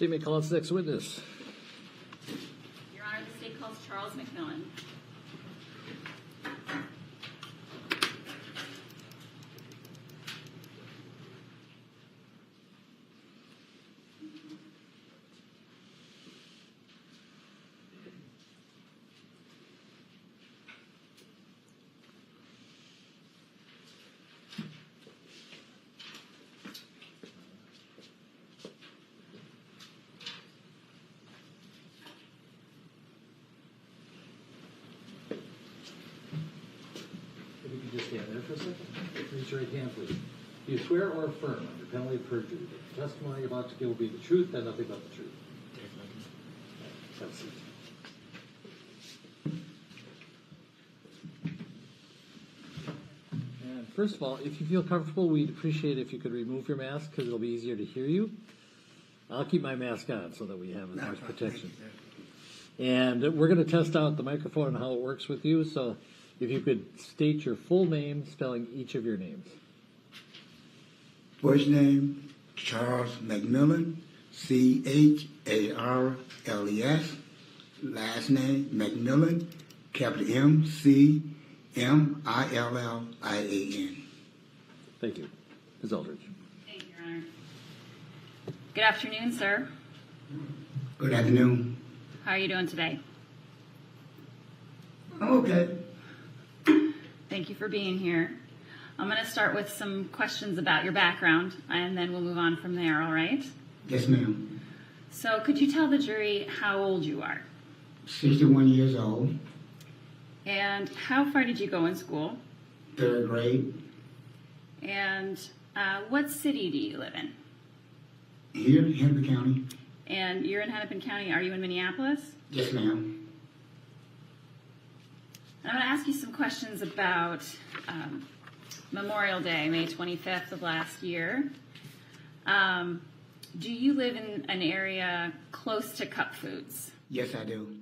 State may call its next witness. Your Honor, the state calls Charles McMillan. Just stand there for a second. Raise your right hand, please. Do you swear or affirm under penalty of perjury that the testimony you're about to give will be the truth and nothing but the truth? Have a seat. And first of all, if you feel comfortable, we'd appreciate if you could remove your mask because it'll be easier to hear you. I'll keep my mask on so that we have as much protection. And we're going to test out the microphone and how it works with you. So if you could state your full name, spelling each of your names. First name, Charles McMillan, C-H-A-R-L-E-S. Last name, McMillan, capital M-C-M-I-L-L-I-A-N. Thank you. Ms. Aldridge. Thank you, Your Honor. Good afternoon, sir. Good afternoon. How are you doing today? I'm okay. Thank you for being here. I'm going to start with some questions about your background, and then we'll move on from there, all right? Yes, ma'am. So could you tell the jury how old you are? 61 years old, And how far did you go in school? 3rd grade. And what city do you live in? Here in Hennepin County. And you're in Hennepin County. Are you in Minneapolis? Yes, ma'am. I'm going to ask you some questions about Memorial Day, May 25th of last year. Do you live in an area close to Cup Foods? Yes, I do.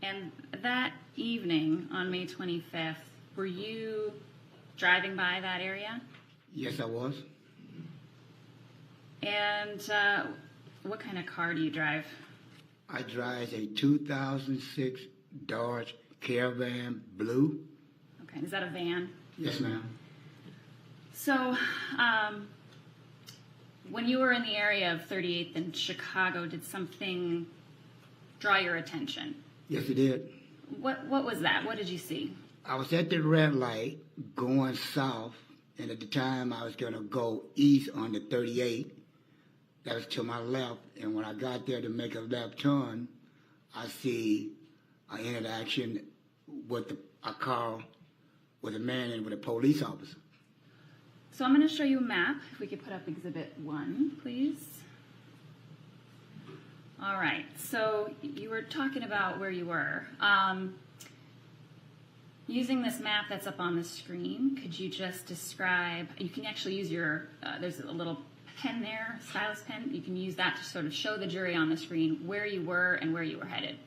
And that evening on May 25th, were you driving by that area? Yes, I was. And what kind of car do you drive? I drive a 2006 Dodge Caravan Blue. Okay, is that a van? Yes, ma'am. So, when you were in the area of 38th in Chicago, did something draw your attention? Yes, it did. What was that? What did you see? I was at the red light going south, and at the time I was going to go east on the 38. That was to my left, and when I got there to make a left turn, I see an interaction with a car with a man and with a police officer. So I'm going to show you a map. If we could put up Exhibit 1, please. All right. So you were talking about where you were. Using this map that's up on the screen, could you just describe, you can actually use your, there's a little pen there, stylus pen. You can use that to sort of show the jury on the screen where you were and where you were headed.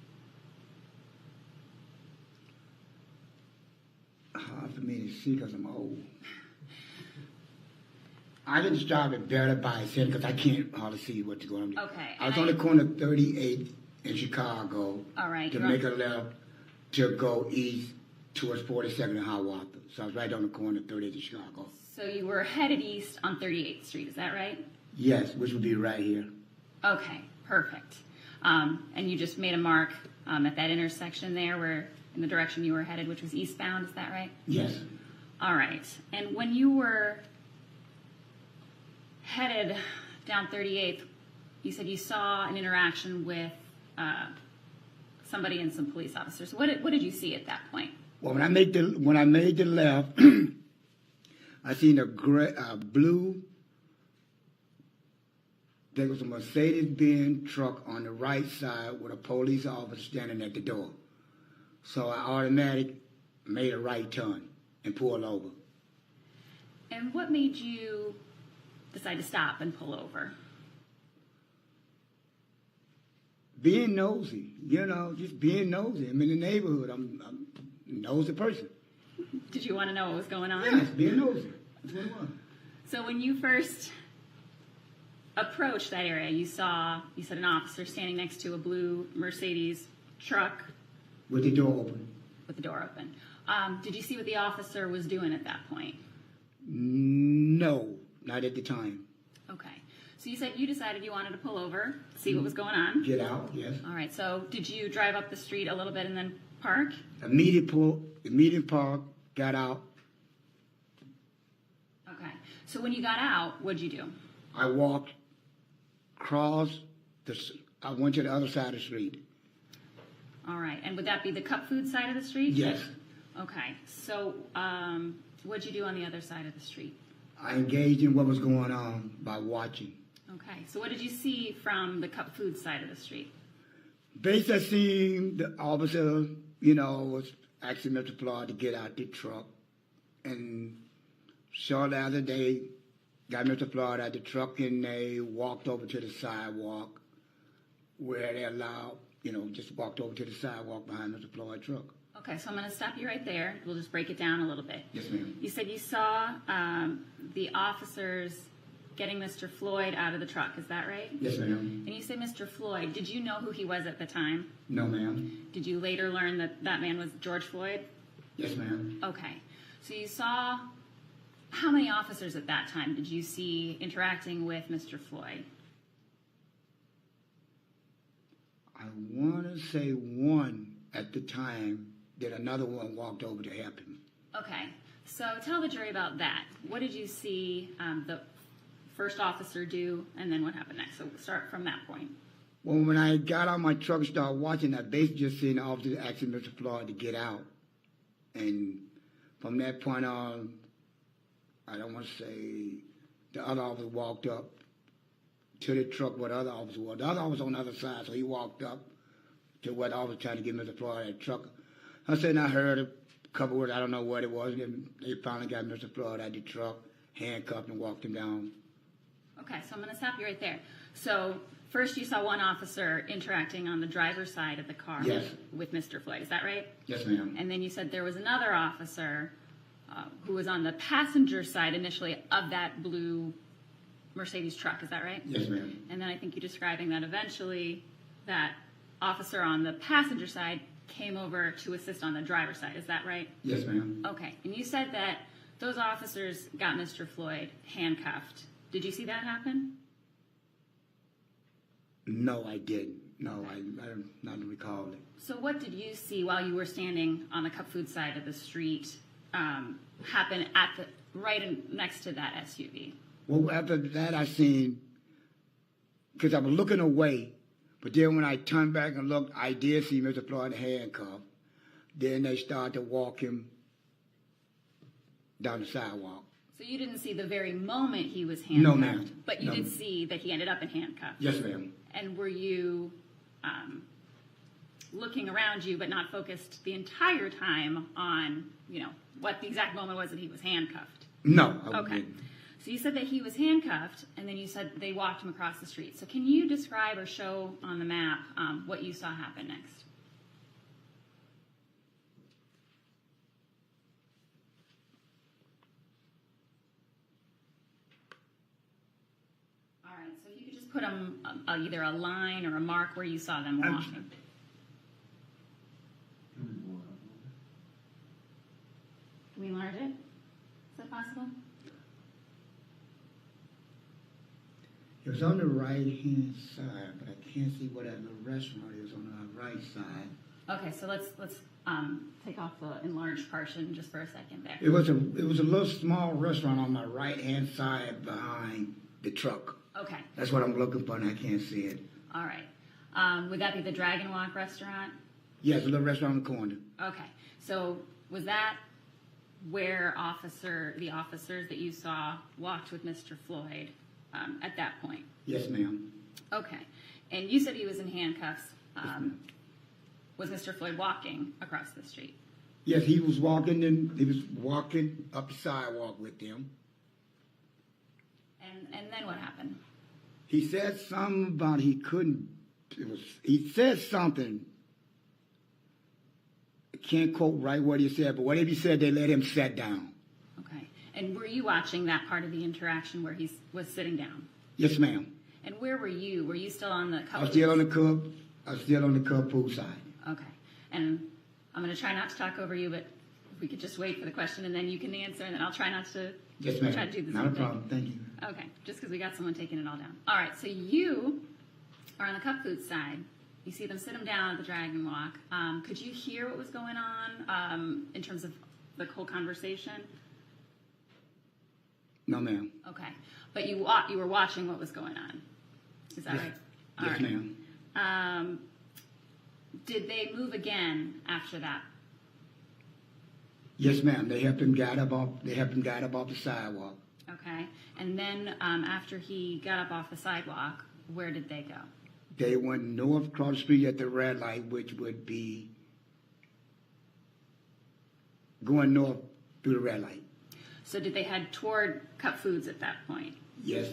Hard for me to see because I'm old. I can describe it better by saying because I can't hardly see what's going on. Okay. I was on the corner of 38 in Chicago. All right. To make a left to go east towards 42nd and Hiawatha. So I was right on the corner of 38 in Chicago. So you were headed east on 38th Street, is that right? Yes, which would be right here. Okay, perfect. And you just made a mark at that intersection there where in the direction you were headed, which was eastbound, is that right? Yes. All right. And when you were headed down 38th, you said you saw an interaction with somebody and some police officers. What did you see at that point? Well, when I made the left, I seen a blue. There was a Mercedes-Benz truck on the right side with a police officer standing at the door. So I automatically made a right turn and pulled over. And what made you decide to stop and pull over? Being nosy, just being nosy. I'm in the neighborhood. I'm a nosy person. Did you want to know what was going on? Yes, being nosy. That's what it was. So when you first approached that area, you said an officer standing next to a blue Mercedes truck With the door open. with the door open. Did you see what the officer was doing at that point? No, not at the time. Okay. So you said you decided you wanted to pull over, see what was going on. Get out, yes. All right. So did you drive up the street a little bit and then park? Immediate park, got out. Okay. So when you got out, what'd you do? I walked across, I went to the other side of the street. All right. And would that be the cup food side of the street? Yes. Okay. So what'd you do on the other side of the street? I engaged in what was going on by watching. Okay. So what did you see from the cup food side of the street? Basically, I seen the officer, was asking Mr. Floyd to get out the truck. And shortly after they got Mr. Floyd out the truck and they walked over to the sidewalk where they allowed, just walked over to the sidewalk behind Mr. Floyd's truck. Okay, so I'm going to stop you right there. We'll just break it down a little bit. Yes, ma'am. You said you saw the officers getting Mr. Floyd out of the truck. Is that right? Yes, ma'am. And you say Mr. Floyd. Did you know who he was at the time? No, ma'am. Did you later learn that that man was George Floyd? Yes, ma'am. Okay. So you saw how many officers at that time did you see interacting with Mr. Floyd? I want to say one at the time, that another one walked over to help him. Okay. So tell the jury about that. What did you see the first officer do, and then what happened next? So start from that point. Well, when I got out my truck and started watching, I basically just seen the officer asking Mr. Floyd to get out. And from that point on, I don't want to say the other officer walked up to the truck where the other officer was. The other officer was on the other side, so he walked up to where the officer trying to get Mr. Floyd out of the truck. I said, and I heard a couple words, I don't know what it was, and then they finally got Mr. Floyd out of the truck, handcuffed, and walked him down. Okay, so I'm going to stop you right there. So first you saw one officer interacting on the driver's side of the car Yes. with Mr. Floyd. Is that right? Yes, ma'am. And then you said there was another officer who was on the passenger side initially of that blue Mercedes truck. Is that right? Yes, ma'am. And then I think you're describing that eventually that officer on the passenger side came over to assist on the driver's side. Is that right? Yes, ma'am. Okay. And you said that those officers got Mr. Floyd handcuffed. Did you see that happen? No, I didn't. No, I don't recall it. So what did you see while you were standing on the cup food side of the street happen at the next to that SUV? Well, after that, I seen, because I was looking away, but then when I turned back and looked, I did see Mr. Floyd handcuffed. Then they started to walk him down the sidewalk. So you didn't see the very moment he was No, handcuffed, ma'am. but you No. did see that he ended up in handcuffs. Yes, ma'am. And were you looking around you, but not focused the entire time on, what the exact moment was that he was handcuffed? No, I Okay. didn't. So you said that he was handcuffed, and then you said they walked him across the street. So can you describe or show on the map what you saw happen next? All right, so if you could just put either a line or a mark where you saw them walking. Can we enlarge it? Is that possible? It was on the right-hand side, but I can't see whatever restaurant is on the right side. Okay, so let's take off the enlarged portion just for a second there. It was a little small restaurant on my right-hand side behind the truck. Okay, That's what I'm looking for, and I can't see it. all right. Would that be the Dragon Walk restaurant? Yes, a little restaurant on the corner. Okay, so was that where the officers that you saw walked with Mr. Floyd at that point? Yes, ma'am. Okay, and you said he was in handcuffs. ma'am. Was Mr. Floyd walking across the street? Yes, he was walking up the sidewalk with them. And then what happened? He said something about he said something. I can't quote right what he said, but whatever he said, they let him sit down. Okay, and were you watching that part of the interaction where he was sitting down? Yes, ma'am. And where were you? Were you still on the I was still on the Cub. I was still on the Cub pool side. Okay. And I'm going to try not to talk over you, but if we could just wait for the question and then you can answer, and then I'll try not to Yes, ma'am. try to do the Not same a thing. problem. Thank you. Okay, just because we got someone taking it all down. All right, so you are on the cup food side. You see them sit them down at the Dragon Walk. Could you hear what was going on in terms of the whole conversation? No, ma'am. Okay, but you were watching what was going on. Is that right? All Yes, right. ma'am. Did they move again after that? Yes, ma'am. They helped him guide up off. They helped him guide up off the sidewalk. Okay, and then after he got up off the sidewalk, where did they go? They went north across the street at the red light, which would be going north through the red light. So did they head toward Cup Foods at that point? Yes.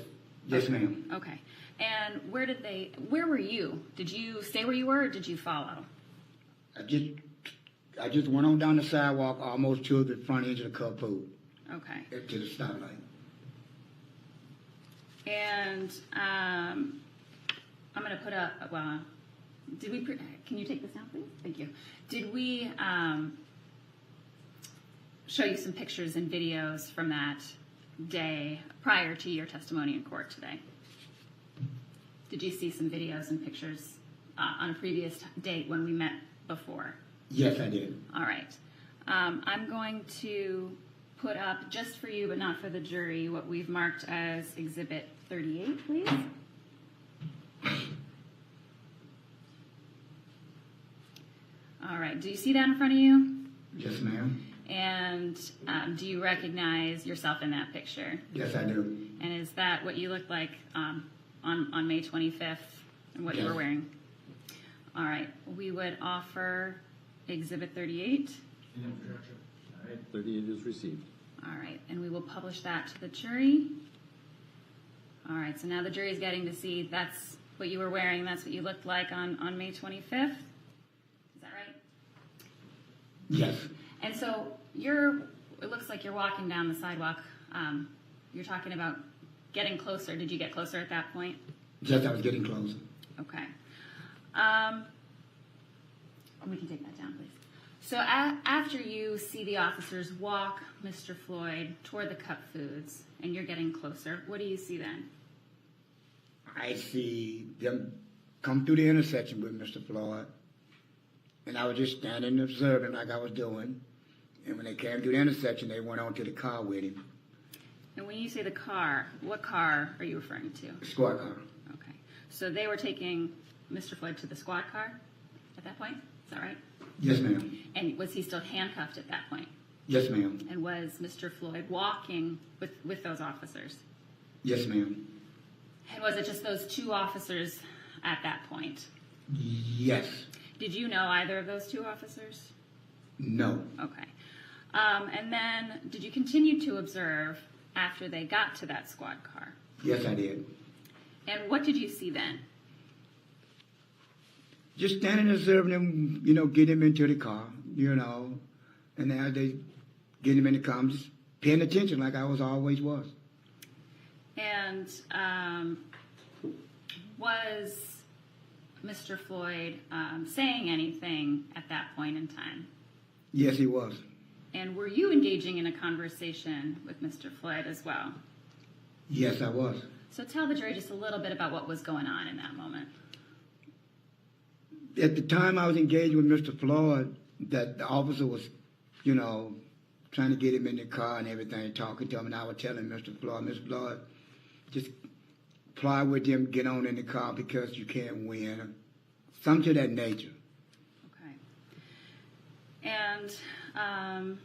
Yes, Okay. ma'am. Okay. And where were you? Did you stay where you were or did you follow? I just went on down the sidewalk almost to the front edge of the Cub pool, Okay. to the stoplight. And I'm going to put can you take this down, please? Thank you. Did we show you some pictures and videos from that day prior to your testimony in court today? Did you see some videos and pictures on a previous date when we met before? Yes, I did. All right. I'm going to put up, just for you but not for the jury, what we've marked as Exhibit 38, please. All right. Do you see that in front of you? Yes, ma'am. And do you recognize yourself in that picture? Yes, I do. And is that what you looked like on May 25th and what you were Yes. wearing? All right. We would offer Exhibit 38. All right, 38 is received. All right. And we will publish that to the jury. All right. So now the jury is getting to see that's what you were wearing. That's what you looked like on May 25th. Is that right? Yes. And so it looks like you're walking down the sidewalk. You're talking about getting closer. Did you get closer at that point? Yes, I was getting closer. Okay. We can take that down, please. So after you see the officers walk Mr. Floyd toward the Cup Foods and you're getting closer, what do you see then? I see them come through the intersection with Mr. Floyd, and I was just standing and observing like I was doing. And when they came through the intersection, they went on to the car with him, And when you say the car, what car are you referring to? the squad car. Okay. So they were taking Mr. Floyd to the squad car at that point? Is that right? Yes, ma'am. And was he still handcuffed at that point? Yes, ma'am. And was Mr. Floyd walking with those officers? Yes, ma'am. And was it just those two officers at that point? Yes. Did you know either of those two officers? No. Okay. And then did you continue to observe after they got to that squad car? Yes, I did. And what did you see then? Just standing and observing them, get him into the car, and now they get him in the car. I'm just paying attention like I always was. And was Mr. Floyd saying anything at that point in time? Yes, he was. And were you engaging in a conversation with Mr. Floyd as well? Yes, I was. So tell the jury just a little bit about what was going on in that moment. At the time I was engaged with Mr. Floyd, that the officer was, trying to get him in the car and everything, talking to him, and I was telling Mr. Floyd, just ply with him, get on in the car because you can't win. Something to that nature. Okay. And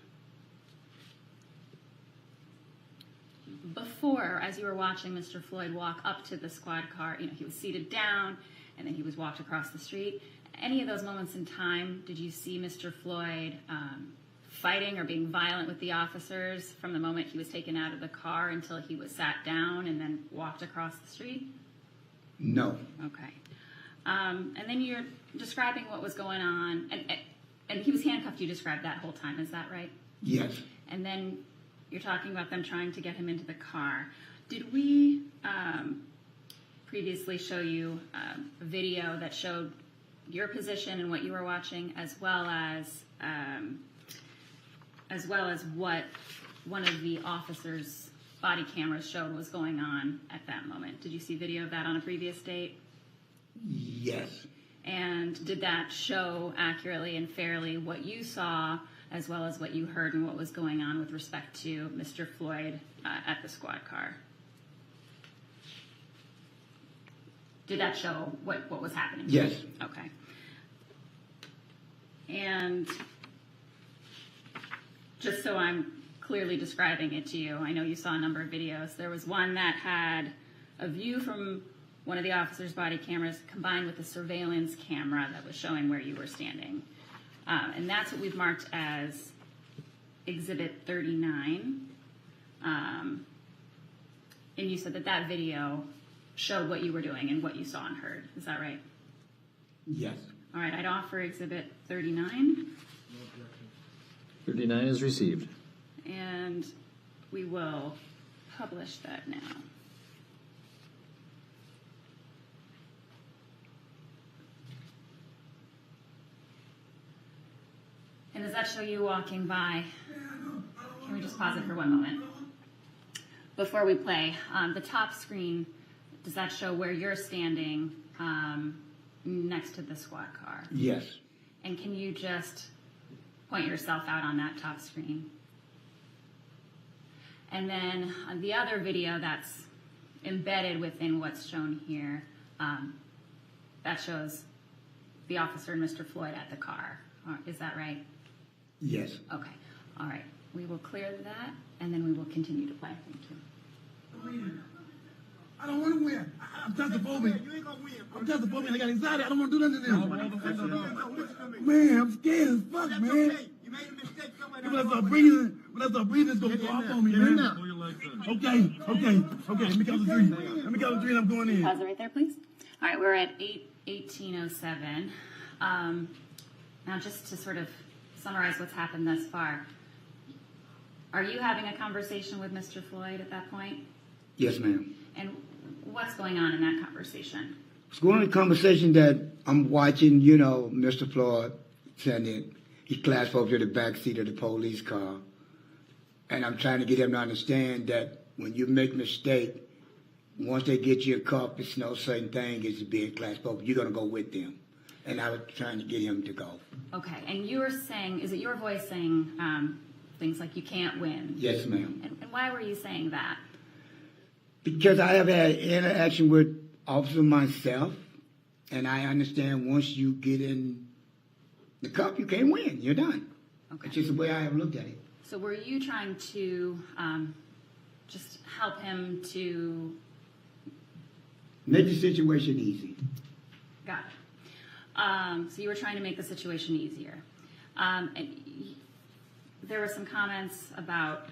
before, as you were watching Mr. Floyd walk up to the squad car, he was seated down and then he was walked across the street. Any of those moments in time, did you see Mr. Floyd fighting or being violent with the officers from the moment he was taken out of the car until he was sat down and then walked across the street? No. Okay. And then you're describing what was going on, and he was handcuffed, you described that whole time, is that right? Yes. And then you're talking about them trying to get him into the car. Did we previously show you a video that showed your position and what you were watching, as well as what one of the officers' body cameras showed was going on at that moment. Did you see video of that on a previous date? Yes. And did that show accurately and fairly what you saw, as well as what you heard and what was going on with respect to Mr. Floyd at the squad car? Did that show what was happening? Yes. Okay. And just so I'm clearly describing it to you, I know you saw a number of videos. There was one that had a view from one of the officer's body cameras combined with a surveillance camera that was showing where you were standing. And that's what we've marked as Exhibit 39. And you said that video showed what you were doing and what you saw and heard. Is that right? Yes. All right, I'd offer Exhibit 39. 39 is received. And we will publish that now. And does that show you walking by? Can we just pause it for one moment? Before we play, the top screen, does that show where you're standing next to the squad car? Yes. And can you just point yourself out on that top screen? And then on the other video that's embedded within what's shown here, that shows the officer and Mr. Floyd at the car. Is that right? Yes. Okay. All right. We will clear that, and then we will continue to play. Thank you. I don't want to win. I'm claustrophobic. You ain't gonna win. I'm claustrophobic. I got anxiety. I don't want to do nothing to them. Man, I'm scared as fuck, man. Okay. You made a mistake. When I start breathing, it's gonna go off on me, man. Okay. Let me count to three. And I'm going in. Pause it right there, please. All right, we're at 18:07. Now, just to sort of summarize what's happened thus far, are you having a conversation with Mr. Floyd at that point? Yes, ma'am. And what's going on in that conversation? It's going to the conversation that I'm watching, Mr. Floyd sending. He clasped over to the back seat of the police car. And I'm trying to get him to understand that when you make a mistake, once they get you a cup, it's no certain thing as being clasped over. You're going to go with them. And I was trying to get him to go. Okay, and you were saying, is it your voice saying things like you can't win? Yes, ma'am. And why were you saying that? Because I have had interaction with officers myself, and I understand once you get in the cup, you can't win. You're done. Okay. It's just the way I have looked at it. So were you trying to just help him to... Make the situation easy. Got it. So you were trying to make the situation easier. And there were some comments about,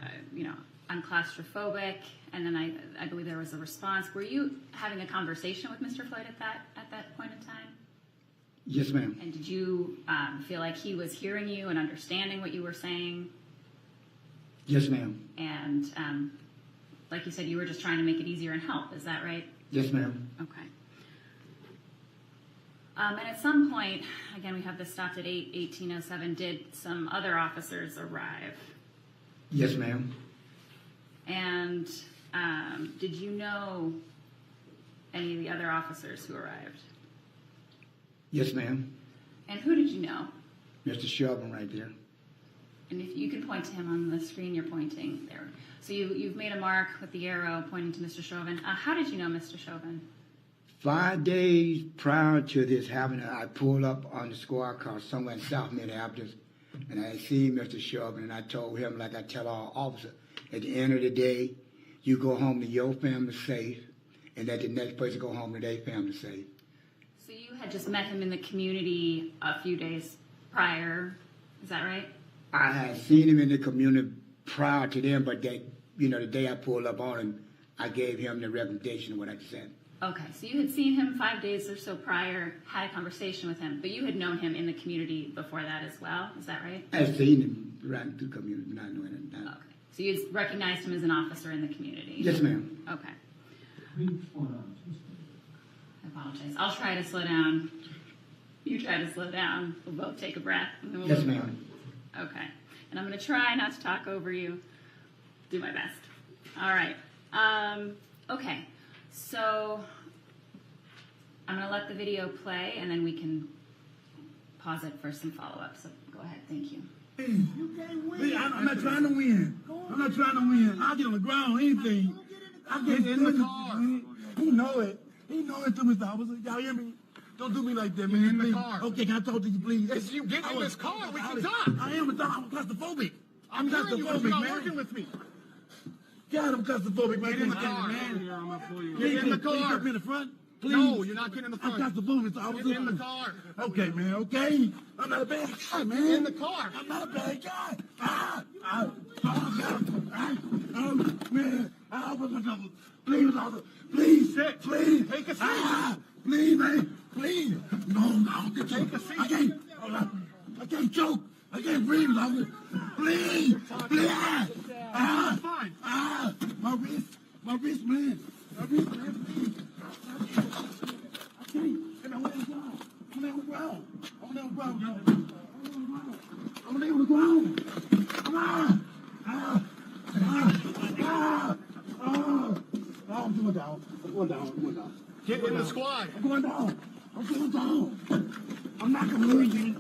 I'm claustrophobic, and then I believe there was a response. Were you having a conversation with Mr. Floyd at that point in time? Yes, ma'am. And did you feel like he was hearing you and understanding what you were saying? Yes, ma'am. And like you said, you were just trying to make it easier and help. Is that right? Yes, ma'am. Okay. And at some point, again, we have this stopped at 18:07. Did some other officers arrive? Yes, ma'am. And did you know any of the other officers who arrived? Yes, ma'am. And who did you know? Mr. Chauvin right there. And if you can point to him on the screen, you're pointing there. So you've made a mark with the arrow pointing to Mr. Chauvin. How did you know Mr. Chauvin? 5 days prior to this happening, I pulled up on the squad car somewhere in South Minneapolis, and I seen Mr. Chauvin, and I told him, like I tell all officers, at the end of the day, you go home to your family safe, and let the next person go home to their family safe. So you had just met him in the community a few days prior, is that right? I had seen him in the community prior to them, but the day I pulled up on him, I gave him the recommendation of what I said. Okay, so you had seen him 5 days or so prior, had a conversation with him, but you had known him in the community before that as well, is that right? I had seen him riding through the community, not knowing him. Okay, so you recognized him as an officer in the community? Yes, ma'am. Okay. apologize. I'll try to slow down. You try to slow down. We'll both take a breath. And then we'll Yes, move ma'am. on. Okay. And I'm going to try not to talk over you. Do my best. All right. Okay. So I'm going to let the video play, and then we can pause it for some follow-up. So go ahead. Thank you. I'm not trying to win. I'm not trying to win. I'll get on the ground, anything. I'll get in the car. He know it. He know it too, Mr. Officer. Y'all hear me? Don't do me like that, man. Get in the Please. car. Okay, can I talk to you, please? If you get in this car, we can talk. I am claustrophobic. I'm hearing you, but claustrophobic, you're not man. working with me. God, I'm claustrophobic, man. Get in the Come on, car. man. Get in the Can you car. put me in the front? Please. No, you're not getting in the I'm front. claustrophobic, Mr. Officer. Get in the car. Okay, man, okay? I'm not a bad guy, man. Get in the car. I'm not a bad guy. Man, I open my double. Please, officer. Please, Sit. please. Take a seat. Please, man. Please. No, Take a seat. I can't choke. I can't breathe, officer. Please. Please. Fine. My wrist, man. Please. I can't. And I'm on the ground. I'm on the ground. I'm going down. Get in the squad. I'm going down. I'm not gonna lose you.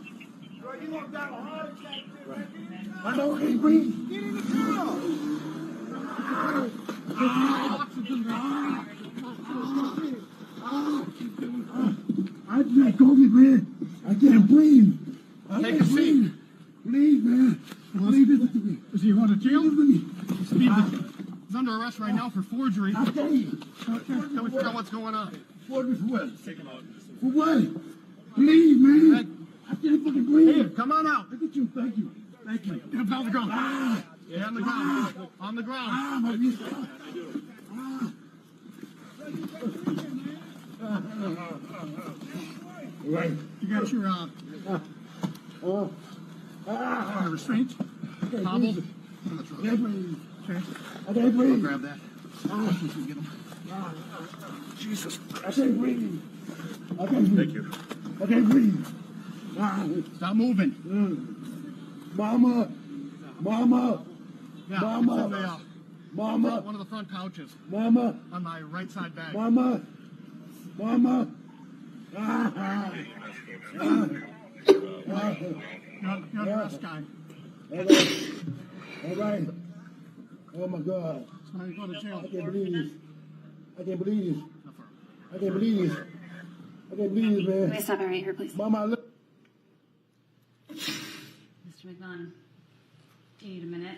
Bro, you gonna die of a heart attack, right? I know I can't breathe. Get in the car. I just COVID, man. I can't breathe. Take a seat. Please, man. Please listen to me. Is he going to jail? Listen to me. He's under arrest right now for forgery. I tell you. Can we figure out what's going on? For what? Take him out. For what? Please, man. I can't fucking breathe. Here, come on out. Look at you. Thank you. Get him on the ground. Get on the ground. On the ground. My wrist. Right. You got your restraint. Hobble. I can't breathe. Okay. I can't breathe. Grab that. Get him. Jesus. I can't breathe. I can't breathe. Thank you. I can't breathe. Stop moving. Mama. Yeah, Mama. it's in the, Mama. one of the front pouches Mama. on my right side bag. Mama. You're the arrest guy. All right. Oh my God. So now you go to jail. I can't believe this. I can't believe this, man. Please stop it right here, please. Mama, look. Mr. McMahon, do you need a minute?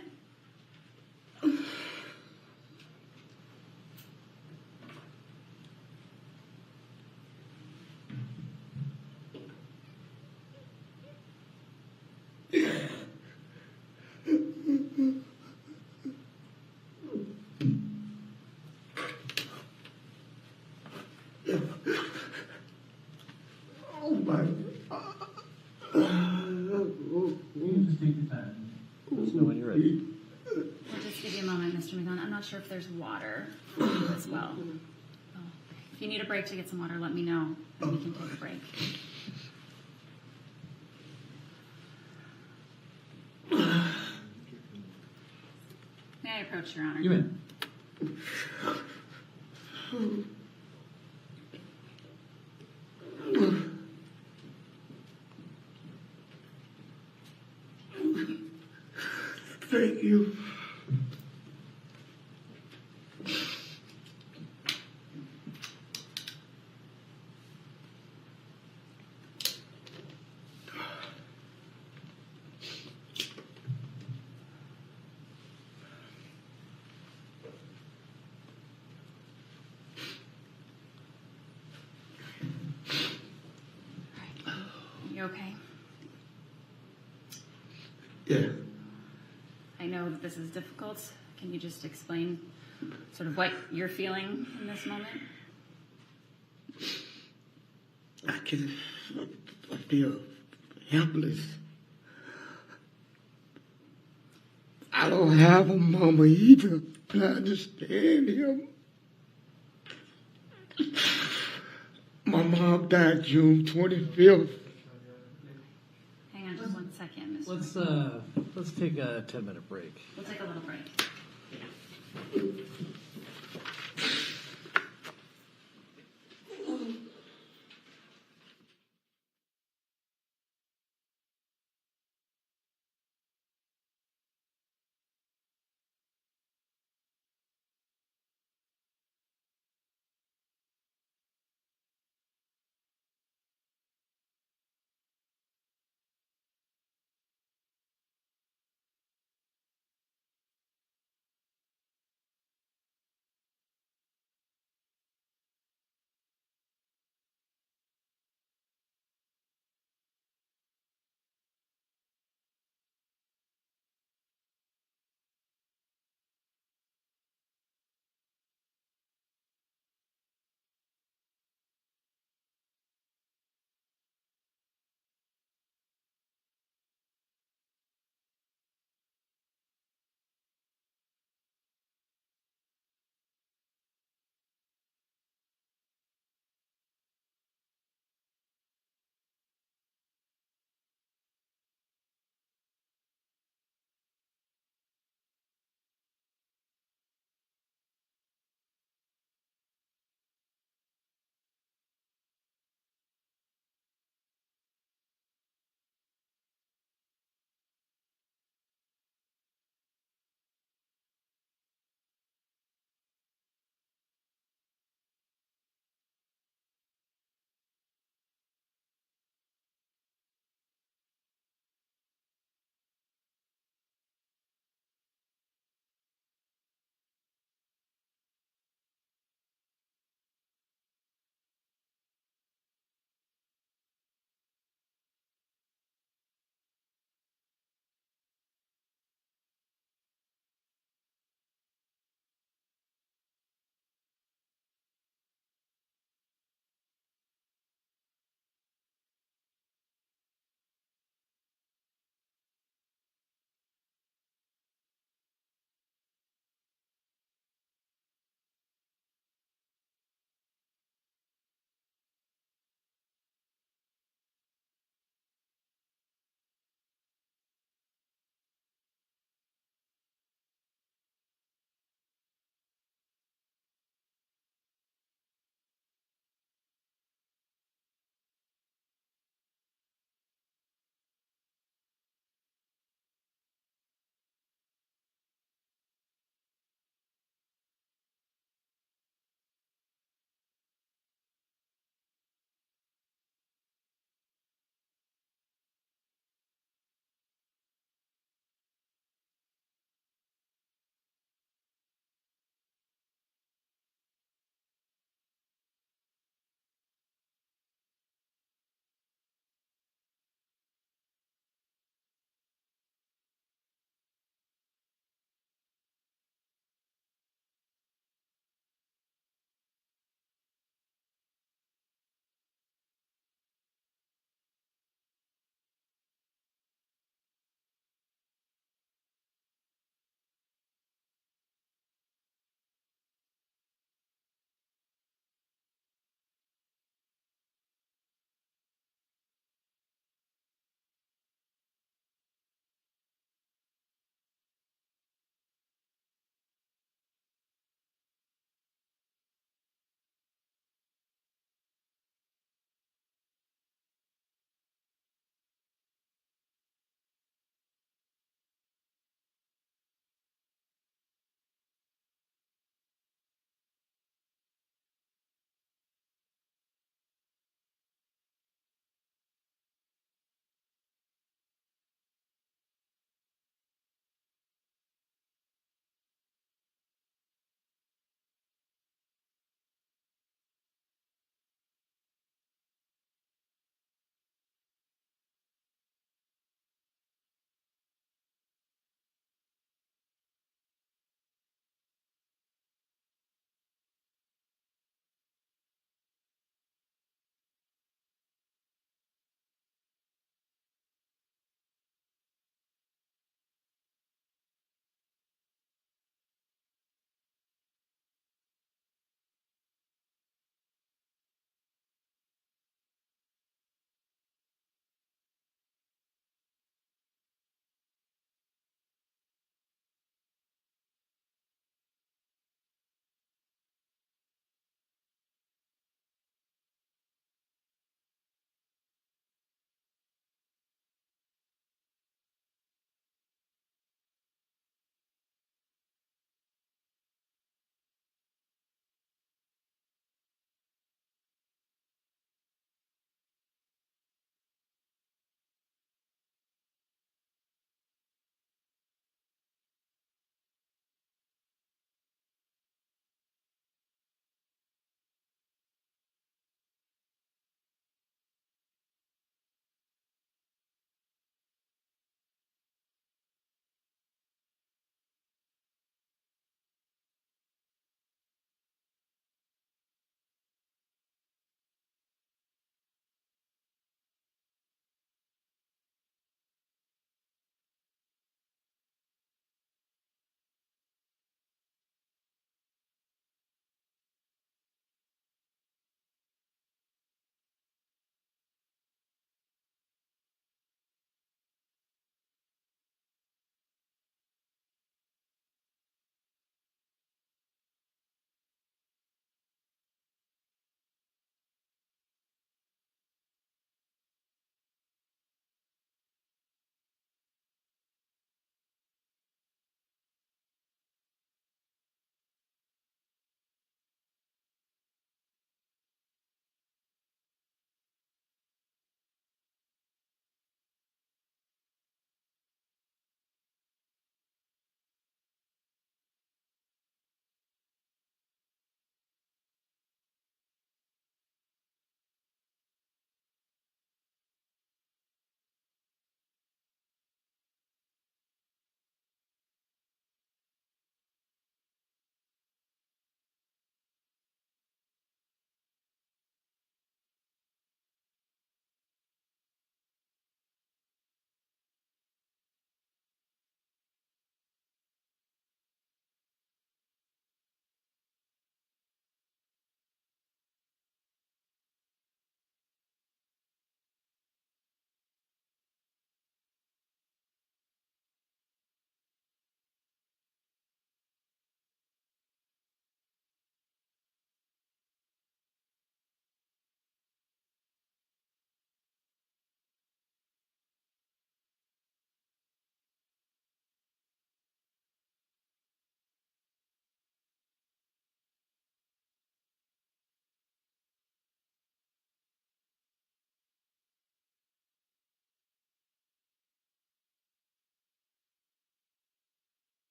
Oh my. Just take your time. Let us know when you're ready. We'll just give you a moment, Mr. McMahon. I'm not sure if there's water for you as well. Oh. If you need a break to get some water, let me know, and we can take a break. May I approach, Your Honor? You may. Thank you. You okay? Yeah. I know that this is difficult. Can you just explain sort of what you're feeling in this moment? I feel helpless. I don't have a mama either to understand him. My mom died June 25th. Hang on just 1 second, Mr. Let's take a 10-minute break. We'll take a little break.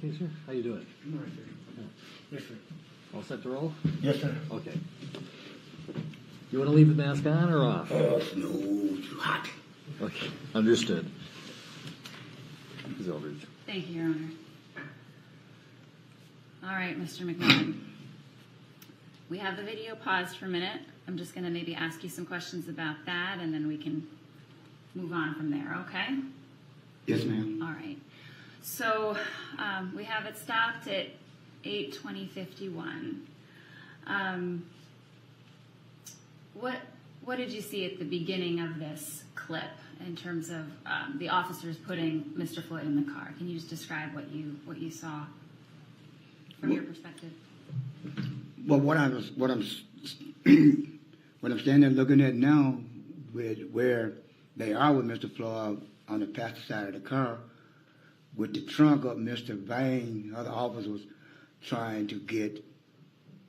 Okay, sir. How you doing? Yes, sir. All set to roll? Yes, sir. Okay. You want to leave the mask on or off? Oh, no, too hot. Okay, understood. Ms. Eldridge. Thank you, Your Honor. All right, Mr. McMillan. We have the video paused for a minute. I'm just going to maybe ask you some questions about that, and then we can move on from there, okay? Yes, ma'am. All right. So we have it stopped at 8:20:51. What did you see at the beginning of this clip in terms of the officers putting Mr. Floyd in the car? Can you just describe what you saw from your perspective? Well, what I'm standing there looking at now, with where they are with Mr. Floyd on the passenger side of the car, with the trunk of Mr. Vane, other officers trying to get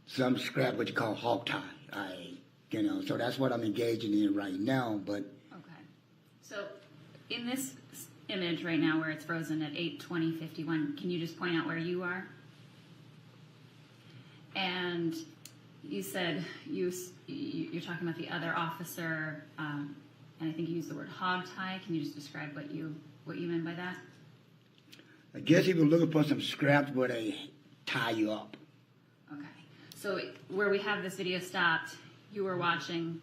some scrap, what you call hog tie. So that's what I'm engaging in right now. But Okay. So in this image right now where it's frozen at 8:20:51, can you just point out where you are? And you said you're talking about the other officer, and I think you used the word hog tie. Can you just describe what you meant by that? I guess he was looking for some scraps where they tie you up. Okay. So where we have this video stopped, you were watching.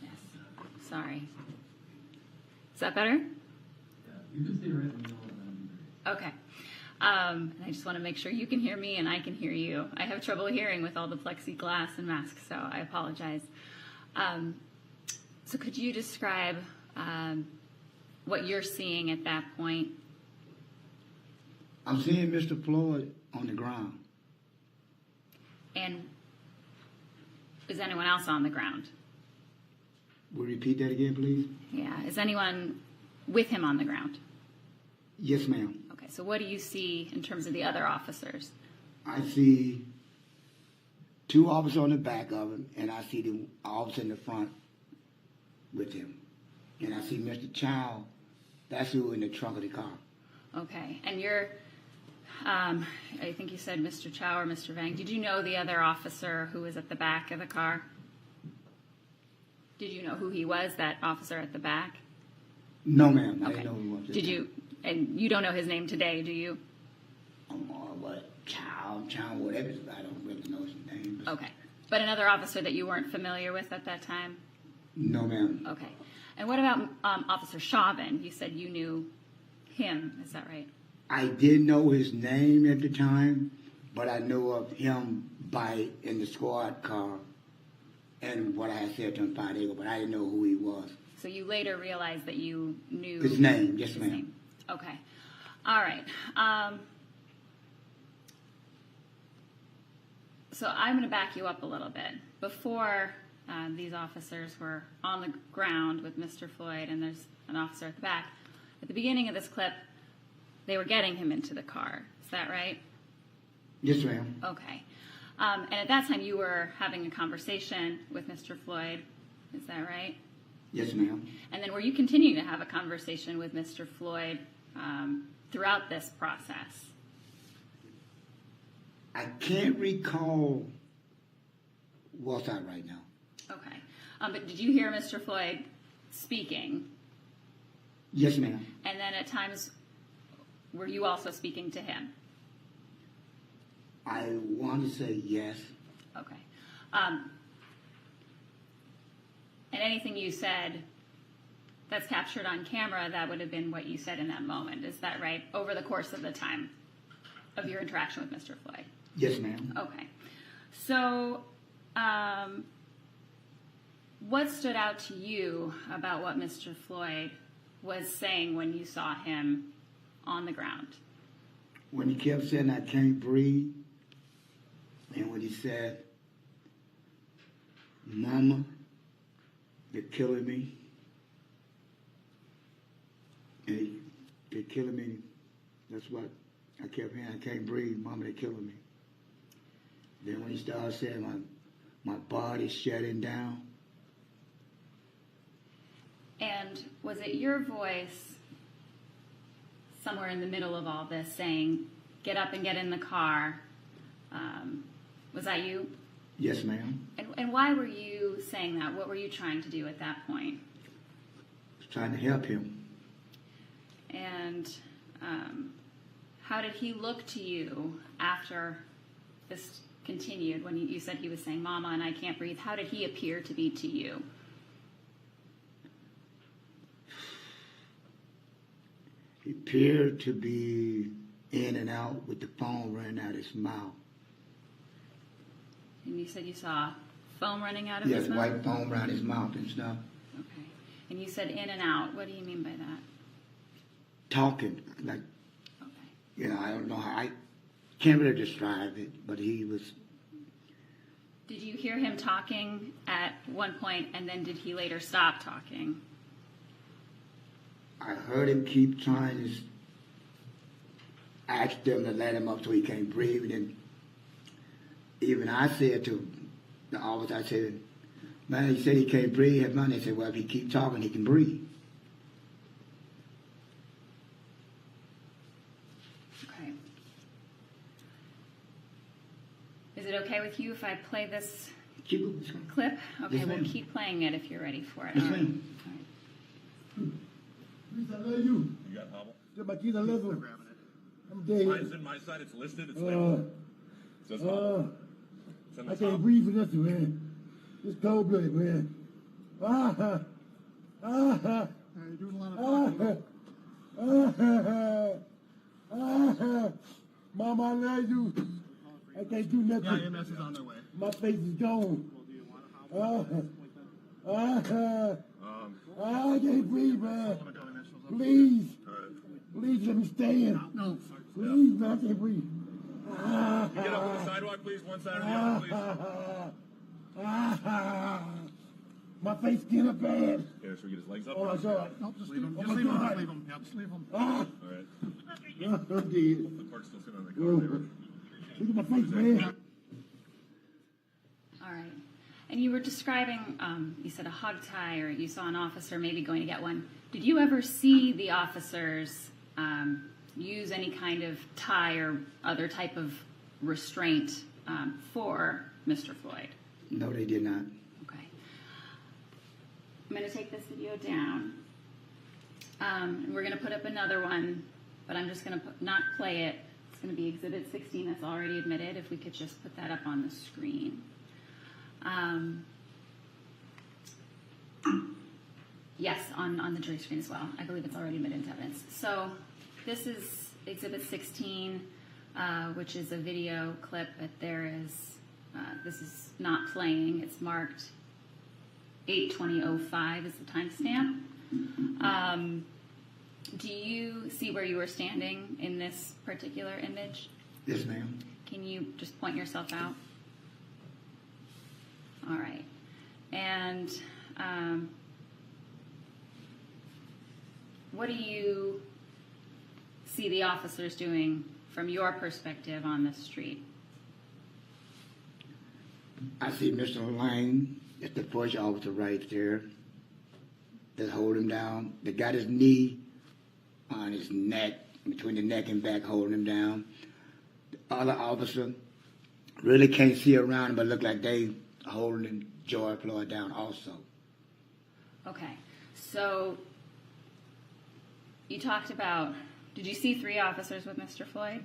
Yes. Sorry. Is that better? Yeah, you can stay right in the middle of them. Okay. And I just want to make sure you can hear me and I can hear you. I have trouble hearing with all the plexiglass and masks, so I apologize. So could you describe what you're seeing at that point? I'm seeing Mr. Floyd on the ground. And is anyone else on the ground? Will you repeat that again, please? Yeah. Is anyone with him on the ground? Yes, ma'am. Okay. So what do you see in terms of the other officers? I see two officers on the back of him, and I see the officer in the front with him. And I see Mr. Chow, that's who in the trunk of the car. Okay. And you're, I think you said Mr. Chow or Mr. Vang. Did you know the other officer who was at the back of the car? Did you know who he was, that officer at the back? No, ma'am. I Okay. didn't know who he was. Did you, and you don't know his name today, do you? What? Chow, whatever. I don't really know his name. Okay. But another officer that you weren't familiar with at that time? No, ma'am. Okay. And what about Officer Chauvin? You said you knew him. Is that right? I didn't know his name at the time, but I know of him in the squad car and what I had said to him 5 days ago, but I didn't know who he was. So you later realized that you knew His name, yes, his ma'am. name. Okay. All right. So I'm going to back you up a little bit. Before these officers were on the ground with Mr. Floyd, and there's an officer at the back, at the beginning of this clip, they were getting him into the car. Is that right? Yes, ma'am. Okay. And at that time, you were having a conversation with Mr. Floyd. Is that right? Yes, ma'am. And then were you continuing to have a conversation with Mr. Floyd throughout this process? I can't recall what's that right now. Okay. But did you hear Mr. Floyd speaking? Yes, ma'am. And then at times, were you also speaking to him? I want to say yes. Okay. And anything you said that's captured on camera, that would have been what you said in that moment. Is that right? Over the course of the time of your interaction with Mr. Floyd? Yes, ma'am. Okay. So, what stood out to you about what Mr. Floyd was saying when you saw him on the ground? When he kept saying, I can't breathe, and when he said, Mama, they're killing me. And they're killing me. That's what I kept hearing. I can't breathe. Mama, they're killing me. Then when he started saying, my body's shutting down. And was it your voice somewhere in the middle of all this saying, "Get up and get in the car." Was that you? Yes, ma'am. And why were you saying that? What were you trying to do at that point? I was trying to help him. And how did he look to you after this continued? When you said he was saying, "Mama," and "I can't breathe," how did he appear to be to you? He appeared to be in and out with the foam running out of his mouth. And you said you saw foam running out of Yes, his mouth? white foam around his mouth and stuff. Okay. And you said in and out. What do you mean by that? Talking, like, Okay. I don't know how, I can't really describe it, but he was, Did you hear him talking at one point, and then did he later stop talking? I heard him keep trying to ask them to let him up so he can't breathe. And then even I said to the officer, I said, "Man, he said he can't breathe." Have money. They said, "Well, if he keep talking, he can breathe." Okay. Is it okay with you if I play this Keep moving, son. clip? Okay, Yes, we'll ma'am. keep playing it if you're ready for it. Yes, All right. ma'am. All right. Please, I love you. You got hobble? Just my kids, I love them. I'm Mine's dead. in my side. It's listed. It's labeled. It says hobble. It's in the I top. can't breathe for nothing, man. It's cold blooded, man. Ah, ah, You're doing a lot Mama, I love you. I can't do nothing. Yeah, EMS is on their way. My face is gone. I can't breathe, man. Please, please let me stand. No. Please, man, I can't breathe. Get up on the sidewalk, please. One side or the other, please. My face getting bad. Okay, should we get his legs up? Oh my God. Nope, just leave him. Oh Just my leave him. God. Just leave him. Yep, just leave him. Ah, All right. I'm dead. The clerk's still sitting on the car there. Look at my face, man. All right. And you were describing, you said a hog tie, or you saw an officer maybe going to get one. Did you ever see the officers use any kind of tie or other type of restraint for Mr. Floyd? No, they did not. Okay. I'm going to take this video down. And we're going to put up another one, but I'm just going to not play it. It's going to be Exhibit 16 that's already admitted. If we could just put that up on the screen. Yes, on the jury screen as well. I believe it's already admitted into evidence. So this is Exhibit 16, which is a video clip that there is, this is not playing. It's marked 8:20:05 is the timestamp. Do you see where you were standing in this particular image? Yes, ma'am. Can you just point yourself out? All right. And what do you see the officers doing from your perspective on this street? I see Mr. Lane, that's the first officer right there, that hold him down. They got his knee on his neck, between the neck and back, holding him down. The other officer really can't see around him, but look like they holding George Floyd down also. Okay. So you talked about, did you see 3 officers with Mr. Floyd?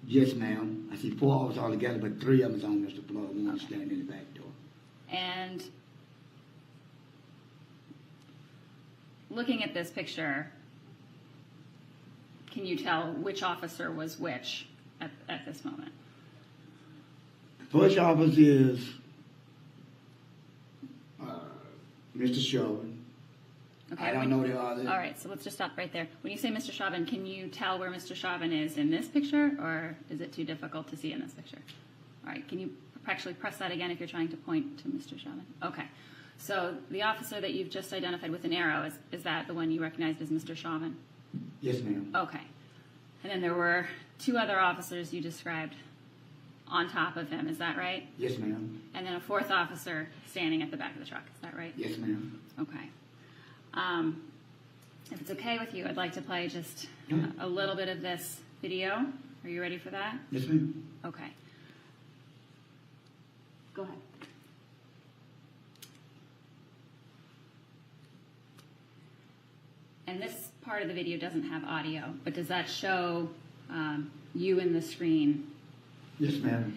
Yes, ma'am. I see 4 officers all together, but 3 of them is on Mr. Floyd, one standing in the back door. And looking at this picture, can you tell which officer was which at this moment? First officer is Mr. Chauvin. Okay, I don't know the other. All right, so let's just stop right there. When you say Mr. Chauvin, can you tell where Mr. Chauvin is in this picture, or is it too difficult to see in this picture? All right, can you actually press that again if you're trying to point to Mr. Chauvin? Okay, so the officer that you've just identified with an arrow, is that the one you recognized as Mr. Chauvin? Yes, ma'am. Okay. And then there were 2 other officers you described on top of him, is that right? Yes, ma'am. And then a 4th officer standing at the back of the truck, is that right? Yes, ma'am. Okay. If it's okay with you, I'd like to play just a little bit of this video. Are you ready for that? Yes, ma'am. Okay. Go ahead. And this part of the video doesn't have audio, but does that show you in the screen? Yes, ma'am.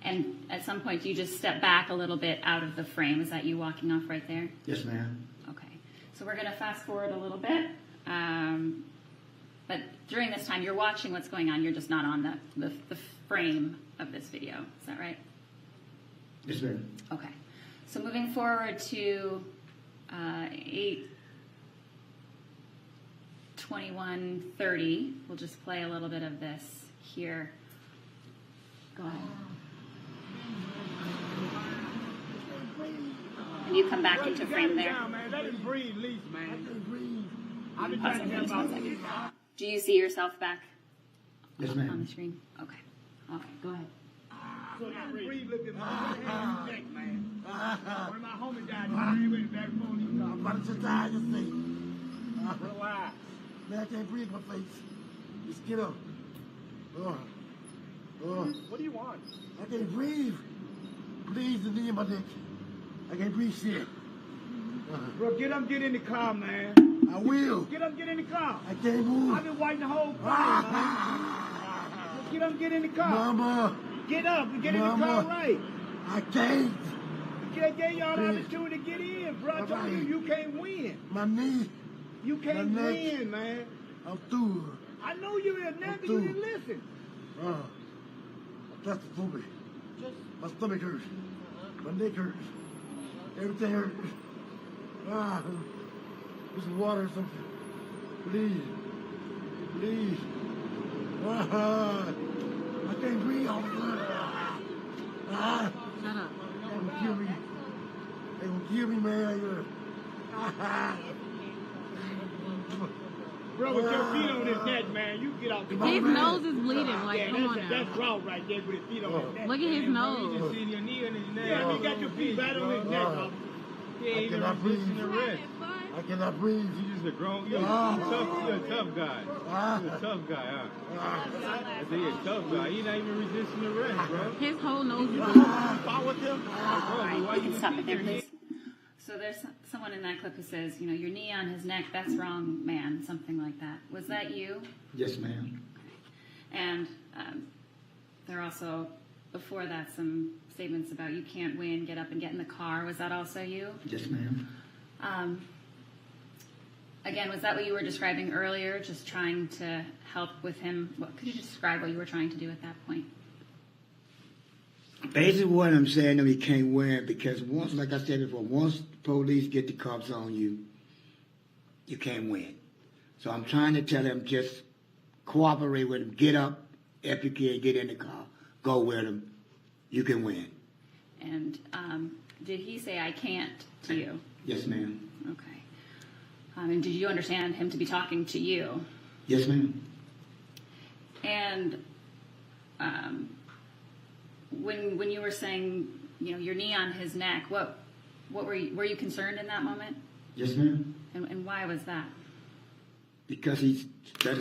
And at some point, do you just step back a little bit out of the frame? Is that you walking off right there? Yes, ma'am. Okay. So we're going to fast forward a little bit. But during this time, you're watching what's going on. You're just not on the frame of this video. Is that right? Yes, ma'am. Okay. So moving forward to 8:21:30, we'll just play a little bit of this here. Go ahead. And you come back into frame there. Let him breathe, least, man. I've been Pause trying it to for just 1 get second. about. Do you see yourself back Yes, on ma'am. the screen? Okay. Okay, go ahead. So let him breathe, look at my neck, man. One of my homies died. He went back phone. I'm about to die, just say. Relax. Man, I can't breathe my face. Just get up. What do you want? I can't breathe. Please, the knee in my neck. I can't breathe shit. Bro, get up, get in the car, man. I will. Get up, get in the car. I can't move. I've been waiting the whole time, man. Get up, get in the car. Mama. Get up and get in the car right. I can't. I gave y'all the opportunity to get in, bro. I told you can't win. My knee. You can't win, man. I'm through. I know you in there, but you didn't listen. That's the food. My stomach hurts. My neck hurts. Everything hurts. Just water or something. Please. Please. I can't breathe. Shut up. They gonna kill me. They gonna kill me, man. Bro, with your feet on his neck, man, you get out the His nose is bleeding. Like, come on now. That's drought right there with his feet on his neck. Look at his nose. Just see your knee on his neck. Yeah, you got your feet right on his neck, bro. He ain't even resisting the rest. I cannot breathe. You just a grown, you're a tough guy. You're a tough guy, huh? I say you're a tough guy. You're not even resisting the rest, bro. His whole nose is Fought with him? Bro, why You can you stop it keep there, your knee? please. So there's someone in that clip who says, you know, your knee on his neck, that's wrong, man, something like that. Was that you? Yes, ma'am. And there are also, before that, some statements about you can't win, get up and get in the car. Was that also you? Yes, ma'am. Again, was that what you were describing earlier, just trying to help with him? Could you describe what you were trying to do at that point? Basically, what I'm saying, that he can't win because once, like I said before, once the police get the cops on you, you can't win. So I'm trying to tell him just cooperate with him. Get up if you can, get in the car, go with him. You can win. And did he say I can't to you? Yes, ma'am. Okay. And did you understand him to be talking to you? Yes, ma'am. And when you were saying, you know, your knee on his neck, what were you concerned in that moment? Yes, ma'am. And why was that? Because he's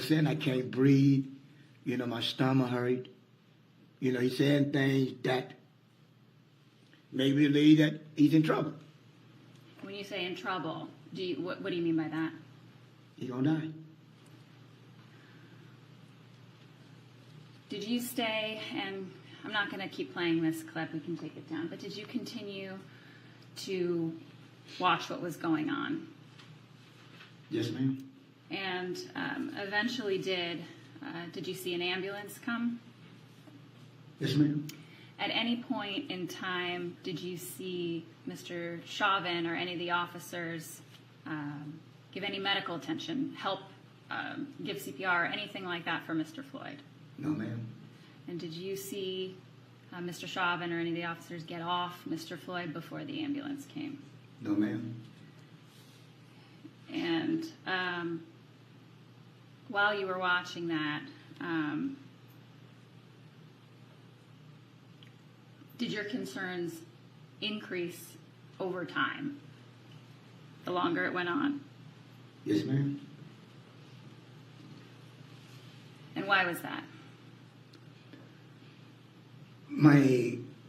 saying I can't breathe. You know, my stomach hurt. You know, he's saying things that make me believe that he's in trouble. When you say in trouble, what do you mean by that? He's gonna die. Did you stay, and I'm not going to keep playing this clip, we can take it down, but did you continue to watch what was going on? Yes, ma'am. And eventually did you see an ambulance come? Yes, ma'am. At any point in time, did you see Mr. Chauvin or any of the officers give any medical attention, help give CPR, anything like that for Mr. Floyd? No, ma'am. And did you see Mr. Chauvin or any of the officers get off Mr. Floyd before the ambulance came? No, ma'am. And while you were watching that, did your concerns increase over time, the longer it went on? Yes, ma'am. And why was that?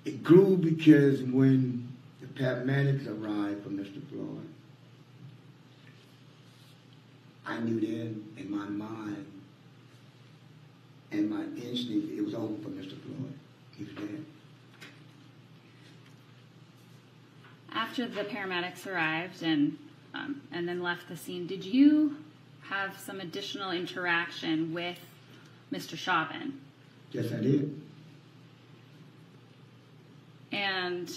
It grew because when the paramedics arrived for Mr. Floyd, I knew then in my mind and my instinct it was over for Mr. Floyd. He was dead. After the paramedics arrived and then left the scene, did you have some additional interaction with Mr. Chauvin? Yes, I did. And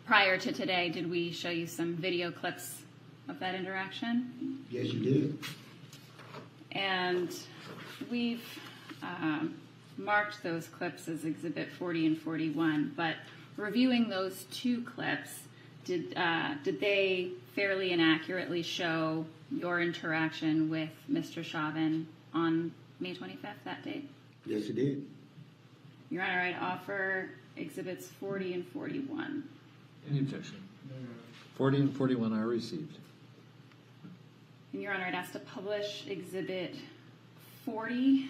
prior to today, did we show you some video clips of that interaction? Yes, you did. And we've marked those clips as Exhibit 40 and 41, but reviewing those two clips, did they fairly and accurately show your interaction with Mr. Chauvin on May 25th, that date? Yes, it did. Your Honor, I'd offer Exhibits 40 and 41. Any objection? 40 and 41 are received. And Your Honor, I'd ask to publish Exhibit 40.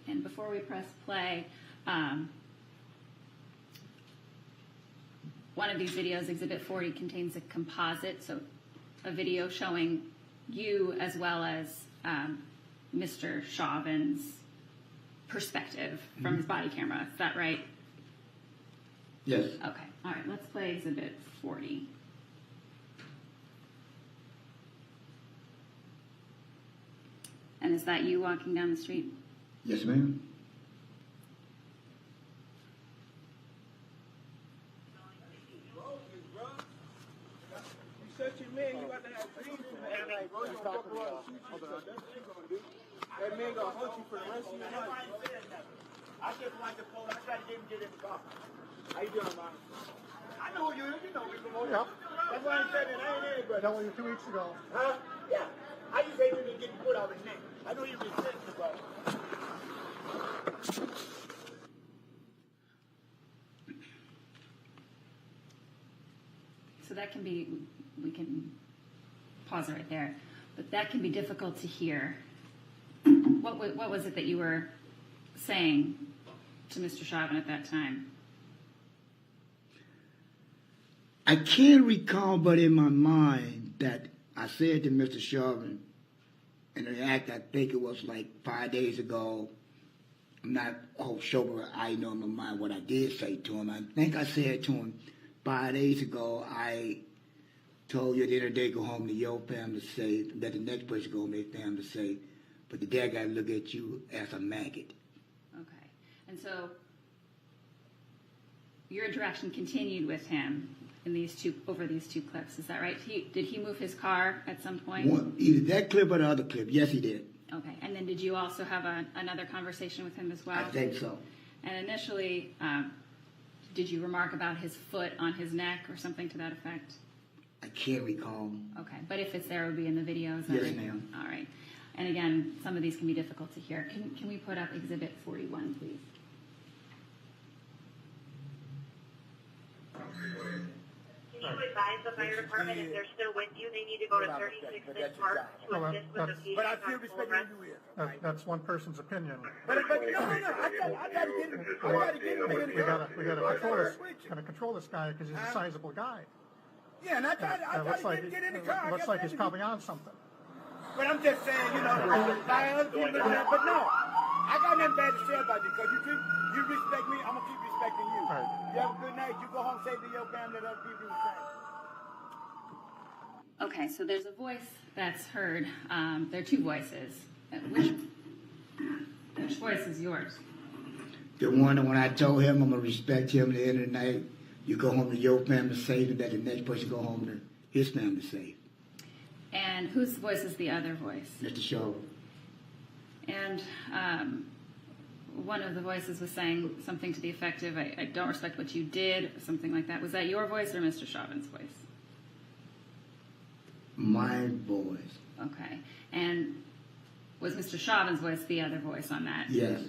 And before we press play, one of these videos, Exhibit 40, contains a composite, so a video showing you as well as Mr. Chauvin's perspective from his body camera. Is that right? Yes. Okay. All right. Let's play Exhibit 40. And is that you walking down the street? Yes, ma'am. That man gonna hunt you for the rest of your life. I just like the phone. I tried to get in the car. How you doing, man? I know who you is. You know me from over there. That's why I said that I ain't anybody. That was 2 weeks ago. Huh? Yeah. I just hate him to get the foot off his neck. I know you've been sitting about it. So that can be, we can pause it right there, but that can be difficult to hear. What was it that you were saying to Mr. Chauvin at that time? I can't recall, but in my mind, that I said to Mr. Chauvin, in an act I think it was like 5 days ago. I'm not quite sure, but I know in my mind what I did say to him. I think I said to him 5 days ago, I told you at the end of the day, go home to your family safe, let the next person go home to their family safe. But the dad got to look at you as a maggot. Okay. And so your interaction continued with him in over these two clips. Is that right? Did he move his car at some point? Either that clip or the other clip. Yes, he did. Okay. And then did you also have another conversation with him as well? I think so. And initially, did you remark about his foot on his neck or something to that effect? I can't recall. Okay. But if it's there, it would be in the video. Is that Yes, right? ma'am. All right. And again, some of these can be difficult to hear. Can we put up Exhibit 41, please? Can you advise the fire department if they're still with you, they need to go to 36 Park to assist with the patient But I on feel full respect rest? you is. That's one person's opinion. But no, I gotta get him. I gotta get him in We gotta control this guy because he's a sizable guy. Yeah, and I tried to get in the car. Looks like he's probably on something. But I'm just saying, you know, by other people looking at, but no, I got nothing bad to say about you because you respect me, I'm gonna keep respecting you. Right. You have a good night. You go home safe to your family. Let other people do the same. Okay, so there's a voice that's heard. There are two voices. Which voice is yours? The one that when I told him I'm going to respect him at the end of the night, you go home to your family safe, and that the next person go home to his family safe. And whose voice is the other voice? Mr. Chauvin. And one of the voices was saying something to the effect of, I don't respect what you did, or something like that. Was that your voice or Mr. Chauvin's voice? My voice. Okay. And was Mr. Chauvin's voice the other voice on that? Yes.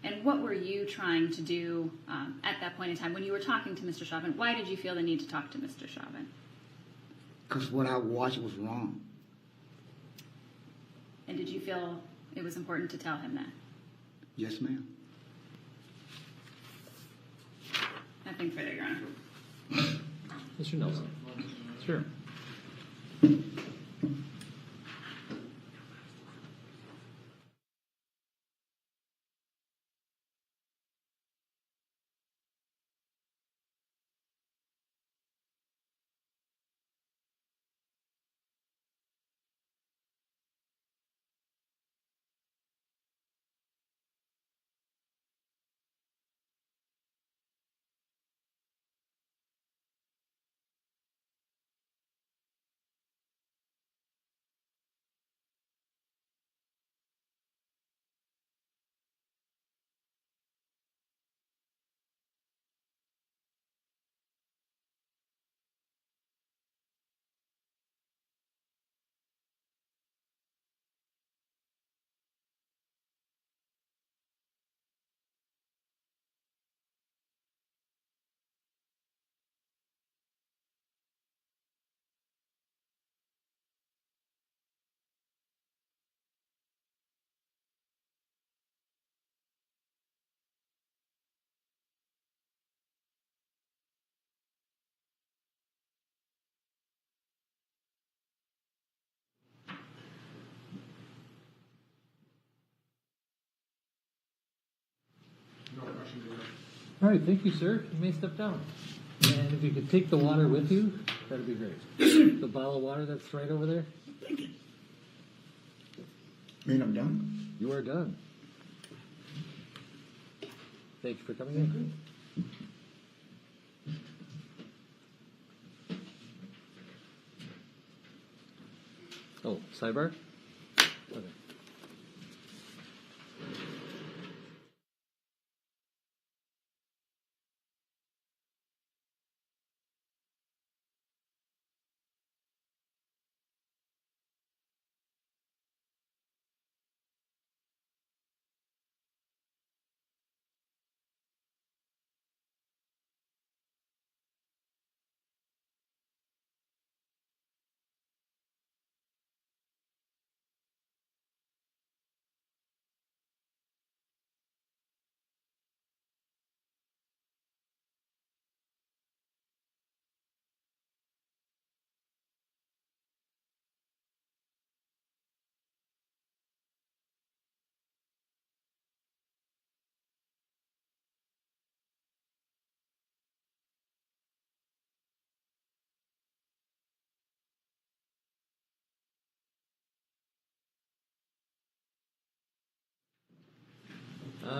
And what were you trying to do at that point in time when you were talking to Mr. Chauvin? Why did you feel the need to talk to Mr. Chauvin? Because what I watched was wrong. And did you feel it was important to tell him that? Yes, ma'am. Nothing further, Your Honor. Mr. Nelson. Sure. All right, thank you, sir. You may step down. And if you could take the water with you, that'd be great. The bottle of water that's right over there. Mean I'm done? You are done. Thank you for coming in. Oh, sidebar? Okay.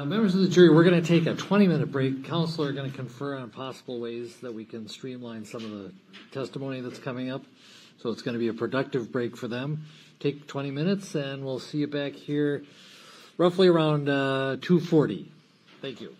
Members of the jury, we're going to take a 20-minute break. Counsel are going to confer on possible ways that we can streamline some of the testimony that's coming up. So it's going to be a productive break for them. Take 20 minutes, and we'll see you back here roughly around 2:40. Thank you.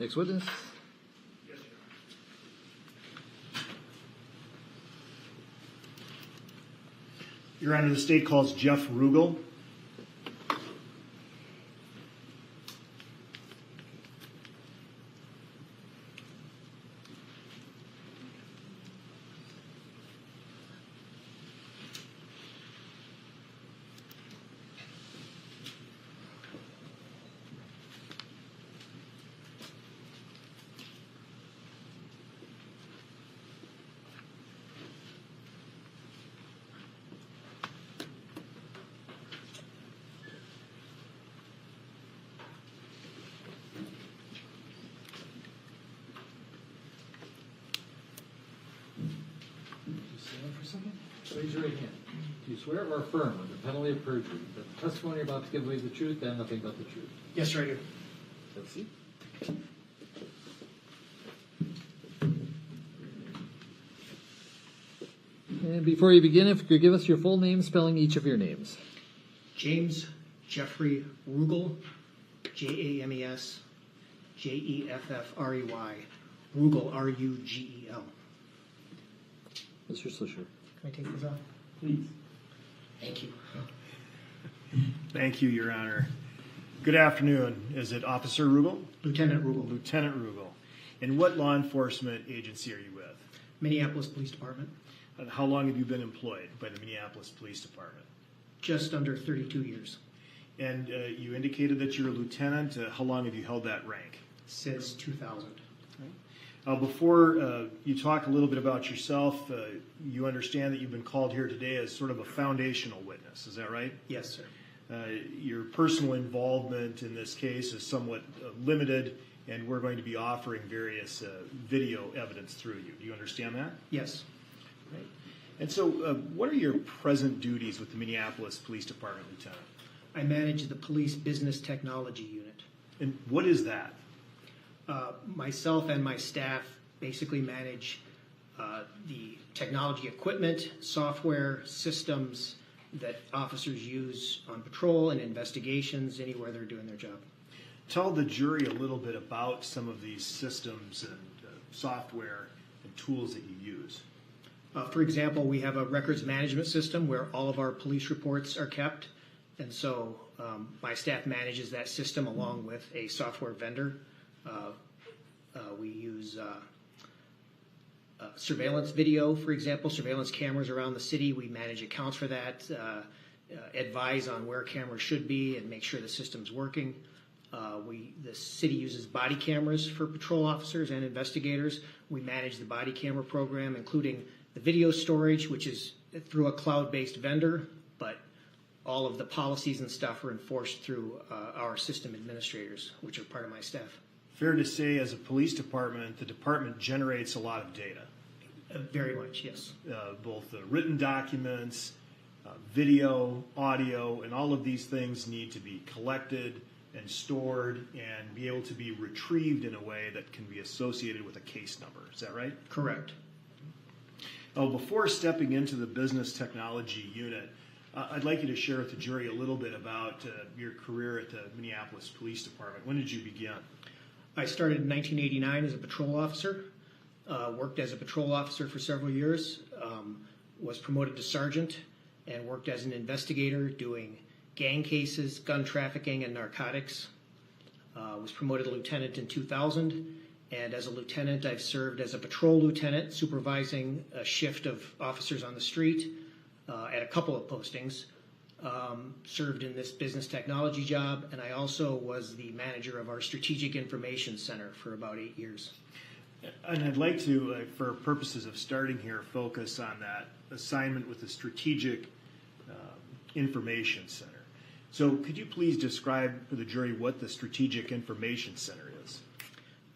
Next witness. Your Honor, the state calls Jeff Rugel. Raise your right hand. Do you swear or affirm under penalty of perjury that the testimony you're about to give away the truth and nothing but the truth? Yes, sir, I do. Let's see. And before you begin, if you could give us your full name, spelling each of your names. James Jeffrey Rugel, James Jeffrey, Rugel, Rugel. Mr. Slisher. Can I take this off? Please. Thank you. Thank you, Your Honor. Good afternoon. Is it Officer Rugel? Lieutenant Rugel, Lieutenant Rugel. And what law enforcement agency are you with? Minneapolis Police Department. And how long have you been employed by the Minneapolis Police Department? Just under 32 years. And you indicated that you're a lieutenant. How long have you held that rank? Since 2000. Before you talk a little bit about yourself, you understand that you've been called here today as sort of a foundational witness. Is that right? Yes, sir. Your personal involvement in this case is somewhat limited, and we're going to be offering various video evidence through you. Do you understand that? Yes. Right. And so what are your present duties with the Minneapolis Police Department, Lieutenant? I manage the Police Business Technology Unit. And what is that? Myself and my staff basically manage the technology equipment, software, systems that officers use on patrol and investigations anywhere they're doing their job. Tell the jury a little bit about some of these systems and software and tools that you use. For example, we have a records management system where all of our police reports are kept. And so my staff manages that system along with a software vendor. We use surveillance video, for example, surveillance cameras around the city. We manage accounts for that, advise on where cameras should be and make sure the system's working. The city uses body cameras for patrol officers and investigators. We manage the body camera program, including the video storage, which is through a cloud-based vendor, but all of the policies and stuff are enforced through our system administrators, which are part of my staff. Fair to say, as a police department, the department generates a lot of data. Very much, yes. Both the written documents, video, audio, and all of these things need to be collected and stored and be able to be retrieved in a way that can be associated with a case number. Is that right? Correct. Before stepping into the business technology unit, I'd like you to share with the jury a little bit about your career at the Minneapolis Police Department. When did you begin? I started in 1989 as a patrol officer, worked as a patrol officer for several years, was promoted to sergeant, and worked as an investigator doing gang cases, gun trafficking, and narcotics. Was promoted to lieutenant in 2000, and as a lieutenant, I've served as a patrol lieutenant, supervising a shift of officers on the street at a couple of postings. Served in this business technology job, and I also was the manager of our Strategic Information Center for about 8 years. And I'd like to, for purposes of starting here, focus on that assignment with the Strategic Information Center. So could you please describe for the jury what the Strategic Information Center is?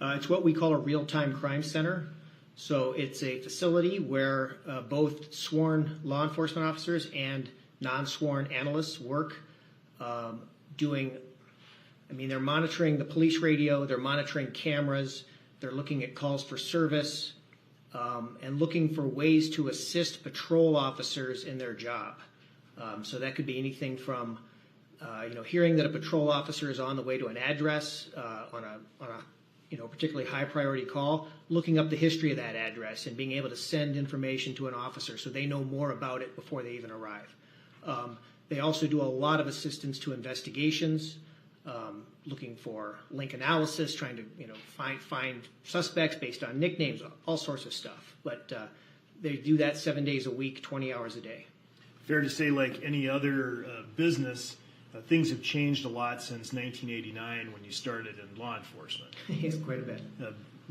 It's what we call a real-time crime center. So it's a facility where both sworn law enforcement officers and non-sworn analysts work they're monitoring the police radio, they're monitoring cameras, they're looking at calls for service, and looking for ways to assist patrol officers in their job. So that could be anything from hearing that a patrol officer is on the way to an address on a particularly high priority call, looking up the history of that address and being able to send information to an officer so they know more about it before they even arrive. They also do a lot of assistance to investigations, looking for link analysis, trying to find suspects based on nicknames, all sorts of stuff. But they do that 7 days a week, 20 hours a day. Fair to say, like any other business, things have changed a lot since 1989 when you started in law enforcement. Yes, quite a bit.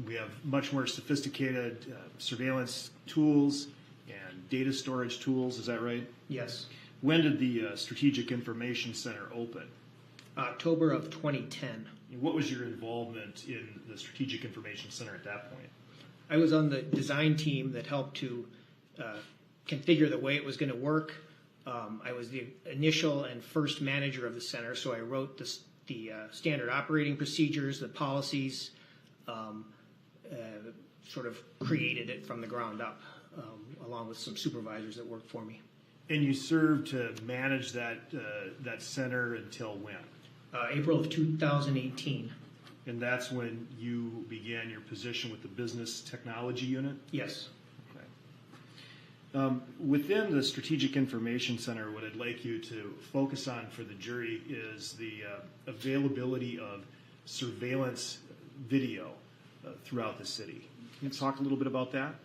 We have much more sophisticated surveillance tools and data storage tools. Is that right? Yes. When did the Strategic Information Center open? October of 2010. What was your involvement in the Strategic Information Center at that point? I was on the design team that helped to configure the way it was going to work. I was the initial and first manager of the center, so I wrote the standard operating procedures, the policies, sort of created it from the ground up, along with some supervisors that worked for me. And you served to manage that center until when? April of 2018. And that's when you began your position with the Business Technology Unit? Yes. Okay. Within the Strategic Information Center, what I'd like you to focus on for the jury is the availability of surveillance video throughout the city. Can you talk a little bit about that?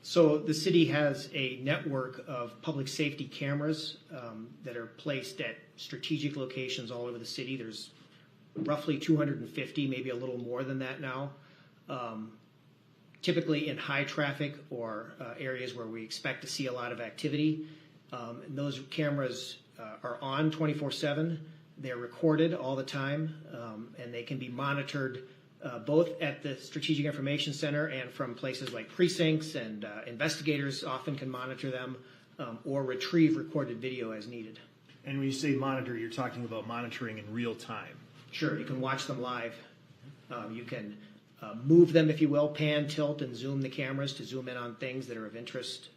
So the city has a network of public safety cameras that are placed at strategic locations all over the city. There's roughly 250, maybe a little more than that now, typically in high traffic or areas where we expect to see a lot of activity. And those cameras are on 24/7. They're recorded all the time, and they can be monitored both at the Strategic Information Center and from places like precincts, and investigators often can monitor them or retrieve recorded video as needed. And when you say monitor, you're talking about monitoring in real time. Sure, you can watch them live. You can move them, if you will, pan, tilt, and zoom the cameras to zoom in on things that are of interest.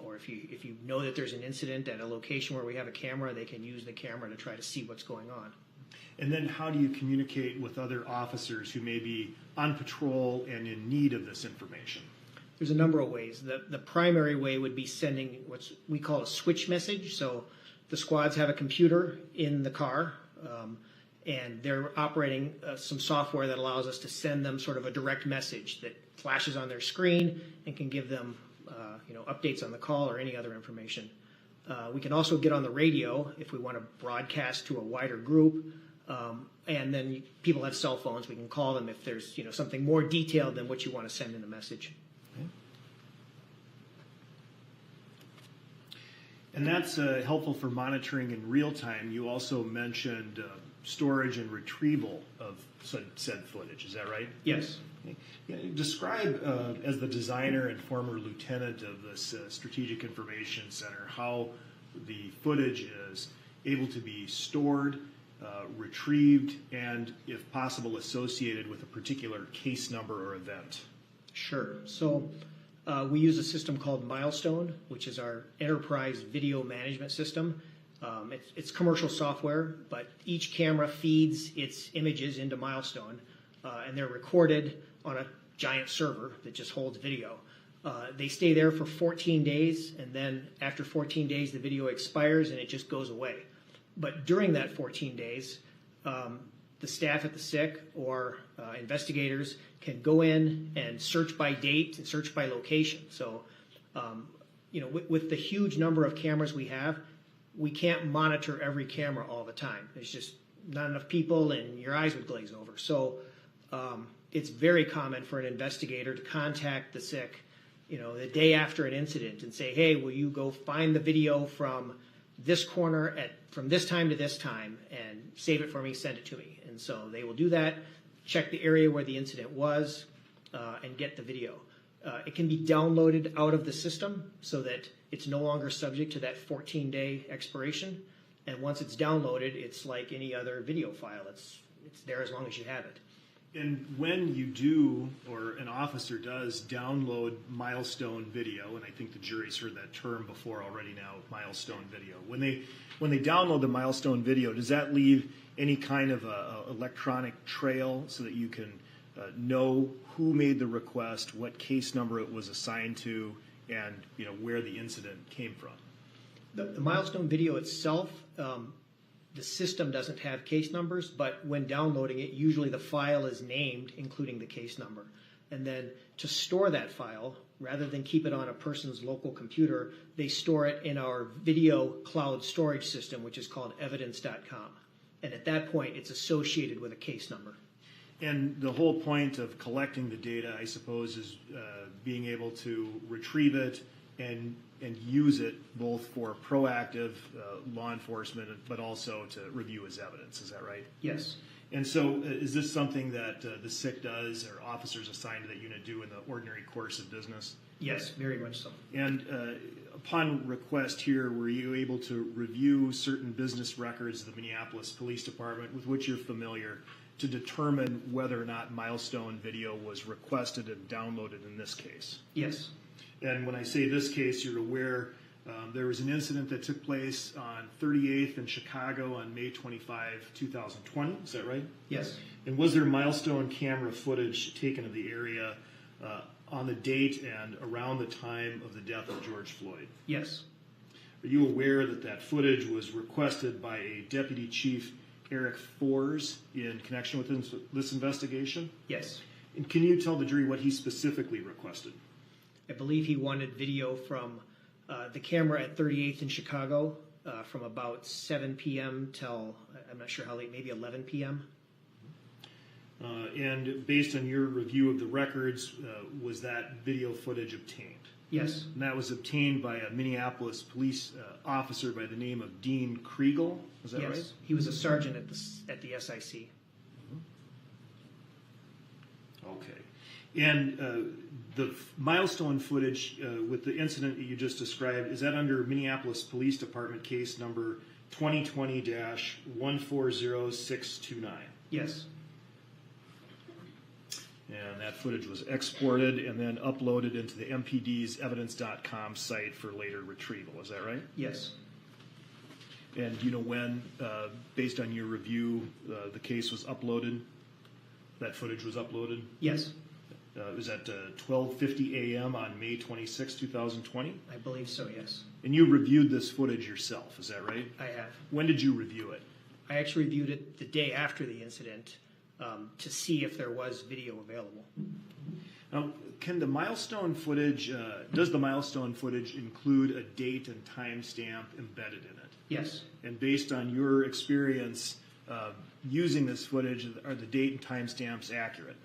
Or if you know that there's an incident at a location where we have a camera, they can use the camera to try to see what's going on. And then how do you communicate with other officers who may be on patrol and in need of this information? There's a number of ways. The primary way would be sending what we call a switch message. So the squads have a computer in the car, and they're operating some software that allows us to send them sort of a direct message that flashes on their screen and can give them updates on the call or any other information. We can also get on the radio if we want to broadcast to a wider group. And then people have cell phones. We can call them if there's something more detailed than what you want to send in the message. Okay. And that's helpful for monitoring in real time. You also mentioned storage and retrieval of said footage. Is that right? Yes. Okay. Yeah, describe, as the designer and former lieutenant of this Strategic Information Center, how the footage is able to be stored, retrieved, and, if possible, associated with a particular case number or event. Sure. So we use a system called Milestone, which is our enterprise video management system. It's commercial software, but each camera feeds its images into Milestone, and they're recorded on a giant server that just holds video. They stay there for 14 days, and then after 14 days, the video expires and it just goes away. But during that 14 days, the staff at the SIC or investigators can go in and search by date and search by location. So, with the huge number of cameras we have, we can't monitor every camera all the time. There's just not enough people, and your eyes would glaze over. So, it's very common for an investigator to contact the SIC, the day after an incident and say, "Hey, will you go find the video from this corner from this time to this time and save it for me, send it to me." And so they will do that, check the area where the incident was, and get the video. It can be downloaded out of the system so that it's no longer subject to that 14-day expiration. And once it's downloaded, it's like any other video file. It's there as long as you have it. And when you do, or an officer does, download Milestone video, and I think the jury's heard that term before already now, Milestone video. When they download the Milestone video, does that leave any kind of a electronic trail so that you can know who made the request, what case number it was assigned to, and where the incident came from? The milestone video itself, the system doesn't have case numbers, but when downloading it, usually the file is named, including the case number. And then to store that file, rather than keep it on a person's local computer, they store it in our video cloud storage system, which is called evidence.com. And at that point, it's associated with a case number. And the whole point of collecting the data, I suppose, is being able to retrieve it and use it both for proactive law enforcement, but also to review as evidence. Is that right? Yes. And so is this something that the SIC does or officers assigned to that unit do in the ordinary course of business? Yes, very much so. And upon request here, were you able to review certain business records of the Minneapolis Police Department with which you're familiar to determine whether or not milestone video was requested and downloaded in this case? Yes. And when I say this case, you're aware there was an incident that took place on 38th in Chicago on May 25, 2020. Is that right? Yes. And was there milestone camera footage taken of the area on the date and around the time of the death of George Floyd? Yes. Are you aware that that footage was requested by a Deputy Chief Eric Fors in connection with this investigation? Yes. And can you tell the jury what he specifically requested? I believe he wanted video from the camera at 38th in Chicago from about 7 p.m. till, I'm not sure how late, maybe 11 p.m. And based on your review of the records, was that video footage obtained? Yes. And that was obtained by a Minneapolis police officer by the name of Dean Kriegel. Is that right? Yes. He was a sergeant at the SIC. Okay. And the milestone footage with the incident that you just described, is that under Minneapolis Police Department case number 2020-140629? Yes. And that footage was exported and then uploaded into the MPD's evidence.com site for later retrieval. Is that right? Yes. And do you know when, based on your review, the case was uploaded? That footage was uploaded? Yes. Was that 12:50 a.m. on May 26, 2020? I believe so, yes. And you reviewed this footage yourself, is that right? I have. When did you review it? I actually reviewed it the day after the incident to see if there was video available. Now, can the milestone footage, does the milestone footage include a date and time stamp embedded in it? Yes. And based on your experience using this footage, are the date and time stamps accurate?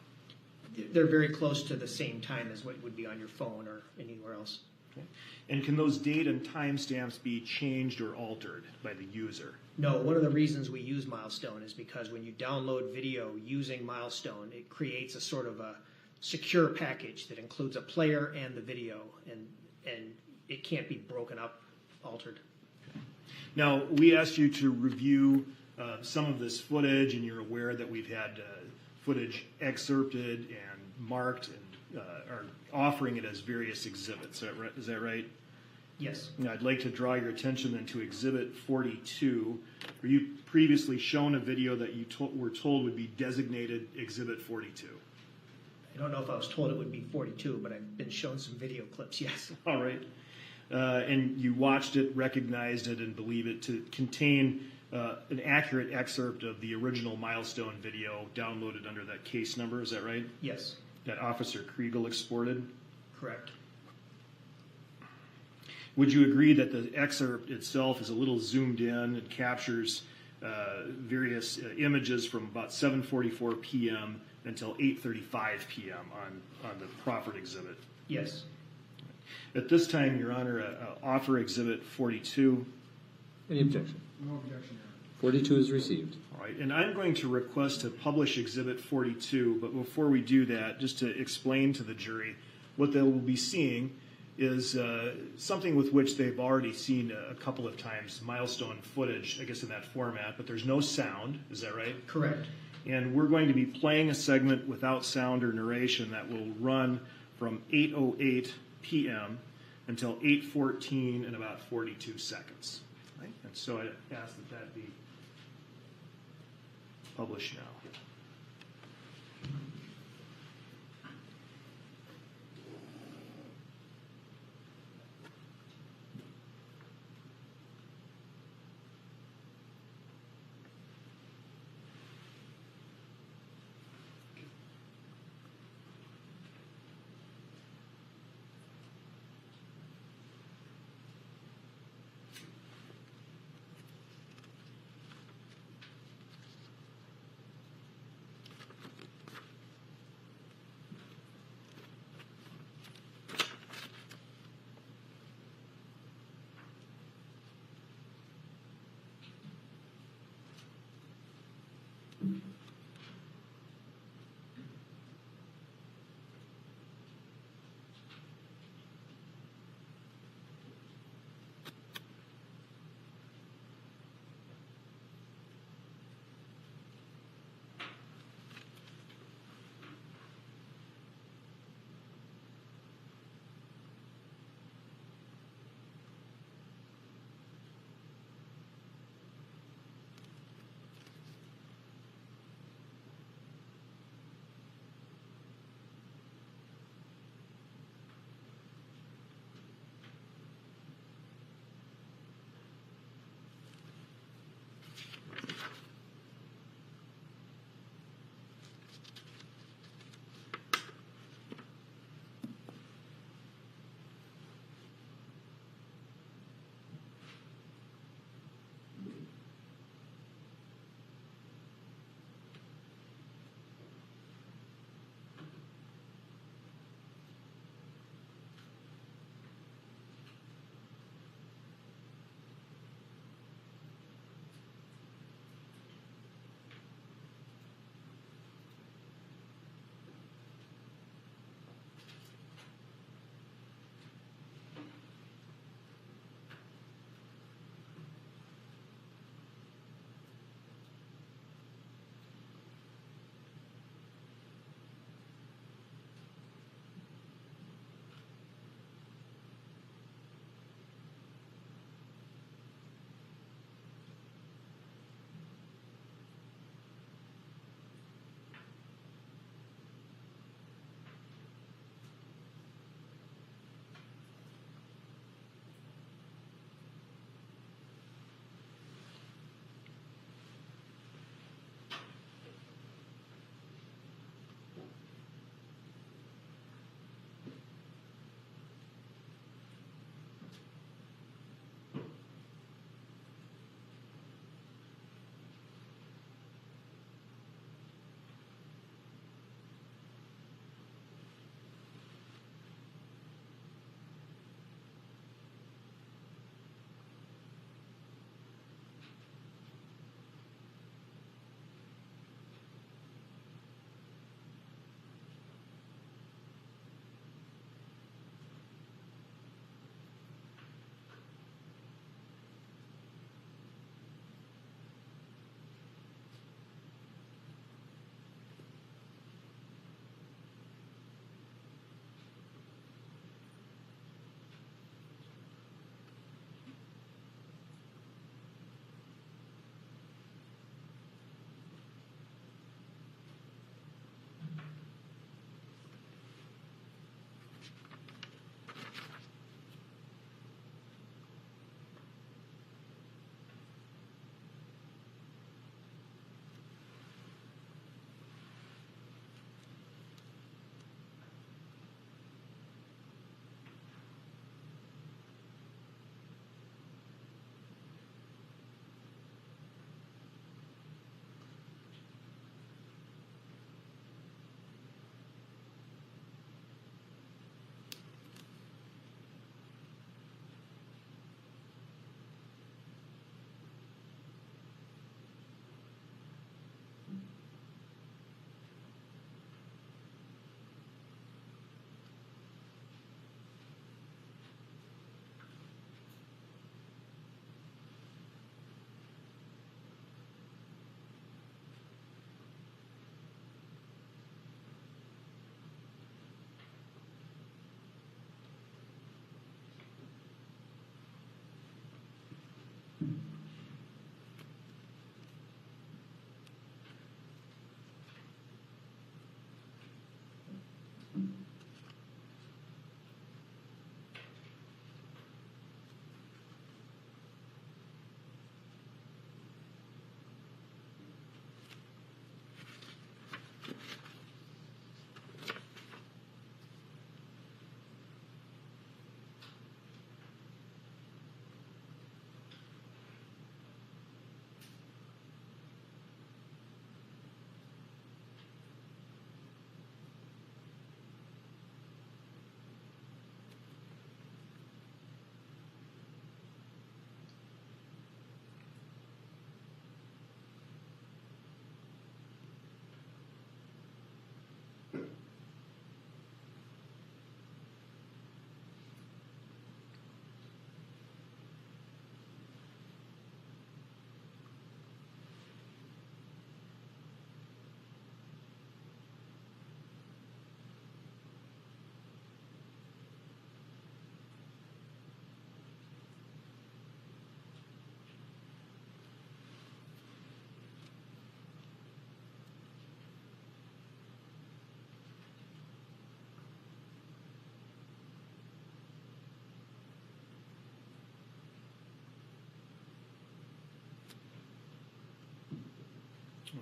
They're very close to the same time as what would be on your phone or anywhere else. Okay. And can those date and time stamps be changed or altered by the user? No, one of the reasons we use Milestone is because when you download video using Milestone, it creates a sort of a secure package that includes a player and the video, and it can't be broken up, altered. Now, we asked you to review some of this footage, and you're aware that we've had footage excerpted and marked and are offering it as various exhibits. Is that right? Yes. Now, I'd like to draw your attention then to Exhibit 42. Were you previously shown a video that you were told would be designated Exhibit 42? I don't know if I was told it would be 42, but I've been shown some video clips, yes. All right. And you watched it, recognized it, and believe it to contain an accurate excerpt of the original Milestone video downloaded under that case number. Is that right? Yes. That Officer Kriegel exported? Correct. Would you agree that the excerpt itself is a little zoomed in and captures various images from about 7:44 p.m. until 8:35 p.m. on the proffered exhibit? Yes. At this time, Your Honor, offer Exhibit 42. Any objection? No objection, 42 is received. All right, and I'm going to request to publish Exhibit 42, but before we do that, just to explain to the jury what they will be seeing is something with which they've already seen a couple of times, Milestone footage, I guess in that format, but there's no sound. Is that right? Correct. And we're going to be playing a segment without sound or narration that will run from 8:08 p.m. until 8:14 and about 42 seconds. Right? And so I ask that that be published now.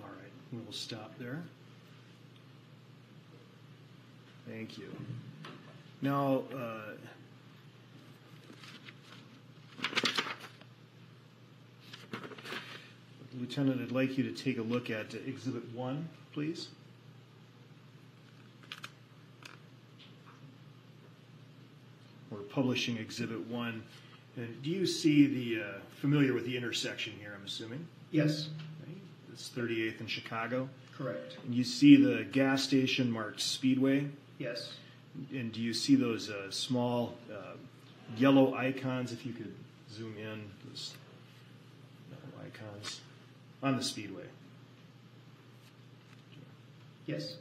All right, we'll stop there. Thank you. Now, Lieutenant, I'd like you to take a look at Exhibit 1, please. We're publishing Exhibit 1. And do you see the, familiar with the intersection here, I'm assuming? Yes, Right? It's 38th and Chicago. correct. And you see the gas station marked Speedway? Yes. And do you see those small yellow icons, if you could zoom in, those yellow icons on the Speedway? Yes.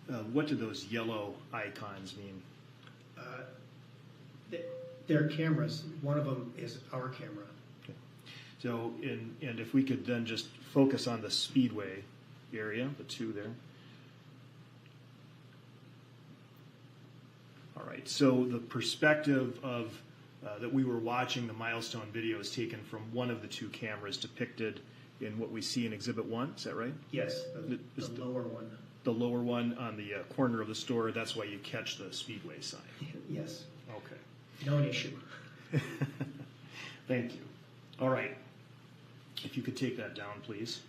Okay. What do those yellow icons mean? They're cameras. One of them is our camera. Okay. So, and if we could then just focus on the Speedway area, the two there. All right, so the perspective of that we were watching the milestone video is taken from one of the two cameras depicted in what we see in Exhibit 1, is that right? Yes, the lower one. The lower one on the corner of the store, that's why you catch the Speedway sign. Yes. Okay. Known issue. Thank you. All right. If you could take that down, please.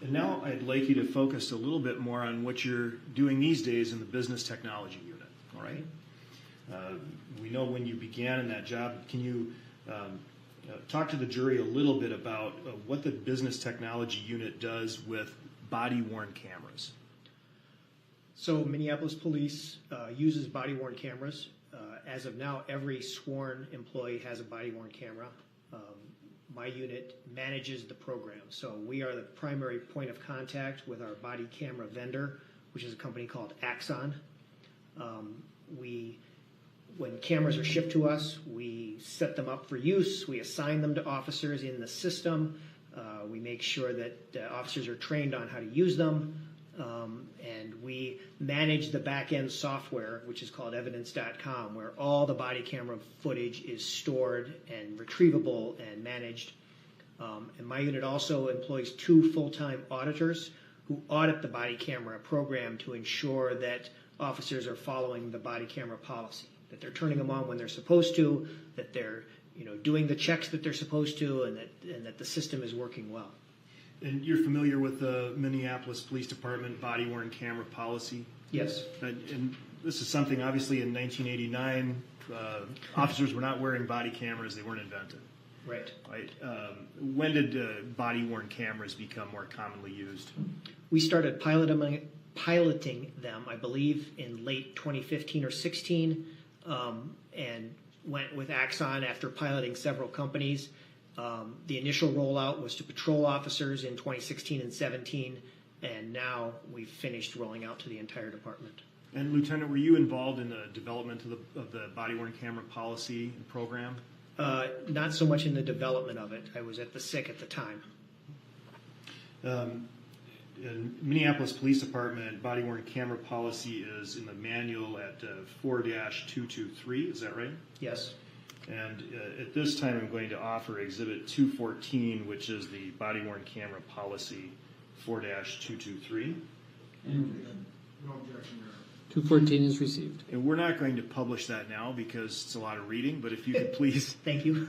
And now I'd like you to focus a little bit more on what you're doing these days in the business technology unit. All right. We know when you began in that job. Can you talk to the jury a little bit about what the business technology unit does with body-worn cameras? So Minneapolis Police uses body-worn cameras. As of now, every sworn employee has a body-worn camera. My unit manages the program. So we are the primary point of contact with our body camera vendor, which is a company called Axon. When cameras are shipped to us, we set them up for use. We assign them to officers in the system. We make sure that officers are trained on how to use them. And we manage the back-end software, which is called evidence.com, where all the body camera footage is stored and retrievable and managed. And my unit also employs 2 full-time auditors who audit the body camera program to ensure that officers are following the body camera policy, that they're turning them on when they're supposed to, that they're doing the checks that they're supposed to, and that the system is working well. And you're familiar with the Minneapolis Police Department body-worn camera policy? Yes. And this is something, obviously, in 1989, officers were not wearing body cameras. They weren't invented. Right. Right. When did body-worn cameras become more commonly used? We started piloting them, I believe, in late 2015 or 16, and went with Axon after piloting several companies. The initial rollout was to patrol officers in 2016 and 17, and now we've finished rolling out to the entire department. And Lieutenant, were you involved in the development of the body-worn camera policy and program? Not so much in the development of it. I was at the SIC at the time. In Minneapolis Police Department, body-worn camera policy is in the manual at 4-223, is that right? Yes. And at this time, I'm going to offer Exhibit 214, which is the body-worn camera policy 4-223. No objection, Your Honor. 214 is received. And we're not going to publish that now because it's a lot of reading, but if you could please... Thank you.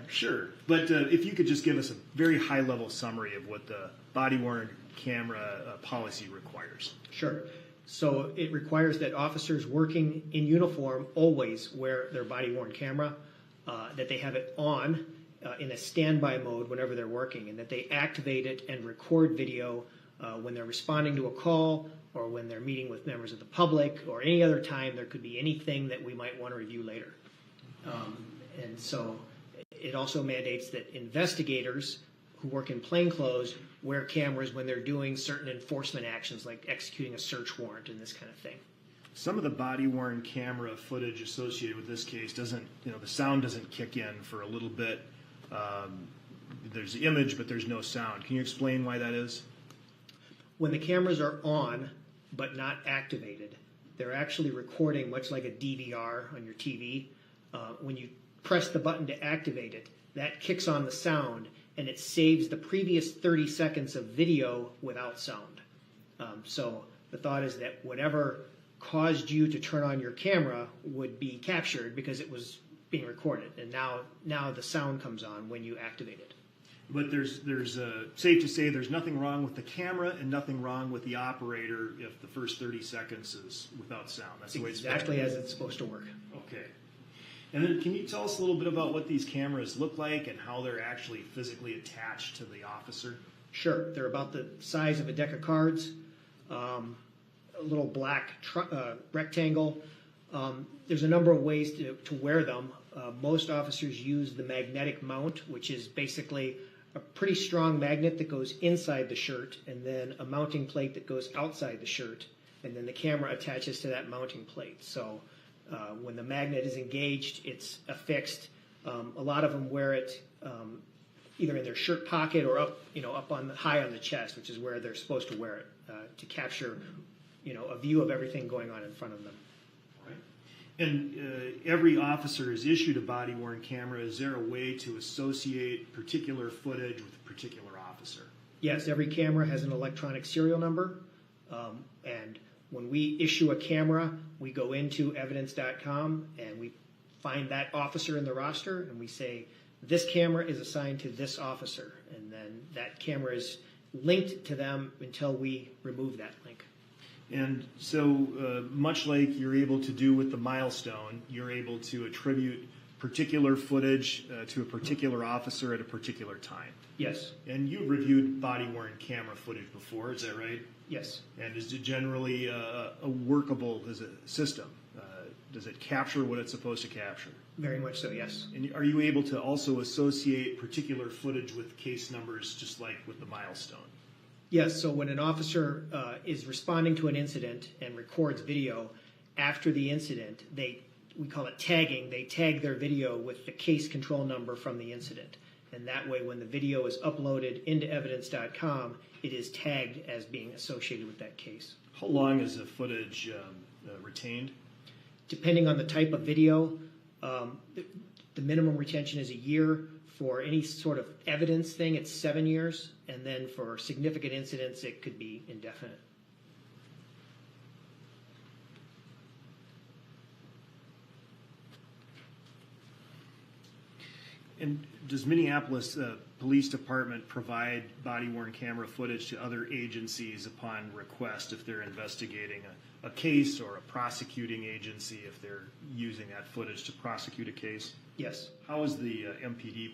Sure. But if you could just give us a very high-level summary of what the body-worn camera policy requires. Sure. So it requires that officers working in uniform always wear their body-worn camera, that they have it on in a standby mode whenever they're working, and that they activate it and record video when they're responding to a call or when they're meeting with members of the public or any other time there could be anything that we might want to review later. And so it also mandates that investigators who work in plainclothes wear cameras when they're doing certain enforcement actions like executing a search warrant and this kind of thing. Some of the body-worn camera footage associated with this case doesn't, the sound doesn't kick in for a little bit. There's the image, but there's no sound. Can you explain why that is? When the cameras are on but not activated, they're actually recording much like a DVR on your TV. When you press the button to activate it, that kicks on the sound, and it saves the previous 30 seconds of video without sound. So the thought is that whatever caused you to turn on your camera would be captured because it was being recorded, and now the sound comes on when you activate it. But there's safe to say there's nothing wrong with the camera and nothing wrong with the operator if the first 30 seconds is without sound. That's the way it's Exactly as it's supposed to work. Okay. And then can you tell us a little bit about what these cameras look like and how they're actually physically attached to the officer? Sure, they're about the size of a deck of cards, a little black rectangle. There's a number of ways to wear them. Most officers use the magnetic mount, which is basically a pretty strong magnet that goes inside the shirt, and then a mounting plate that goes outside the shirt, and then the camera attaches to that mounting plate. So when the magnet is engaged, it's affixed. A lot of them wear it either in their shirt pocket or up high on the chest, which is where they're supposed to wear it to capture, a view of everything going on in front of them. And every officer is issued a body-worn camera. Is there a way to associate particular footage with a particular officer? Yes, every camera has an electronic serial number, and when we issue a camera, we go into evidence.com and we find that officer in the roster, and we say, this camera is assigned to this officer, and then that camera is linked to them until we remove that link. And so, much like you're able to do with the milestone, you're able to attribute particular footage to a particular officer at a particular time. Yes. And you've reviewed body-worn camera footage before, is that right? Yes. And is it generally a workable system? Does it capture what it's supposed to capture? Very much so, yes. And are you able to also associate particular footage with case numbers, just like with the milestone? Yes, so when an officer is responding to an incident and records video after the incident, we call it tagging. They tag their video with the case control number from the incident. And that way, when the video is uploaded into evidence.com, it is tagged as being associated with that case. How long is the footage retained? Depending on the type of video, the minimum retention is a year. For any sort of evidence thing, it's 7 years. And then for significant incidents, it could be indefinite. And does Minneapolis Police Department provide body-worn camera footage to other agencies upon request if they're investigating a case, or a prosecuting agency if they're using that footage to prosecute a case? Yes. How does the MPD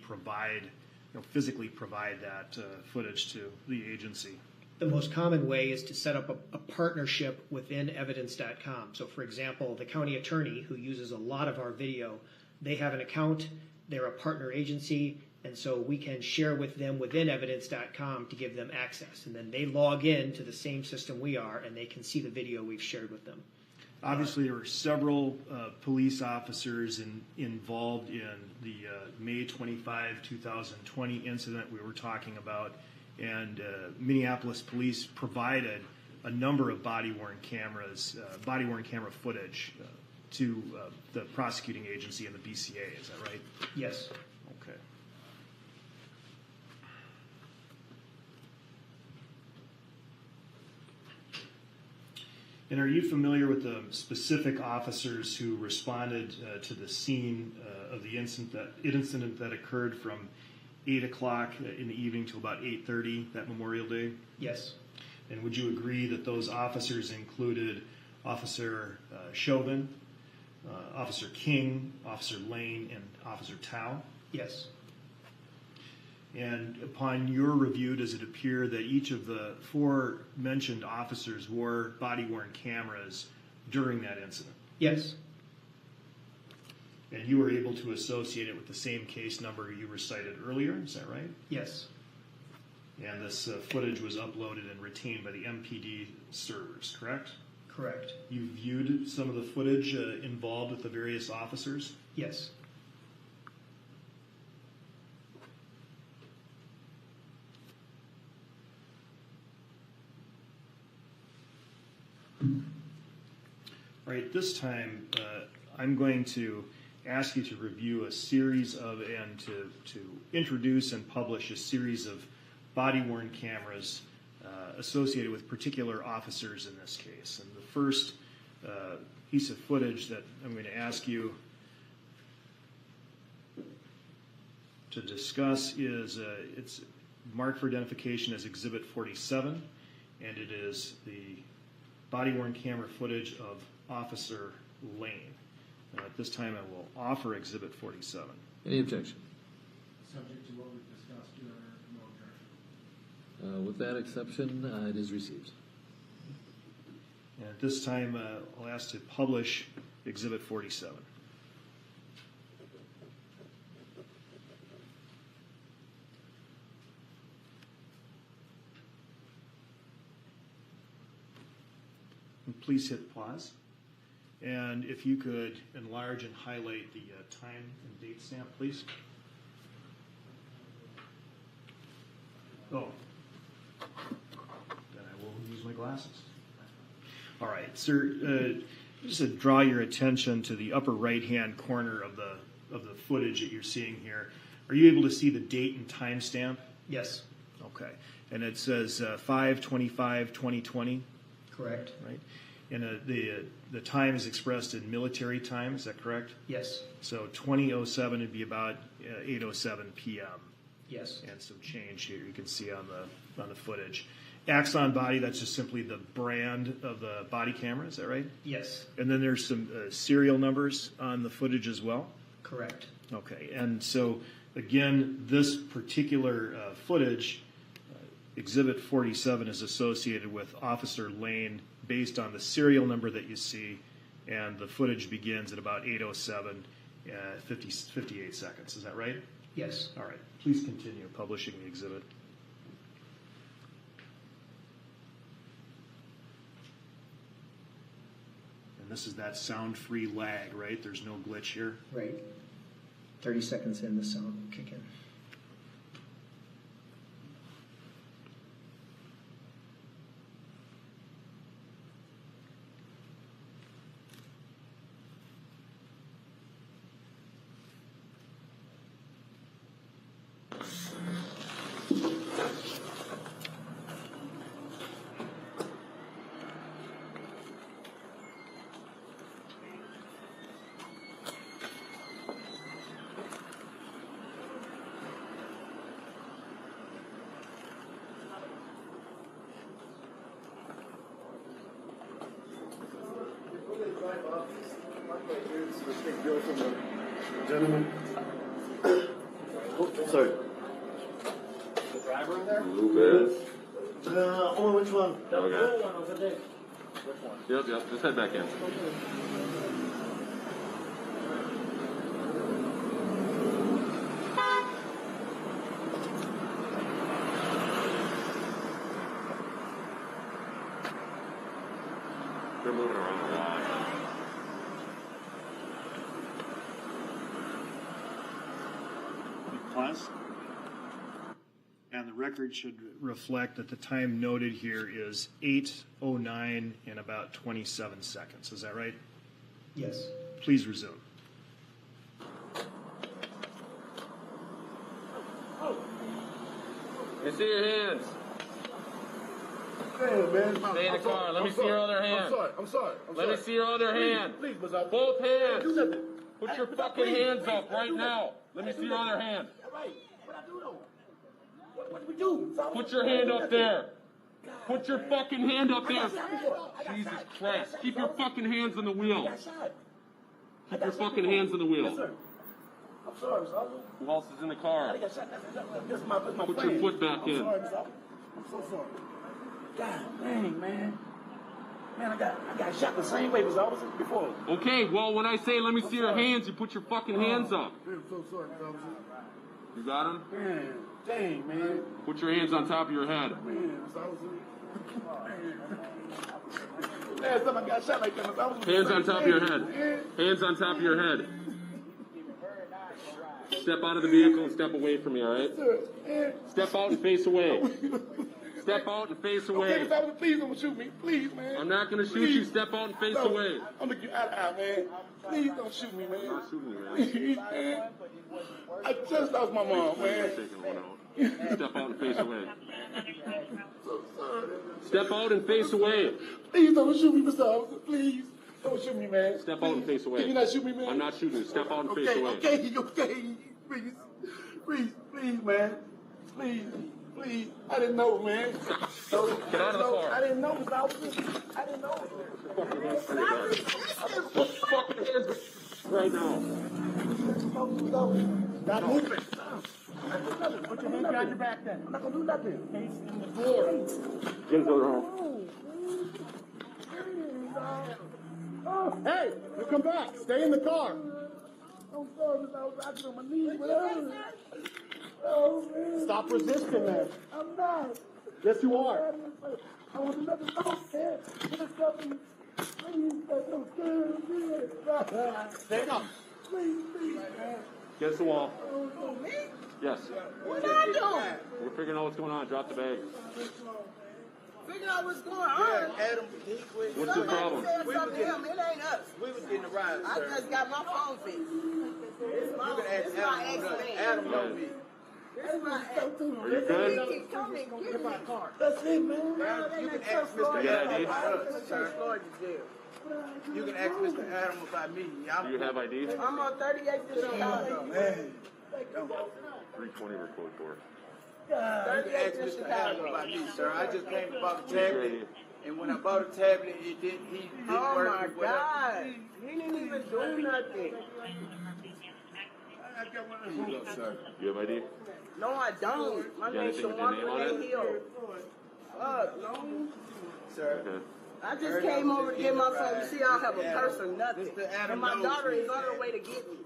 physically provide that footage to the agency? The most common way is to set up a partnership within evidence.com. So, for example, the county attorney, who uses a lot of our video, they have an account, they're a partner agency, and so we can share with them within evidence.com to give them access. And then they log in to the same system we are, and they can see the video we've shared with them. Obviously, there were several police officers involved in the May 25, 2020 incident we were talking about, and Minneapolis Police provided a number of body-worn camera footage to the prosecuting agency and the BCA. Is that right? Yes. Okay. And are you familiar with the specific officers who responded to the scene of the incident that occurred from 8 o'clock in the evening to about 8:30 that Memorial Day? Yes. And would you agree that those officers included Officer Chauvin, Officer King, Officer Lane, and Officer Tao? Yes. And upon your review, does it appear that each of the four mentioned officers wore body-worn cameras during that incident? Yes. And you were able to associate it with the same case number you recited earlier, is that right? Yes. And this footage was uploaded and retained by the MPD servers, correct? Correct. You viewed some of the footage involved with the various officers? Yes. All right, this time I'm going to ask you to review a series of, and to introduce and publish a series of body-worn cameras associated with particular officers in this case. And the first piece of footage that I'm going to ask you to discuss is it's marked for identification as Exhibit 47, and it is the body-worn camera footage of Officer Lane. At this time, I will offer Exhibit 47. Any objection? Subject to what we've discussed, Your Honor, no objection. With that exception, it is received. And at this time, I'll ask to publish Exhibit 47. And please hit pause. And if you could enlarge and highlight the time and date stamp, please. Oh, then I will use my glasses. All right, sir. Just to draw your attention to the upper right-hand corner of the footage that you're seeing here. Are you able to see the date and time stamp? Yes. Okay, and it says 5/25/2020. Correct. Right, and the time is expressed in military time. Is that correct? Yes. So 20:07 would be about 8:07 p.m. Yes. And some change here you can see on the footage. Axon body, that's just simply the brand of the body camera, is that right? Yes. And then there's some serial numbers on the footage as well? Correct. Okay, and so again, this particular footage, Exhibit 47, is associated with Officer Lane based on the serial number that you see, and the footage begins at about 8:07, 58 seconds, is that right? Yes. All right, please continue publishing the exhibit. And this is that sound-free lag, right? There's no glitch here? Right. 30 seconds in, the sound will kick in. Gentlemen. Sorry. The driver in there? A little bit. Oh, which one? Okay. One over there. Which one? Yep. Just head back in. They're moving around a lot. Class? And the record should reflect that the time noted here is 8:09 and about 27 seconds. Is that right? Yes. Please resume. Let me see your hands. Damn, man. Stay in the car. Let me see your other hand. I'm sorry. Let me see your other hand. Please, Bazar. Both hands. Do nothing. Put your fucking hands up right now. Let me see your other hand. All right. What I do though? What do we do? Put your hand up there. Put your fucking hand up there. Jesus Christ. Keep your fucking hands on the wheel. Keep your fucking hands on the wheel. Yes, sir. I'm sorry, Mr. Officer. Who else is in the car? This is my Put friend. your foot back I'm in. sorry, Mr. Officer. I'm so sorry. God dang, man. Man, I got shot the same way, Mr. Officer, before. Okay, well, when I say let me see your hands, you put your fucking hands up. Man, I'm so sorry, Mr. Officer. You got them? Man, dang, man. Put your hands on top of your head. Man, Mr. Officer. Last time I got shot like that, Mr. Officer. Hands on top of your head. Hands on top of your head. Step out of the vehicle and step away from me, all right? Step out and face away. Step out and face Okay, away. Miss Officer, please don't shoot me. Please, man. I'm not gonna shoot Please. you. Step out and face No, away. I'm looking you eye to eye, man. Please don't shoot me, man. I'm not shooting you, man. Please, man. I just lost my mom, I'm man. taking one out. Step out and face away. So sorry. Step out and face away. Please don't shoot me, Mr. Officer. Please. Don't shoot me, man. Step out and face away. Can you not shoot me, man? I'm not shooting you. Step out and face away. Okay. Please, man. Please. I didn't know, man. Get out of the car. I didn't know, Mr. Officer. I didn't know. Put your fucking hands right now. Stop moving. Put your hand behind your back then. I'm not going to do nothing. Face in the door. Get into the room. Hey, you come back. Stay in the car. I'm sorry, Mr. Officer. I was on my knees, man. Oh, man. Stop resisting, man. I'm not. Yes, you are. I want to let it go, man. Please, stand up. Please, man. Against the wall. Oh, me? Yes. What I doing? We're figuring out what's going on. Drop the bag. Figure out what's going on. Adam, What's your problem? Said something to him. It ain't us. we was getting a ride, I sir. just got my phone fixed. It's my, You can ask it's my Adam. ex-man. Adam know me. It's my ex. Are you good? He keep coming and getting my car. That's it, man. You can ask Mr. You got ID? Adam, sir. You can ask Mr. Adam about me. Do you have ID? I'm on 38th in Chicago. Man. 320 we're code for. You can ask 38th in Mr. Adam Chicago. about me, sir. I just came to buy the tablet, and when I bought a tablet, he didn't Oh work. my or whatever. God. He didn't even do nothing. Here you go, sir. You have ID? No, I don't. My You got name's anything with your name on Shawan it? Hill. Fuck, no. Sir. Okay. I just came over to get my phone. You see, I don't have a purse or nothing. Mr. Adam And my knows daughter me. is on her way to get me.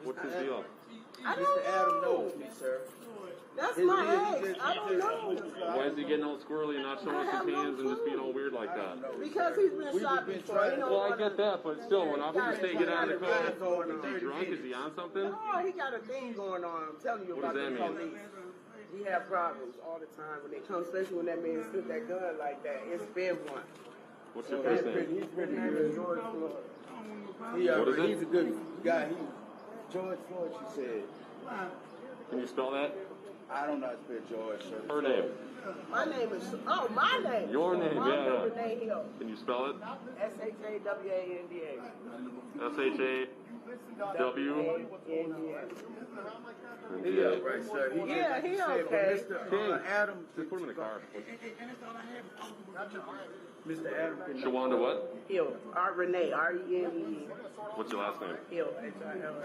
What's his deal? I Mr. don't Adam know. knows me, sir. That's His my deal, ex. I don't know. Why is he getting all squirrely and not showing us his hands and just being all weird like that? Because he's been shot before. He don't Well, I wanna- get that, but still, when officers say get out of the car, He got a thing going is he on. drunk? Is he on something? No, he got a thing going on. I'm telling you What about does the that mean? police. We have problems all the time when they come, especially when that man took that gun like that. It's been one. What's your first name? He's pretty His name good. is George Floyd. What is it? He's a good guy. George Floyd, she said. Can you spell that? I don't know how to spell George, sir. Her name. My name is, my name. Your name, Wanda yeah. Renee Hill. Can you spell it? SHAWANDA. S-H-A-W. Yeah, right, sir. Yeah, he said, okay. Mr. Adam, Just put him in the car. Mr. Adam can Shawanda what? Hill. Renee, R-E-N-E-E. What's your last name? Hill, H-I-L-L.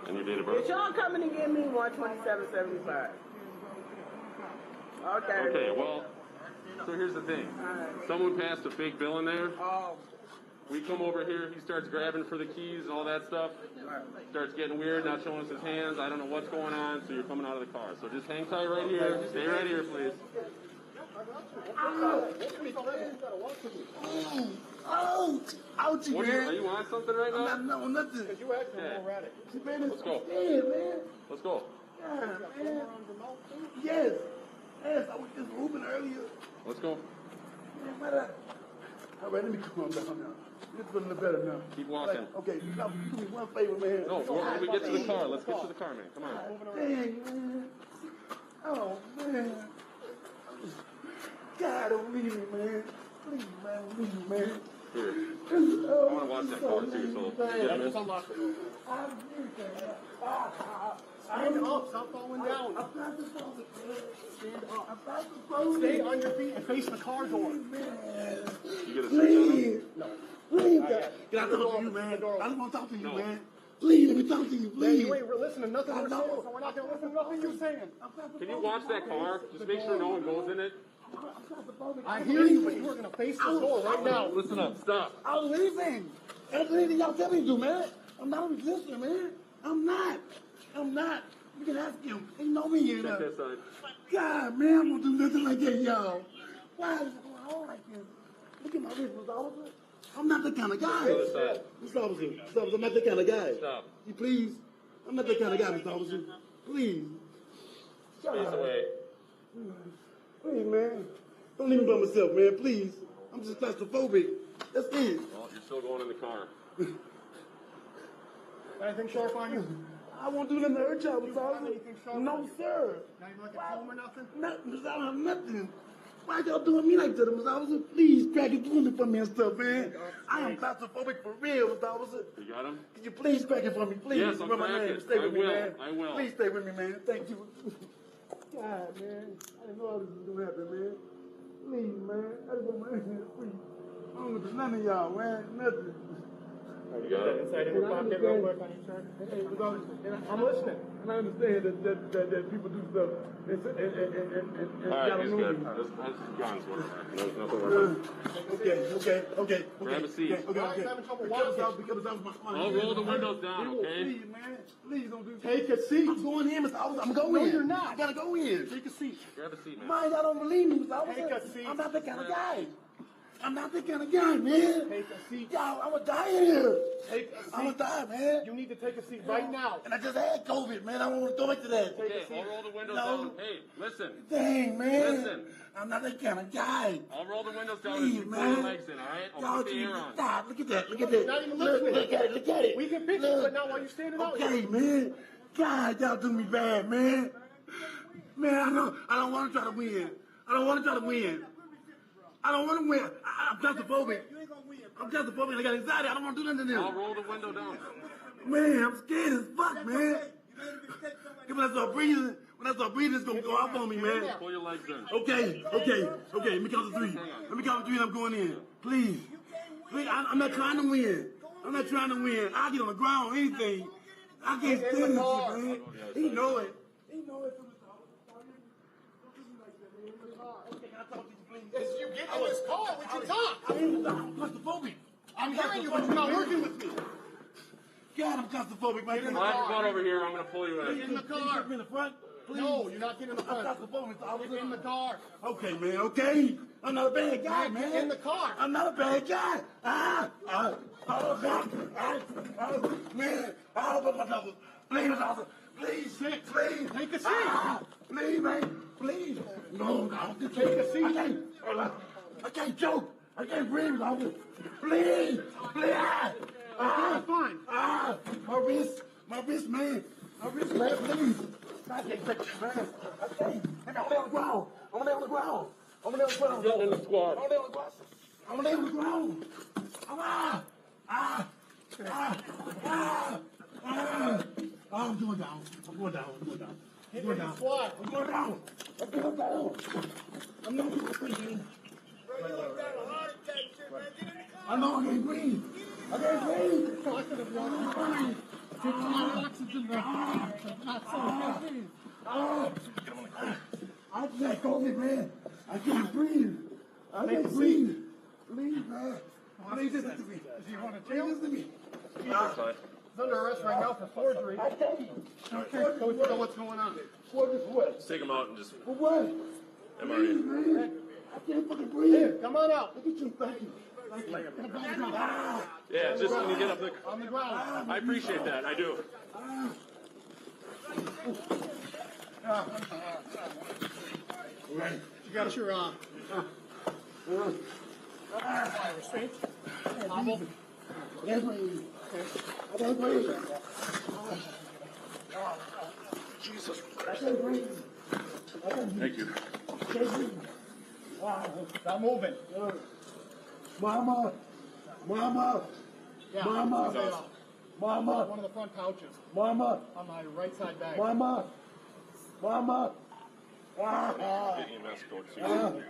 And your date of If birth? y'all coming to get me, 127.75. Okay. Okay, well, so here's the thing. Someone passed a fake bill in there. Oh, We come over here, he starts grabbing for the keys and all that stuff. Starts getting weird, not showing us his hands. I don't know what's going on, so you're coming out of the car. So just hang tight right here. Stay right here, please. Ouchie, What man. are you on something right now? No, nothing. Yeah. Man, Let's go. Yeah, man. Let's go. Yeah, man. Yes. Yes, I was just moving earlier. Let's go. Man, what up? All right, let me calm down now. It's feeling better now. Keep walking. Right, okay, now do me one favor, man. No, when we get to the car, let's get to the car, man. Come on. Dang, man. Oh, man. God, don't leave me, man. Please, man, leave me, man. Here. I I want to watch that car too, so get him in. Stand up, stop falling down. I'm not supposed to. Stand up. I'm not supposed to. Stay on your feet and face the car door. You get a search on him? Please. No. Please, God. Can I talk to you, man? I just want to talk to you, No. man. Please, let me talk to you, please. You ain't listening to nothing we're saying, so we're not going to listen to nothing you're saying. Can you watch that car? Just make sure no one goes in it. I hear you, but you are going to face the door right now. Listen up. Stop. I was leaving. That's anything y'all tell me to do, man. I'm not a resistor, man. I'm not. You can ask him. He know me, you know. Check that side. God, man, I'm gonna do nothing like that, y'all. Why is it going on like this? Look at my wrist, Mr. Officer. I'm not that kind of guy. Other side. Mr. Officer, I'm not that kind of guy. Stop. You please? I'm not that kind of guy, Mr. Officer. Please. Face away. Please, man. Don't leave me by myself, man. Please. I'm just claustrophobic. That's it. Well, you're still going in the car. Anything sharp on you? I won't do nothing to hurt y'all. Anything sharp? No, sir. Not even like a comb or nothing? Nothing, Miss. I don't have nothing. Why y'all doing me like that, Miss Officer? Please, crack it through me for me and stuff, man. I am claustrophobic for real, Miss Officer. You got him? Can you please crack it for me, please? Yes, I'm Remember my cracking. name. Stay with me, I will. man. I will. Please stay with me, man. Thank you. God, man. I didn't know all this was gonna happen, man. Please, man. I just want my hands free. I don't want none of y'all, man. Nothing. You got it? Inside in your pocket real quick on your shirt. I'm listening. And I understand that people do stuff and All right, y'all he's don't know good. me. That's John's one. There's nothing wrong. Okay. Grab a seat. Okay. Because I was my I'll roll the windows down, okay? Please, man. Please don't do that. Take a seat. I'm going in, Mr. Officer. I'm going No, in. you're not. I gotta go in. Take a seat. Grab a seat, man. Mind, y'all don't believe me, Mr. Officer. Take a seat. I'm not that kind of guy. I'm not that kind of guy, man. Take a seat. Y'all, I'm gonna die in here. Take a seat. I'm gonna die, man. You need to take a seat right now. And I just had COVID, man. I don't want to go back to that. Okay, I'll roll the windows down. Hey, listen. Dang, man. Listen. I'm not that kind of guy. I'll roll the windows down Please, and you pull man. your legs in, all right? I'll Y'all, put the air on. stop. Look at that. Look at that. Not even listening. Look at it. Look at it. We can pitch it, but not while you're standing out here. Okay, man. God, y'all do me bad, man. Man, I don't want to try to win. I don't want to try to win. I don't want to win. I'm claustrophobic. I'm claustrophobic. I got anxiety. I don't want to do nothing to I'll them. roll the window down. Man, I'm scared as fuck, man. When I start breathing, it's gonna go off on me, man. Pull your legs in. Okay. Let me count to three. Let me count to three and I'm going in. Please. I'm not trying to win. I'll get on the ground or anything. I can't stand this shit, man. He know it. As you get in this car, we can talk. I'm claustrophobic. I'm hearing you, but you're not working with me. God, I'm claustrophobic, man. Well, have your butt over here. I'm going to pull you in. Get in the car. Get me in the front, please. No, you're not getting in the front. I'm claustrophobic. Get in the car. Okay, man, okay. I'm not a bad guy, man. Get in the car. I'm not a bad guy. Man. Please, officer. Please. Take a seat. Please, man. Please. No. Take a seat. I can't choke. I can't breathe, officer. Please. Fine. My wrist, man. Please. I can't take this, man. I can't. I'm gonna lay on the ground. Get in the squad. I'm gonna lay on the ground. I'm going down. I'm going down. Squad. I'm going down. I'm not going to breathe. I know I can't breathe. I can't COVID, man. I can't breathe. Please, man. Please listen to me. Listen to me. He's under arrest right now for forgery. Okay, so we know what's going on. What? Just take him out and just For what? MRE. Man, I can't fucking breathe. Come on out. Look at you, thank you. Yeah, just when you get up the... On the ground. I appreciate that. I do. You got your restraint? Hobble. I can't breathe. I can't breathe. Jesus I Christ. can't breathe. Thank you. I can't breathe. Stop moving. Mama. Yeah. Mama. Stay off. Mama. One of the front pouches Mama. on my right side bag. Mama. Get your mask over to you.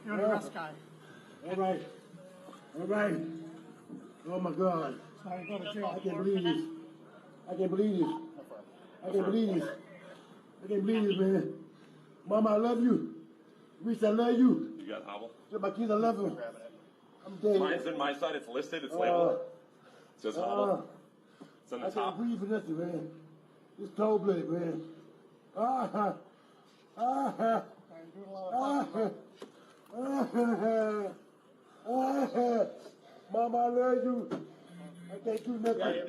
You're the arrest guy. All right. Oh my God. Sorry, go to jail. I can't believe this. I can't believe this, man. Mama, I love you. Reese, I love you. You got hobble? Tell my kids I love them. I'm dead. Mine's in my side. It's listed. It's labeled. It says hobble. It's on the I top. can't breathe for nothing, man. It's cold-blooded, man. Mama, I love you. I can't do nothing.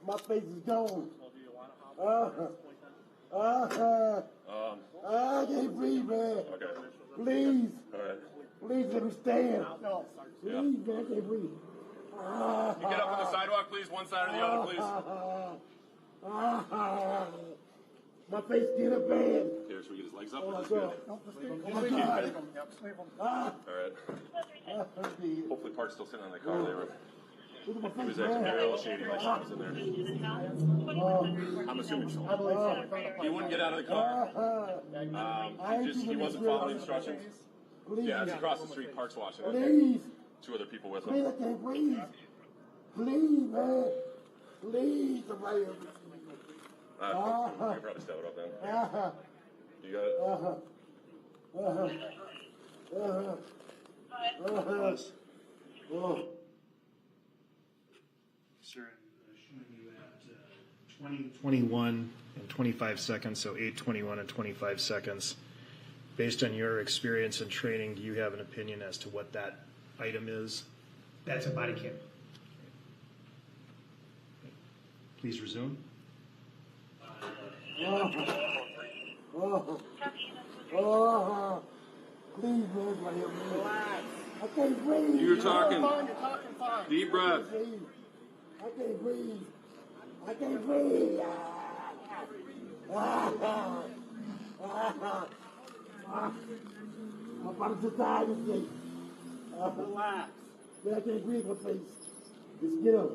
My face is gone. I can't breathe, man. Okay. Please. All right. Please let me stand. Please, Yeah. man, I can't breathe. You get up on the sidewalk, please. One side or the other, please. My face getting bad. Here, should we get his legs up? Oh, my This is good. God. All right. Hopefully Park's still sitting on the car there. Look at my He face, was acting man. very shady while she was in there. I'm assuming so. He wouldn't get out of the car. He wasn't following instructions. Please. Yeah, it's across the street. Park's watching it. Please. Two other people with Please, I him. can't breathe. Please, man. Please, somebody help me. You can probably step it up then. You got it? Sir, showing you at 20:21 and 25 seconds, so 8:21 and 25 seconds. Based on your experience and training, do you have an opinion as to what that item is? That's a body cam. Please resume. Please, man, somebody help me. I can't breathe. You're talking. You're talking fine. Deep breath. I can't breathe. I can't breathe. My body's so tired of this. Relax. Man, I can't breathe my face. Just get up.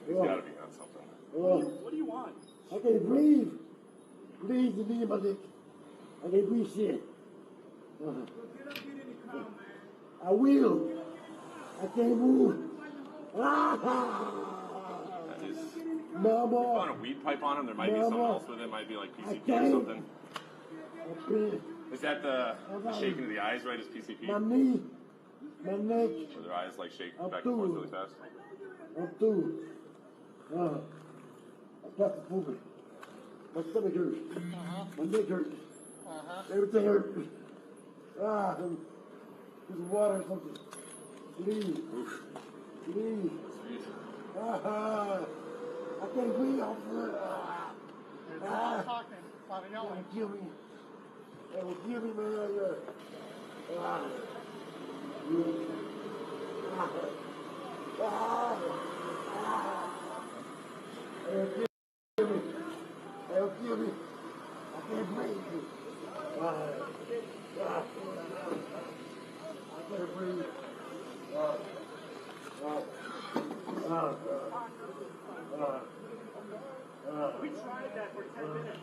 He's got to be on something. What do you want? I can't breathe. Please, the knee in my neck. I can't breathe shit. I will. I can't move. Mama. You found a weed pipe on him. There might be something else with it. Might be like PCP or something. Is that the shaking of the eyes, right? Is PCP? My knee. My neck. Or their eyes like shake I'm back and forth through. really fast? I'm through. I got the moving. My stomach hurts. My neck hurts. Everything hurts. There's water or something. Please. Please. I can't breathe off of it. Talking, Father That will yelling. kill me. That will kill me, man. They'll kill me. I can't breathe. I can't breathe. We tried that for 10 minutes.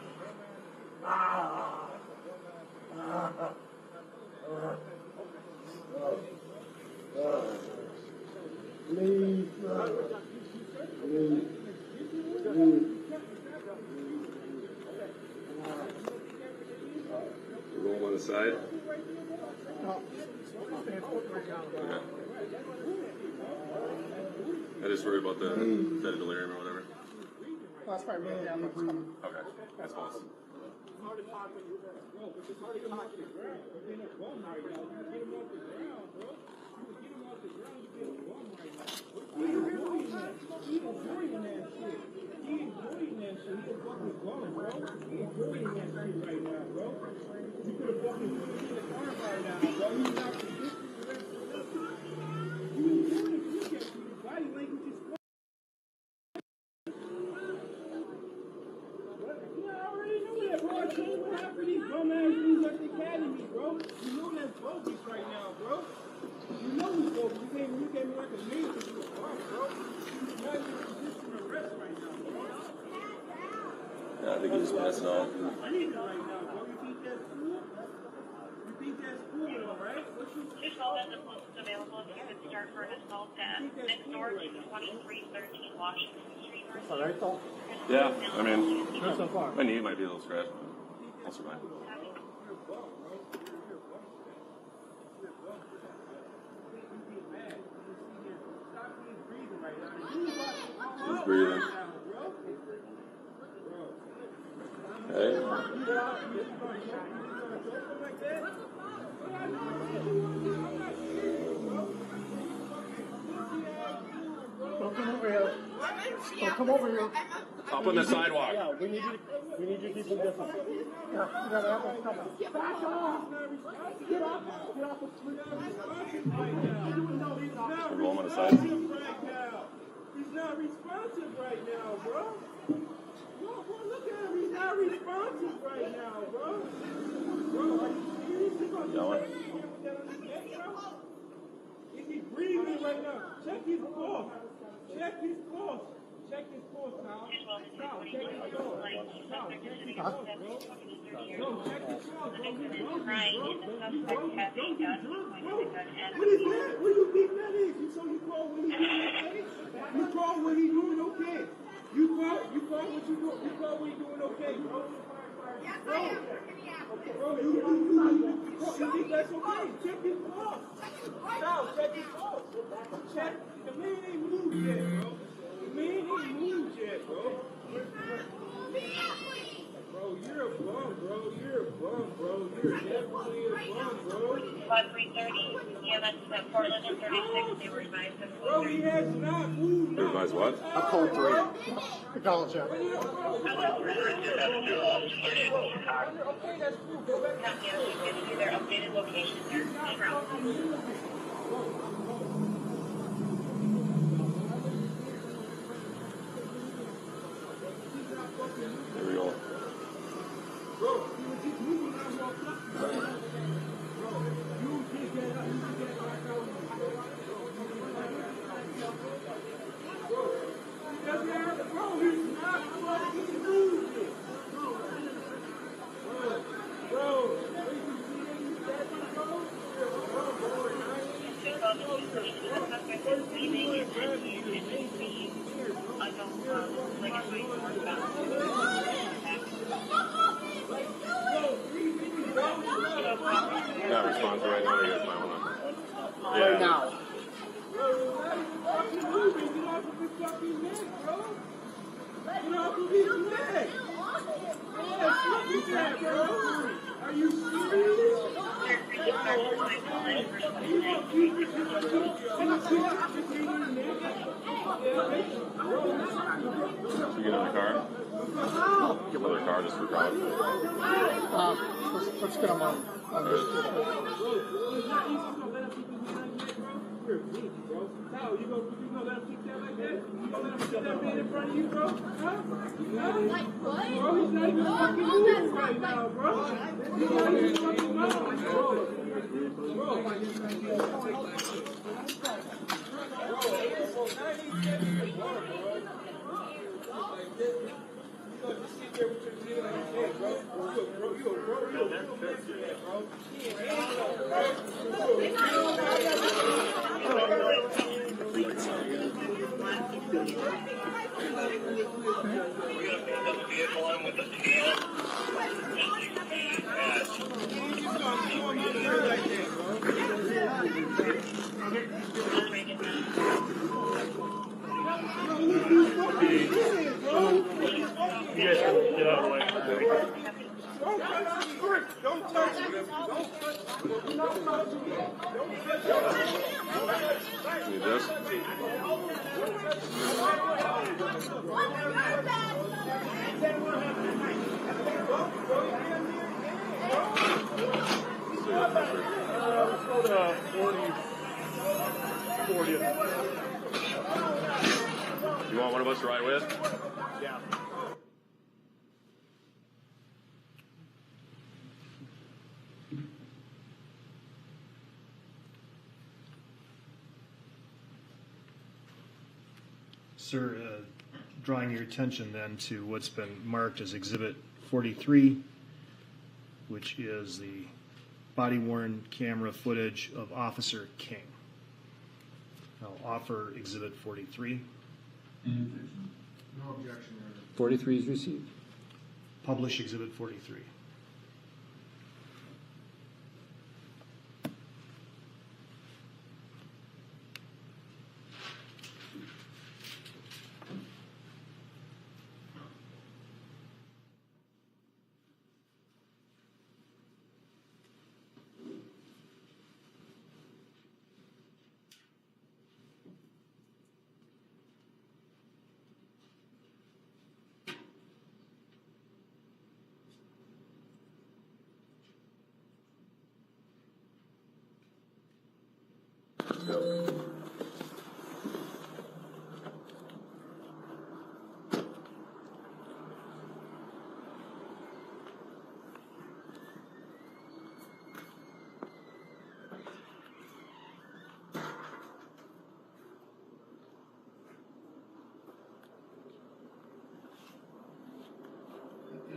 Please. Please. Roll him on the side. Okay. I just worry about the delirium or whatever. Well, that's probably really down what's coming. Okay, that's close. Yeah, I think he's just passing out. There's all that is available if you could start for an assault at next door to 2313 Washington Street. That's all right, though. Yeah, I mean, Not so far. my knee might be a little scratched, but I'll survive. He's breathing. Okay. Don't come over here. Don't come over here. Up on the sidewalk. Yeah, we need you to We need you to keep some distance. Get off. Get off the street. Roll him on the side. He's not responsive right now, bro. Look at him. He's not responsive right now, bro. Bro, are you serious? He's gonna Yelling. Is he breathing right now? Check his pulse. Check his pulse. Check his pulse, Kyle. Kyle, check his pulse. Kyle, check his pulse, bro. Bro, check his pulse, bro. He's drunk, bro. What is that? What do you think that is? So you call when he's doing okay? You call when he's doing okay? You call what you do? You call when he's doing okay, bro? Yes, I am. Bro, you think that's okay? Check his pulse. Kyle, check his pulse. Check. The man ain't moved yet, bro. The man ain't moved yet, bro. Bro, you're a bum, bro. You're a bum, bro. You're definitely a bum, bro. 330, EMS at Portland and 36, they were advised of Bro, he has not moved. You advise what? A code 3. Acknowledge that. Okay, that's cool. Go back. County has given you their updated location. They're Here we go. Bro, you were just moving out your Bro, you can't get up. You can get back out. Bro, he's not fucking moving. Bro, Got response right now. You guys might want to. Right now. Get off of his fucking neck, bro. Get off of his neck. Yeah, fuck his neck, bro. Are you serious? You get in the car? Get another car just for crowd. Let's get him on this. No, you gonna let him kick that like that? You gonna let him kick that man in front of you, bro? Huh? Like what? Bro, he's not even fucking moving right now, bro. He's not even fucking moving, bro. You guys can get out of the way. Don't touch me. Need this? Let's go to 40. You want one of us to ride with? Yeah. Sir, drawing your attention then to what's been marked as Exhibit 43, which is the body-worn camera footage of Officer King. I'll offer Exhibit 43. No objection, Your Honor. 43 is received. Publish Exhibit 43.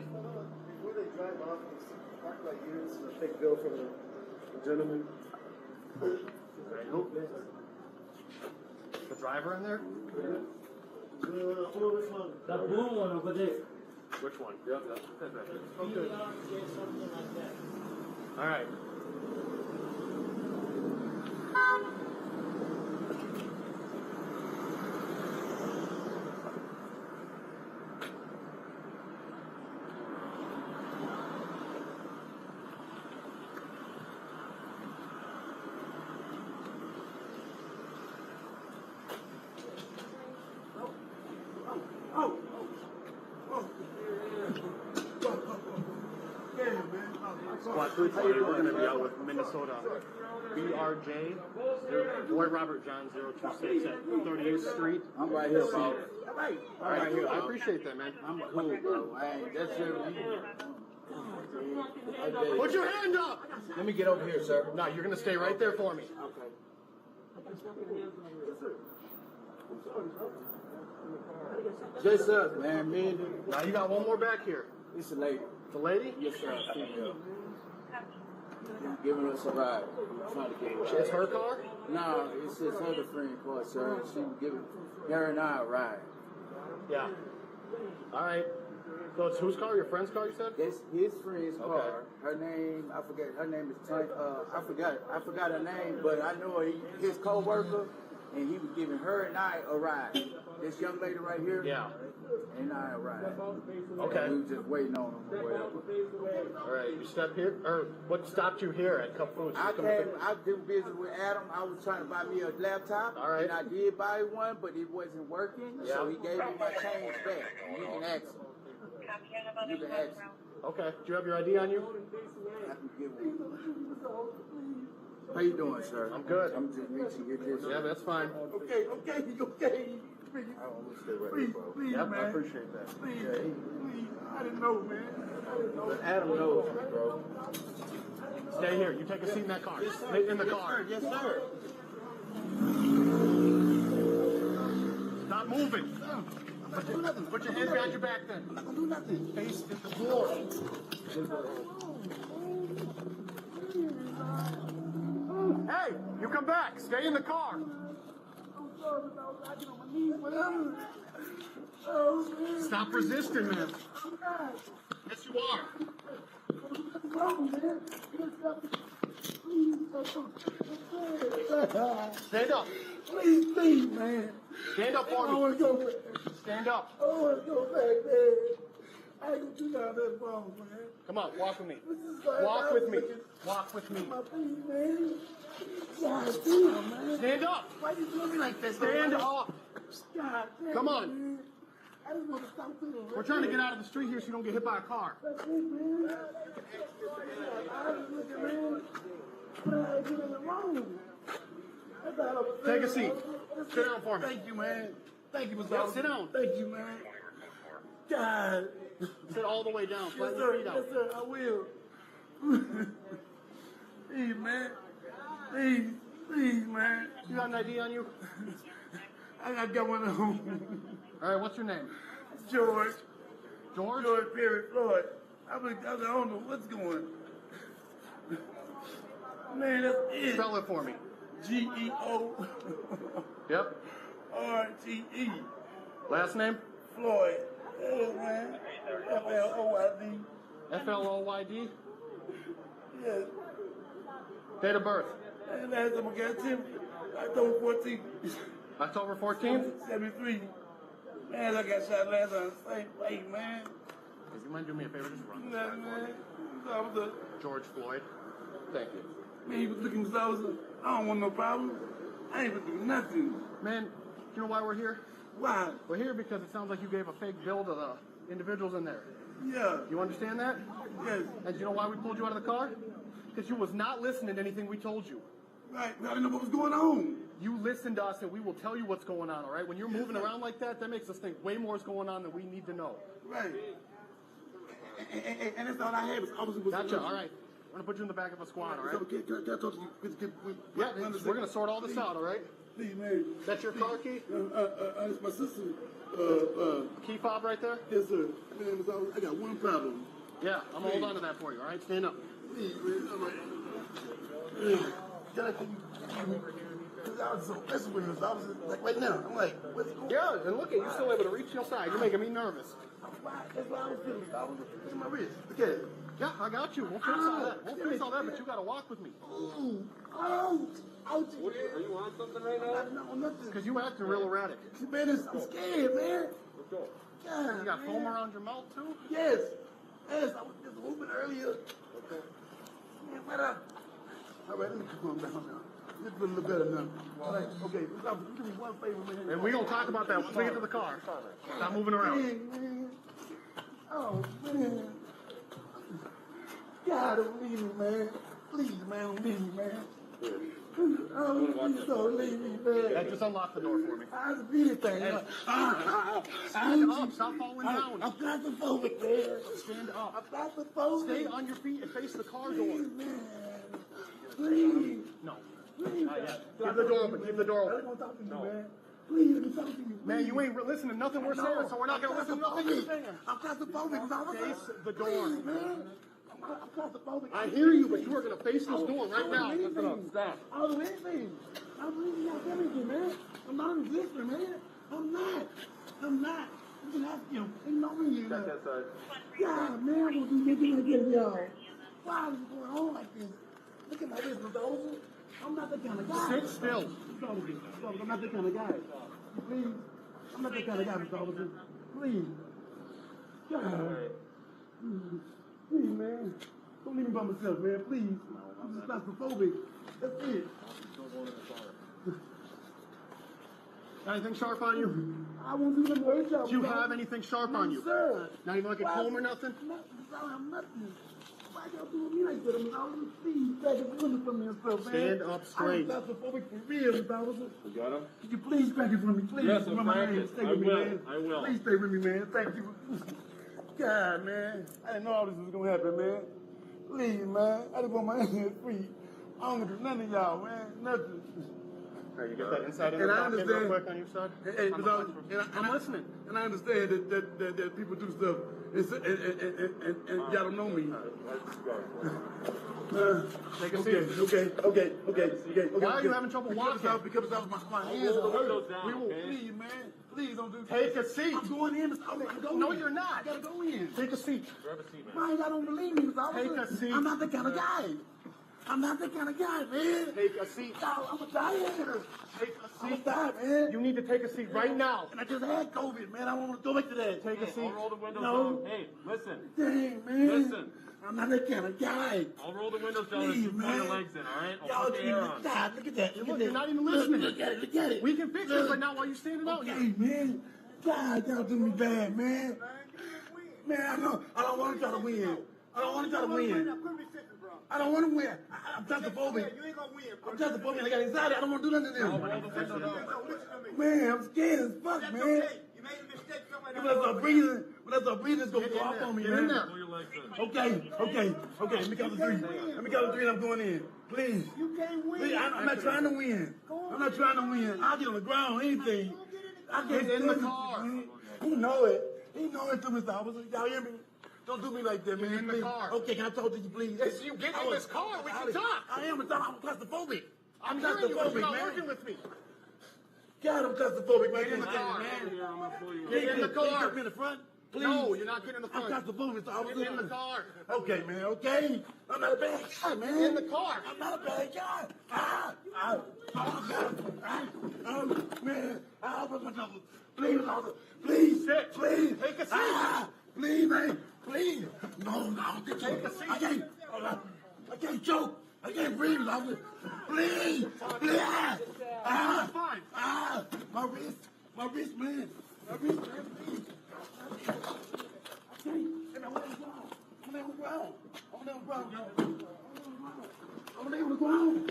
Before they drive off, they talk about units and a fake bill from the gentleman. The driver in there? That blue one over there. Which one? Yep, that's right. Okay. All right. Squad 320, we're going to be out with Minnesota BRJ, Boy Robert John 026 at 38th Street. I'm right here, bro. All right, here. I appreciate that, man. I'm cool, bro. I ain't, that's it. Put your hand up! Let me get over here, sir. No, you're going to stay right there for me. Just us, man. Me. Now you got one more back here. It's a lady. The lady? Yes, sir. Female. Giving us a ride. Trying to get It's her car? No, it's his other friend car, sir. She was giving her and I a ride. Yeah. All right. So it's whose car? Your friend's car, you said? It's his friend's car. Her name, I forget. Her name is I forgot her name, but I know his co-worker, and he was giving her and I a ride. This young lady right here. Yeah. And I a ride. Okay. We were just waiting on him or whatever. All right. You stepped here, or what stopped you here at Cup Foods? I did business with Adam. I was trying to buy me a laptop. All right. And I did buy one, but it wasn't working. Yeah. So he gave me my change back. You can ask him. You can ask him. Okay. Do you have your ID on you? I can give him. How you doing, sir? I'm good. I'm just reaching your this. Yeah, that's fine. Okay. Please, please, Yep, man. I appreciate that. Please, please. I didn't know, man. I didn't know. Adam knows me, bro. Stay here. You take a seat in that car. Stay in the car. Yes, sir. Stop moving. Put your hands behind your back then. I'm not gonna do nothing. Face the floor. Hey, you come back. Stay in the car. Stop resisting, man. Yes, you are. Stand up. Please, man. Stand up for I me. want to go back. Stand up. I want to go back there. I ain't gonna do that that wrong, man. Come on, walk with me. This is like Walk with me. Walk with me. my feet, man. God damn, man. Stand up. Why you doing me like that? Stand up. God damn. Come on. Man. I just want to stop doing it. We're trying to get out of the street here so you don't get hit by a car. That's it, man. I was looking, man. But I ain't getting it wrong. That's all I'm saying. Take a seat. Sit down for me. Thank you, man. Thank you, Mr. Yeah, Officer. sit down. Thank you, man. God. Sit all the way down. Yes, Flatten sir. your feet out. Yes, sir. I will. Please, man. Please, man. You got an ID on you? I got one at home. All right, what's your name? George. George? George Perry Floyd. I don't know what's going on. Man, that's it. Spell it for me. G-E-O. Yep. R-T-E. Last name? Floyd. Yeah, man. F-L-O-I-D. F-L-O-Y-D? Yes. Date of birth? And last time I got him, October 14th. October 14th? 73. Man, I got shot last on the same place, man. If you mind doing me a favor, just run. Nah, man. I was a, George Floyd. Thank you. man, he was looking cause I don't want no problem. I ain't gonna do nothing. Man, do you know why we're here? Why? We're here because it sounds like you gave a fake bill to the individuals in there. Yeah. You understand that? Yes. And do you know why we pulled you out of the car? Because you was not listening to anything we told you. Right, I didn't know what was going on. You listen to us and we will tell you what's going on, all right? When you're moving around like that, that makes us think way more is going on than we need to know. Right. And that's all I had was officer was. Gotcha, all right. We're going to put you in the back of a squad, all right? So, can I talk to you? Yeah, we're going to sort all this out, all right? Please, man. That's your car key? It's my sister. Key fob right there? Yes, sir. Man, I got one problem. Yeah, I'm going to hold on to that for you, all right? Stand up. Please, man. All right. Can I tell you? Because I was so messing with this. I was like, right now, I'm like, what's going on? Yeah, and look at you still able to reach your side. You're making me nervous. That's why I was feeling. I was in my wrist. Look at it. Yeah, I got you. We'll fix all that. We'll fix all that, but you got to walk with me. Ooh. Oh. Ouch. Are you on something right now? No, nothing. Because you acting real erratic. Man, I'm scared, man. Let's go. God, You got man. foam around your mouth, too? Yes. Yes, I was just moving earlier. Okay. Man, what up? All right, let me calm down now. This is a little better now. All right, okay. You do me one favor, man. And we're going to talk about that once we get to the car. Stop moving around. Man. Oh, man. God, don't leave me, man. Please, man, don't leave me, man. Oh, please don't leave me, man. Yeah, just unlock the door for me. I just beat it thing. Stand up. Stop falling down. I'm claustrophobic, man. Stand up. I'm claustrophobic. Stay on your feet and face the car door. Please. No. Please. Not yet. Keep the door open. Keep the door I open. don't want to talk to you, man. Please, let me talk to you. Man, you ain't listening to nothing we're saying, so we're not going to listen to nothing you're saying. I'm claustrophobic. Face the door. Please, man. I'm claustrophobic. I hear you, but you are going to face this door right now. Stop. I'll do anything. I'll do anything, man. I'm not a resistor, man. I'm not. You can ask him. Ain't no reason. Check that side. God, man, I'm going to do anything to get y'all. Why is it going on like this? Look at my wrist, Mr. Olsen. I'm not that kind of guy. Sit still. I'm not that kind of guy. Please. I'm not that kind of guy, Mr. Olsen. Please. God. Please, man. Don't leave me by myself, man. Please. I'm just claustrophobic. That's it. Got anything sharp on you? I won't do nothing to hurt y'all. Do you have anything sharp on you? Sir. Not even like a comb or nothing? Nothing. I don't have nothing. Why y'all doing me like that? Please, back it from me and stuff, man. Stand up straight. I'm claustrophobic for real, Mr. Olsen. You got him? Could you please crack it for me, please? Yes, I'm Remember my cracking. name. Stay I with me, will. man. I will. Please stay with me, man. Thank you. God, man. I didn't know all this was going to happen, man. Please, man. I just want my hands free. I don't do nothing to y'all, man. Nothing. Hey, you get that inside in And the I pocket real understand. quick on your side? Hey, I'm listening. And I understand that people do stuff and y'all don't know me. Take a seat. Okay. Why are you having trouble walking? Because my hands Roll the are hurt. windows down, We will, okay? please, man. Please don't do that. Take a seat. I'm going in. I'm going No, in. you're not. I gotta go in. Take a seat. Grab a seat, man. Man, y'all don't believe me. Take a seat. I'm not that kind of guy. I'm not that kind of guy, man. Take a seat. I'm a diet. Take a I'm a seat. diet, man. You need to take a seat right now. And I just had COVID, man. I don't want to go back to that. Take a Hey, seat. I'll roll the windows No. down. Hey, listen. Dang, man. Listen. I'm not that kind of guy. I'll roll the windows down and Please, you put man. your legs in, all right? Y'all I'll put the air didn't on. God, look at that. Look Look, at you're that. not even listening. Look at it. Look at it. We can fix this right now while you're standing out here. Okay, man. God, y'all do me bad, man. Man, I don't want to try to win. I don't want to try to win. I don't want to win. I'm claustrophobic. You ain't gonna win. I'm claustrophobic. I got anxiety. I don't want to do nothing to them. Man, I'm scared as fuck, man. You made a mistake somewhere. When I start breathing, it's going to go off on me, Get in man. there. Pull your legs in. Okay. Let me count to three. And I'm going in. Please. You can't win. Please, I'm not trying to win. I'm not trying to win. I'll get on the ground, anything. I'll get in the car. He know it. He know it too, Mr. Officer. Y'all hear me? Don't do me like that, man. Get in the Please. car. Okay, can I talk to you, please? Yes, you get in this car. We can talk. I am, but I'm claustrophobic. I'm hearing you, but you're not man. working with me. God, I'm claustrophobic, man. Get in the car. Yeah, I'm gonna pull you. Get in the car. Get me in the front. Please. No, you're not getting in the I'm front. claustrophobic, Mr. Officer. Get in the car. Okay, man, okay. I'm not a bad guy, man. Get in the car. I'm not a bad guy. Man, I'll put my trouble. Please, officer. Please. Sit. Please. Take a seat. Please, man. Please. No, Take a seat. I can't choke. I can't breathe, officer. Please. Please. Fine. My wrist, man. Please. I can't. And I'm on the ground. I'm on the ground. I'm able to go on.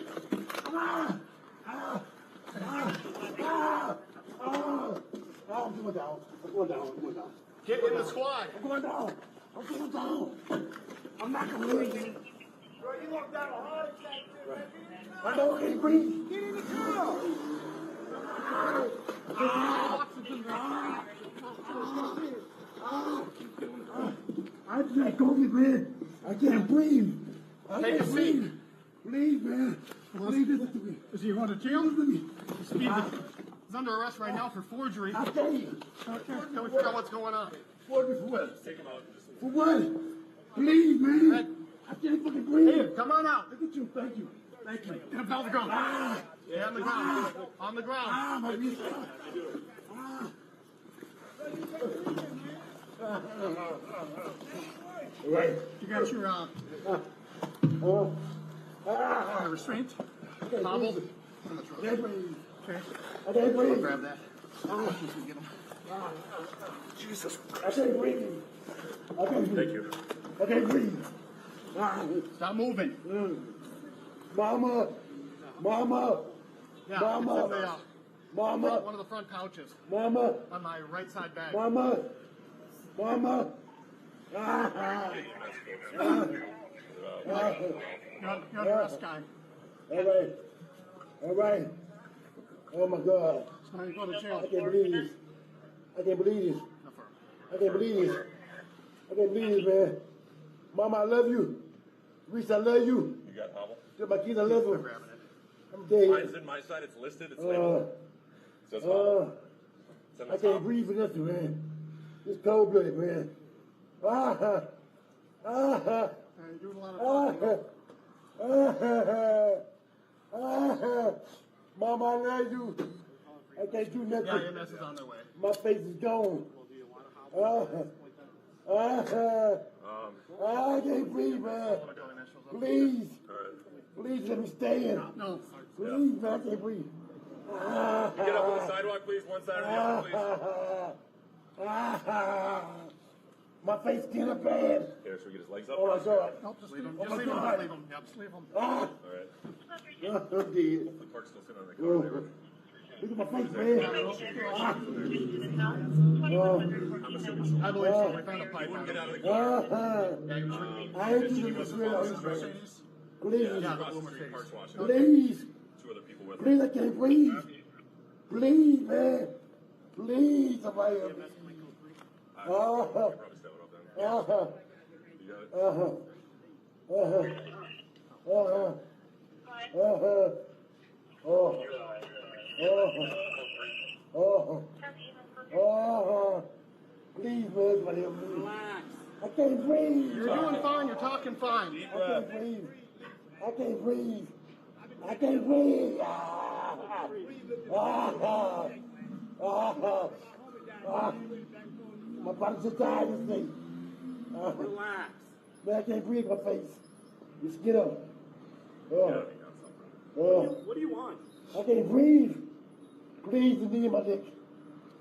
I'm going down. I'm going down. I'm going down. Get in the squad. I'm going down. I'm going down. I'm not going to leave. Bro, you walked down a heart attack. I know, can't breathe. Get in the car. I can't go, man. I can't breathe. I Take a can't seat. breathe. Please, man. Please listen to me. Is he going to jail? Listen to me. He's under arrest right now for forgery. I tell you. Can we figure out what's going on? For what? Take him out. For what? Please, man. I can't fucking breathe. Hey, come on out. Look at you. Thank you. Thank you. Get him on the ground. Yeah, on the ground. On the ground. My wrist. Right. You got your restraint? Hobbled? I can't breathe. Okay. I can't breathe. Grab that. Get him. Jesus. I can't breathe. I can't breathe. Thank you. I can't breathe. Stop moving. Mama. Mama. Yeah, Mama. it's in the, Mama. one of the front pouches Mama. on my right side bag. Mama. Mama. You're the arrest guy. All right. All right. Oh my God. So now you go to jail. I can't believe this. I can't believe this. I can't believe this. I can't believe this, man. Mama, I love you. Reese, I love you. You got hobble? Tell my kids I love them. I'm dead. Mine's in my side. It's listed. It's labeled. It says hobble. It's on the I can't top. breathe for nothing, man. It's cold blooded, man. Ah, ah, ah, You're doing a lot of talking. Mama, I love you. I can't do nothing. Yeah, EMS is on their way. My face is gone. I can't breathe, man. Please. Please let me stay in. No. Please, man, I can't breathe. Get up on the sidewalk, please. One side or the other, please. My face kinda bad. Here, should we get his legs up? Oh my God. Nope, just leave him. Oh Just my leave him. God. Leave him. Yep, just leave him. All right. I'm dead. The clerk's still sitting on the car there. Look at my face, man. I believe so. We found a pipe. Wouldn't get out of the car. I ain't even this real. Please. Across the street, Parks Washington. Please. Two other people with him. Please, I can't breathe. Please, man. Please, somebody help me. Probably step it up then. You got it? Please, man, somebody help me. I can't breathe. You're doing fine. You're talking fine. I can't breathe. I can't breathe. I can't breathe. My body's just tired this thing. Relax. Man, I can't breathe my face. Just get up. What do you want? I can't breathe. Please, the knee in my dick.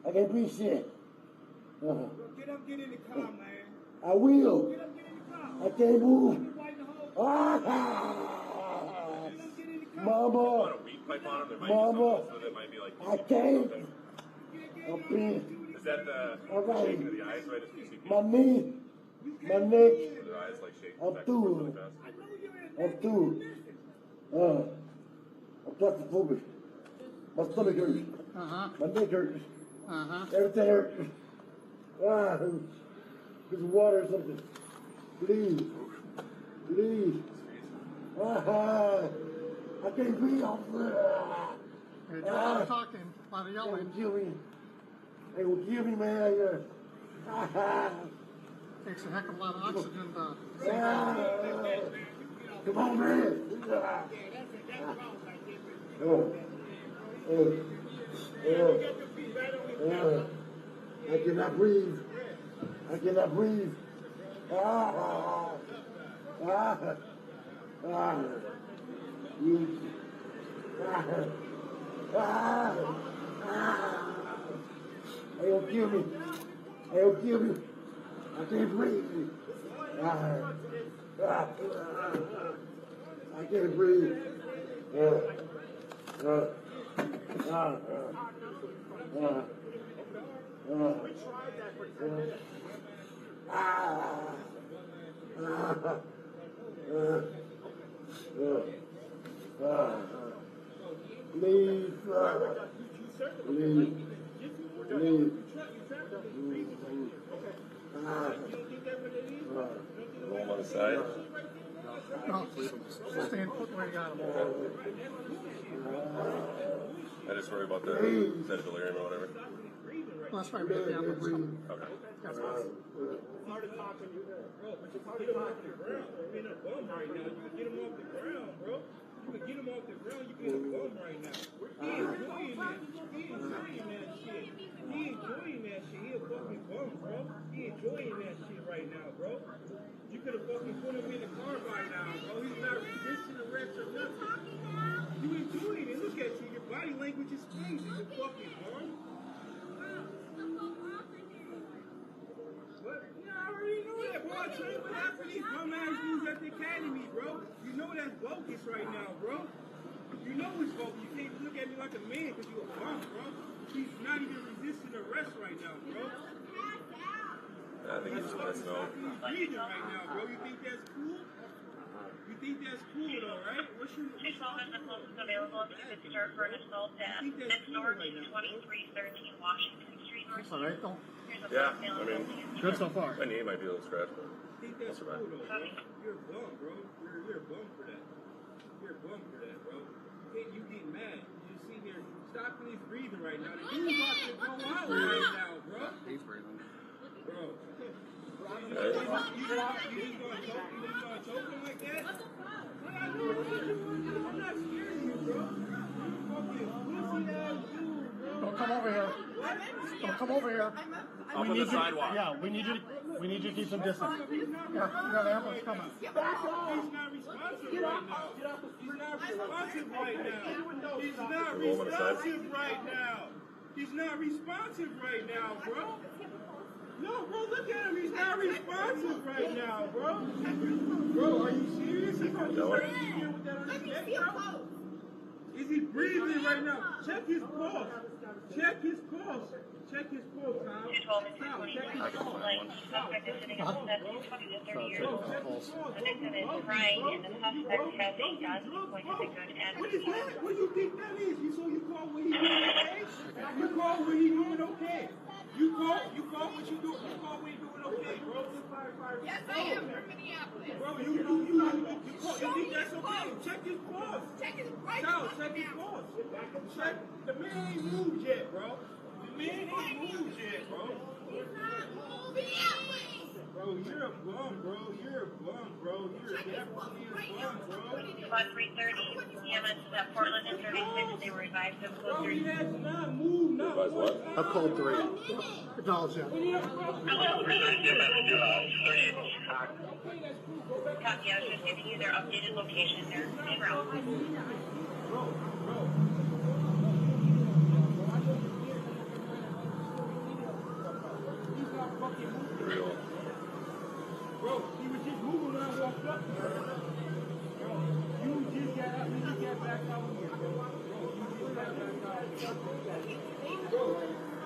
I can't breathe shit. Get up, get in the car, man. I will. Get up, get in the car. I can't move. You're right in the hole. Mama. Put a weed pipe on him. There might be Mama. something else that might be like. I can't. I'm bent. Is that the All right. shaking of the eyes, right? It's PCP. My knee. My neck. Their eyes like shaking I'm back and forth really through. fast. I'm through. I'm claustrophobic. My stomach hurts. My neck hurts. Everything hurts. Get some water or something. Please. Please. I can't breathe, officer. You're doing a lot of talking. A lot of They yelling. will kill me. They will kill me, man. Takes a heck of a lot of oxygen to... Come on, man. I cannot breathe. I cannot breathe. They'll kill me. They'll kill me. I can't breathe. I can't breathe. Leave. Roll him on the side. No, stand put where you got him. I just worry about the sense delirium or whatever. Well, that's fine. But yeah, but breathe. Okay. That's fine. You could have fucking put him in the car by now, bro. He's not resisting arrest or nothing. You enjoying it. Look at you. Your body language is crazy. You fucking bro. What? Yeah, I already know that, bro. I trained with half of these dumbass dudes at the academy, bro. You know that's bogus right now, bro. You know it's bogus. You can't look at me like a man because you a bum, bro. He's not even resisting arrest right now, bro. I think he's just letting us know. He's breathing right now, bro. You think that's cool? You think that's cool, though, right? What's your... Hey, Chauvin, the closest available if you could start for an assault at next door to 2313 Washington Street. That's all right, though. Yeah, I mean, Good so far. my knee might be a little scratched, but I think that's cool, though, bro. You're a bum, bro. You're a bum for that. You're a bum for that, bro. You get mad. You see here, stop his breathing right now. The dude's about to go out right now, bro. He's breathing. Bro. You just gonna choke him like that? What I do? I'm not scared of you, bro. You fucking pussy ass dude, bro. Don't come over here. Don't come over here. Up on the sidewalk. Yeah, we need you to keep some distance. Yeah, you got an ambulance coming. He's not responsive right now. He's not responsive right now. He's not responsive right now. He's not responsive right now, bro. No, bro, look at him. He's not responsive right now, bro. Bro, are you serious? He's not breathing here with that on his neck, bro. Is he breathing right now? Check his pulse. Check his pulse. Check his pulse, Tom. 212 and 223 like suspect is sitting on set 20 to 30 years old. The victim is crying and the suspect has a gun. He's going to take good What is advantage. that? What do you think that is? You call what he doing okay? You call what he doing okay? You call what you doing? You call what he doing okay, bro? Yes, I am from Minneapolis. Bro, you think that's okay? Check his pulse. Check his right Check his pulse. Check. The man ain't moved yet, bro. The man ain't moved yet, bro. He's not moving yet, please. Bro, you're a bum, bro. You're a bum, bro. You're definitely a bum, bro. About 3:30, EMS at Portland and 36. They were advised to Bro, close he their... has not moved, not one. I've called 3. Acknowledge that. Copy, I was just giving you their updated location. They're en route. real. Bro, he was just moving when I walked up here. Bro, you just got back out here, bro. You just got back out here. Bro,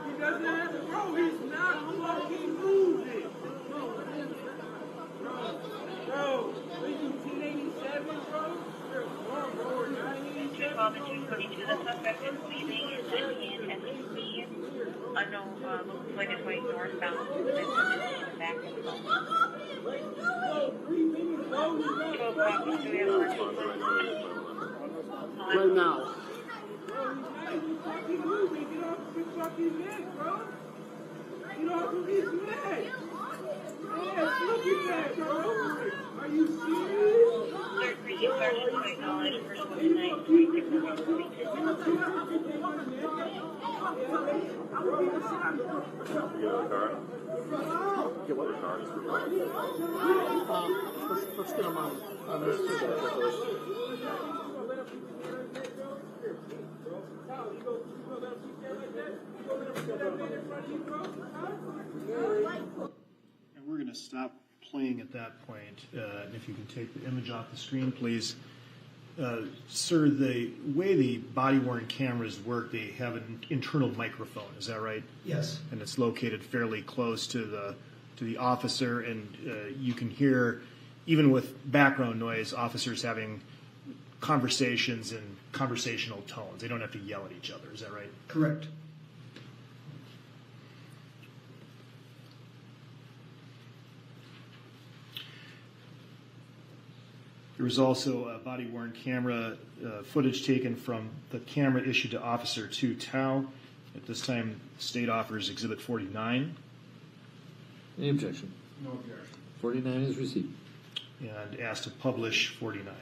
he doesn't have to, bro, he's not fucking moving. Bro, are you 1087, bro? You're a bum, bro, or 987. 212 and 222, the suspect is leaving in SEC. Unknown, looks like it's going northbound. The victim is in the back of the bus. 12 copies, do we have more Right now. Bro, he's not fucking moving. Get off his fucking neck, bro. Get off of his neck. Yeah, look at that, bro. Are you serious? Third precinct sergeant to acknowledge personal tonight. 26 of our Get what the car is. Let's get him on this. And we're going to stop playing at that point. If you can take the image off the screen, please. Sir, the way the body-worn cameras work, they have an internal microphone. Is that right? Yes. And it's located fairly close to the officer, and you can hear, even with background noise, officers having conversations in conversational tones. They don't have to yell at each other. Is that right? Correct. There was also a body-worn camera footage taken from the camera issued to Officer 2 Tao. At this time, State offers Exhibit 49. Any objection? No objection. 49 is received. And asked to publish 49.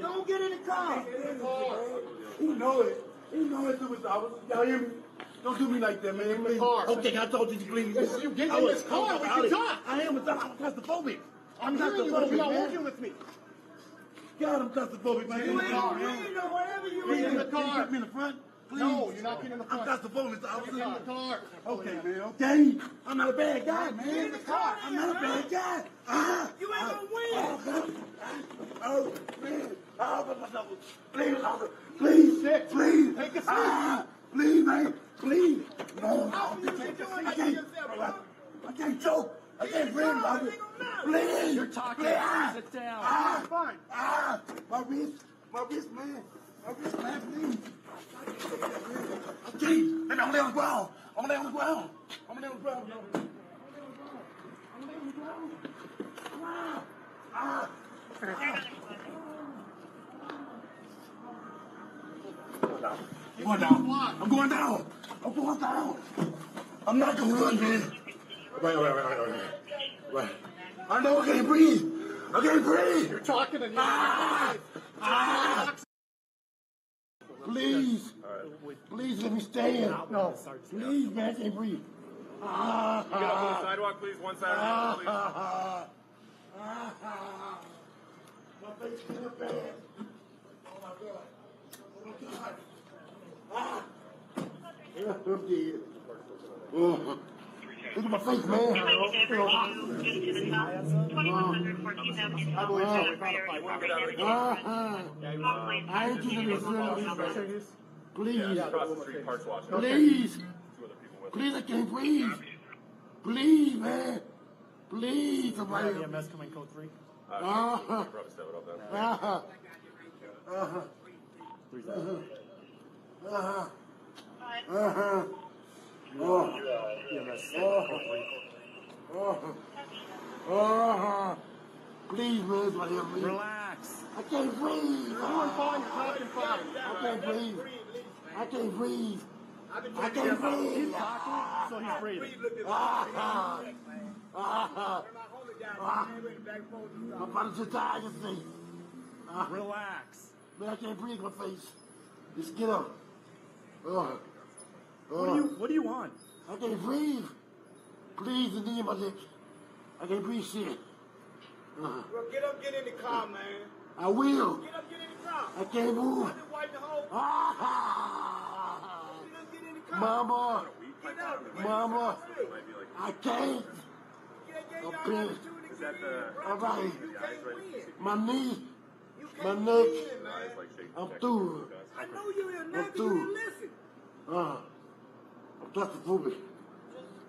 Don't get in the car. He know it. He know it, superstar. Y'all hear me? Don't do me like that, man. Please. Okay, I told you to please. You get in this car, we can talk. I am claustrophobic. I'm hearing you, but you're not working with me. God, I'm claustrophobic, man. You in the car, man. Get in the car. Get me in the front. Please. No, you're not getting in the front. I'm claustrophobic. Get in the car. Okay, man. Okay. I'm not a bad guy, man. Get in the car. I'm not a bad guy. You ain't gonna win. Oh, man. Please, officer. Please. Sit. Please. Take a seat. Please, man. Please. No. I can't choke. I can't breathe, officer. Please. You're talking. Please. Sit down. Fine. My wrist, man. My wrist, man, please. Okay. Let me lay on the ground. I'm gonna lay on the ground. I'm gonna lay on the ground. I'm gonna lay on the ground. I'm going down. I'm going down. I'm going down. I'm not gonna run, man. Right. I know I can't breathe. I can't breathe. You're talking and Please. Please let me stand. No. Please, man, I can't breathe. You get up on the sidewalk, please. One side of the road, My face is in a bag. Oh my God. Oh my God. I'm dead. Oh. Look at my face, man. Just to the south, 2100 14th Avenue. I ain't keeping this. Please. across the street, parts wash. Please. Two other people with Please, I can't breathe. Please, man. Please, somebody. EMS coming code 3. probably step it up then. Please, man, somebody help me. Relax. I can't breathe. You're doing fine. You're talking fine. I can't breathe. I can't breathe. I can't Keep breathe. talking, so he's breathing. My body's just tired of me. Relax. Man, I can't breathe my face. Just get up. What do you want? I can't breathe. Please, the knee in my neck. I can't breathe shit. Well, get up, get in the car, man. I will. Get up, get in the car. I can't move. Wipe the whole. Get in the car. Mama. Get out. Mama. I can't. Get Okay. Is that the All right. guys right? My knee. My neck. Guys like shaking I'm check. through. I know you in I'm there. You through. didn't listen. I'm claustrophobic.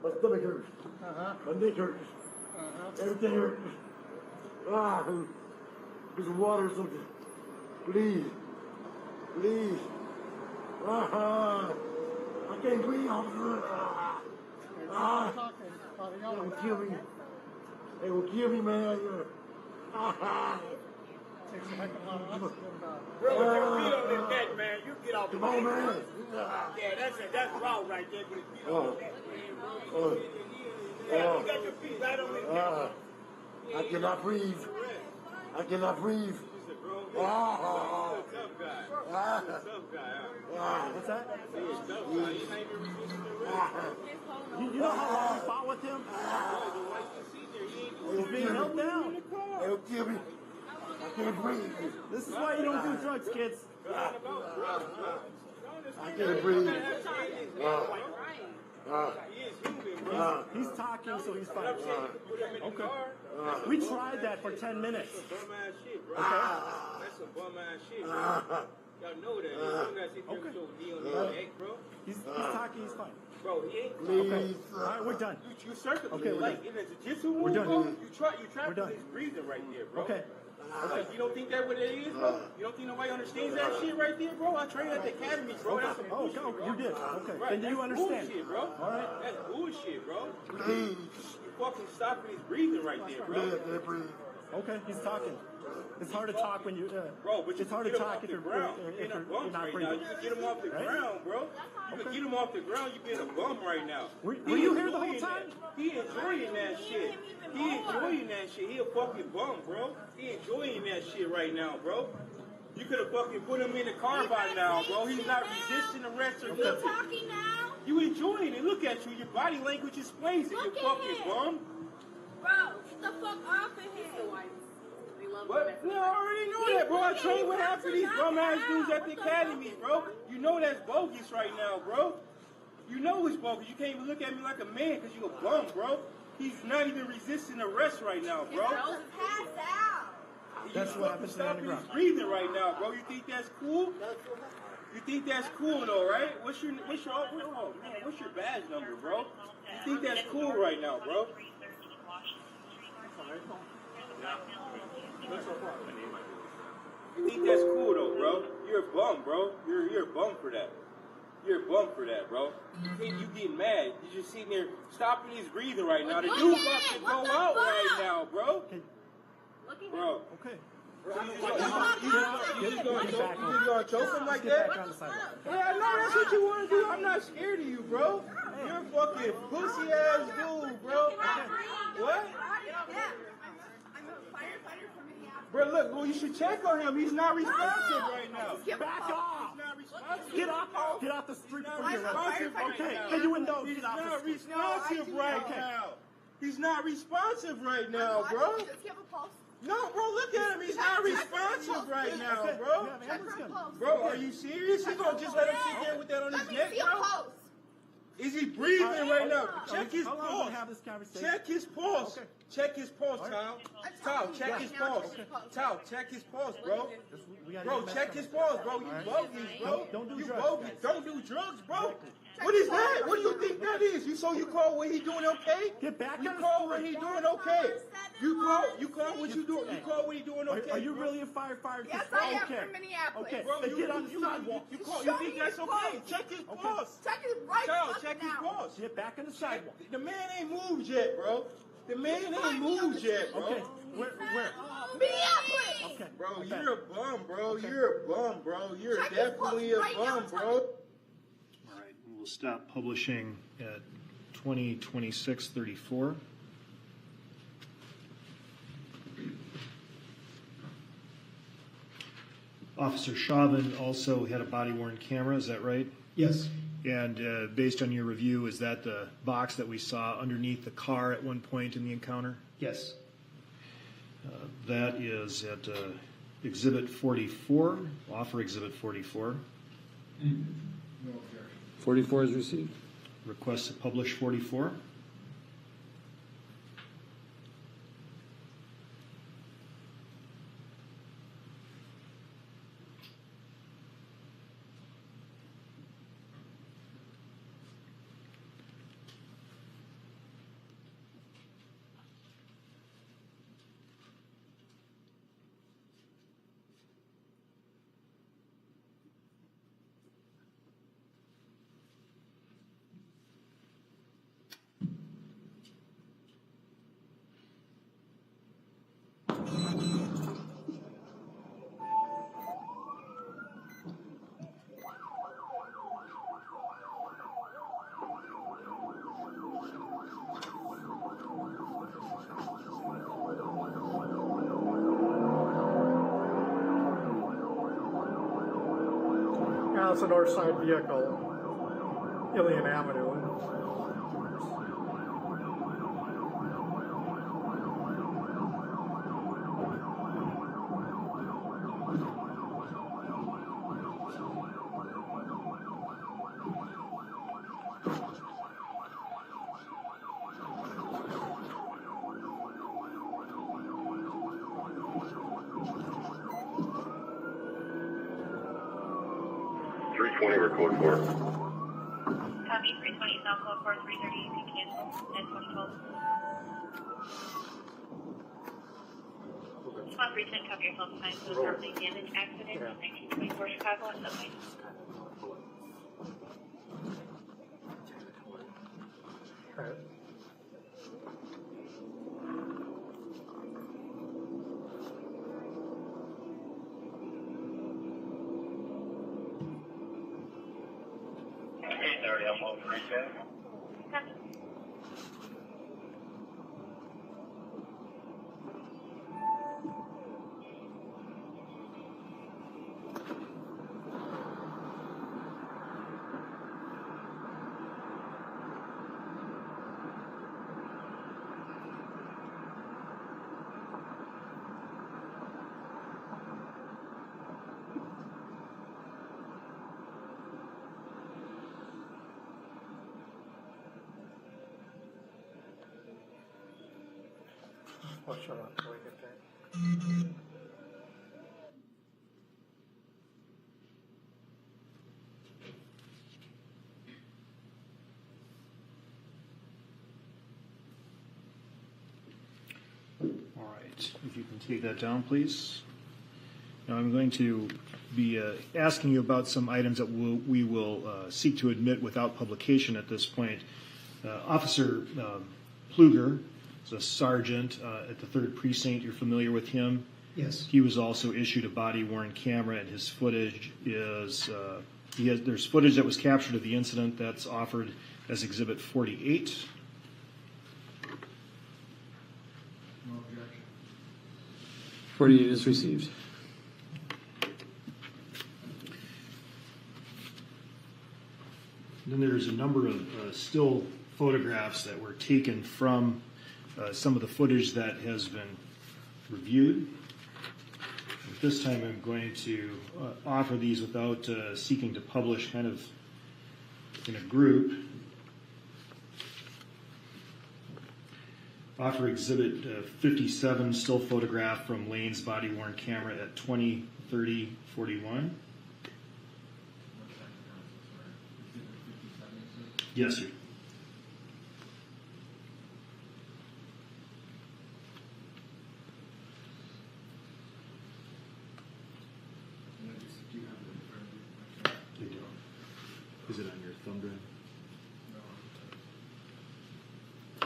My stomach hurts. My neck hurts. Everything hurts. Get some water or something. Please. Please. I can't breathe, officer. gonna kill me. They gonna kill me, man. Bro, with your feet on his neck, man, you get off the Come on, man. Yeah, that's raw right there with his feet on his neck, man. Yeah, you got your feet right on his neck. I cannot breathe. I cannot breathe. Tough guy. Tough guy. What's that? He's tough guy. He ain't even resisting the rest. You know how long you fought with him? He's being held down. They'll kill me. I can't breathe. This is why you don't do drugs, kids. I can't breathe. He's talking, so he's fine. Okay. We tried that for 10 minutes. Bum ass shit, bro. Okay. That's some bum ass shit, bro. Y'all know that. You don't gotta sit there with your knee on your neck, bro. He's talking, he's fine. Bro, he ain't. Okay. All right, we're done. You circle Okay, we're like done. in a jiu-jitsu move, We're done. bro. You trap We're done. his breathing right there, bro. Okay. Like, you don't think that what it is, bro? You don't think nobody understands that shit right there, bro? I trained at the academy, bro. That's some bullshit, bro. You did. Okay. Right, Then do you that's understand? bullshit, bro. All right. That's bullshit, bro. You fucking stopping his breathing right there, bro. Okay, he's talking. It's hard to talk when you. Bro, but you it's hard can to get him talk off if the you're, ground. if You're in a you're bump not right now. breathing. You can get him off the Right? ground, bro. You can get him off the ground. You being a bum right now. Were He you here the whole enjoying time? that. He enjoying that shit. He enjoying that shit. He a fucking bum, bro. He enjoying that shit right now, bro. You could have fucking put him in the car by now, bro. He's not resisting arrest or nothing. Talking now? You enjoying it. Look at you. Your body language explains it. You Look at fucking him. bum. Bro, get the fuck off of here. What? No, I already know that, bro. I trained with half of these bum ass dudes at the academy, bro. You know that's bogus right now, bro. You know it's bogus. You can't even look at me like a man because you a bum, bro. He's not even resisting arrest right now, bro. That's what happens to the Stopping his underground. breathing right now, bro. You think that's cool? You think that's cool though, right? What's your badge number, bro? You think that's cool right now, bro? You think that's cool though, bro? You're a bum, bro. You're a bum for that. You're a bum for that, bro. You getting mad. You're just sitting there stopping his breathing right now. The dude about to go out right now, bro. Bro. Okay. You just gonna choke him like that? Yeah, I know that's what you want to do. I'm not scared of you, bro. You're a fucking pussy ass dude, bro. What? Bro, look, well, you should check on him. He's not responsive right now. Back off! He's not responsive. Get off the street before you're Responsive right Okay, now. then you indulge. He's Get off the not street. responsive right now. He's not responsive right now, bro. No, bro, look at him. He's not responsive right now, bro. Bro, are you serious? You gonna just let him sit there with that on his neck, bro? Is he breathing right now? Check his pulse. Check his pulse. Check his pulse, Tal. Tal, check his pulse. Tal, check his pulse, bro. Bro, check his pulse, bro. You bogus, bro. Don't do You drugs. bogus. Don't do drugs, bro. What is that? What do you think that is? You call what he doing okay? Get back You on the call street. what he doing okay? You call what you doing? You call what he doing okay? Are you bro? really a firefighter? Yes, I am from Minneapolis. Okay, Bro, then get on the sidewalk. You think that's okay? Check his pulse. Check his right Child, fucking check his now. pulse. Get back on the sidewalk. The man ain't moved yet, bro. The man ain't moved yet, bro. Okay, where? Minneapolis. Okay. Bro, you're a bum, bro. You're a bum, bro. You're Check his definitely a pulse right now. bum, bro. All right, we'll stop publishing at 20:26:34. Officer Chauvin also had a body-worn camera, is that right? Yes. And based on your review, is that the box that we saw underneath the car at one point in the encounter? Yes. That is at Exhibit 44, offer Exhibit 44. 44 is received. Request to publish 44. That's the north side vehicle, Ilian Avenue. Code 4. Copy, 320 South Code 4, 330, you can cancel at 2012. 310, cover yourself time for the property damage accident in 1924 Chicago at Subway. I'll shut up until we get there. All right, if you can take that down, please. Now I'm going to be asking you about some items that we will seek to admit without publication at this point. Officer Pluger is a sergeant at the 3rd Precinct. You're familiar with him? Yes. He was also issued a body-worn camera, and his footage is there's footage that was captured of the incident that's offered as Exhibit 48. No objection. 48 is received. Then there's a number of still photographs that were taken from some of the footage that has been reviewed. At this time, I'm going to offer these without seeking to publish, kind of in a group. Offer Exhibit 57, still photograph from Lane's body-worn camera at 20/30/41. Yes, sir. They don't. Is it on your thumb drive? I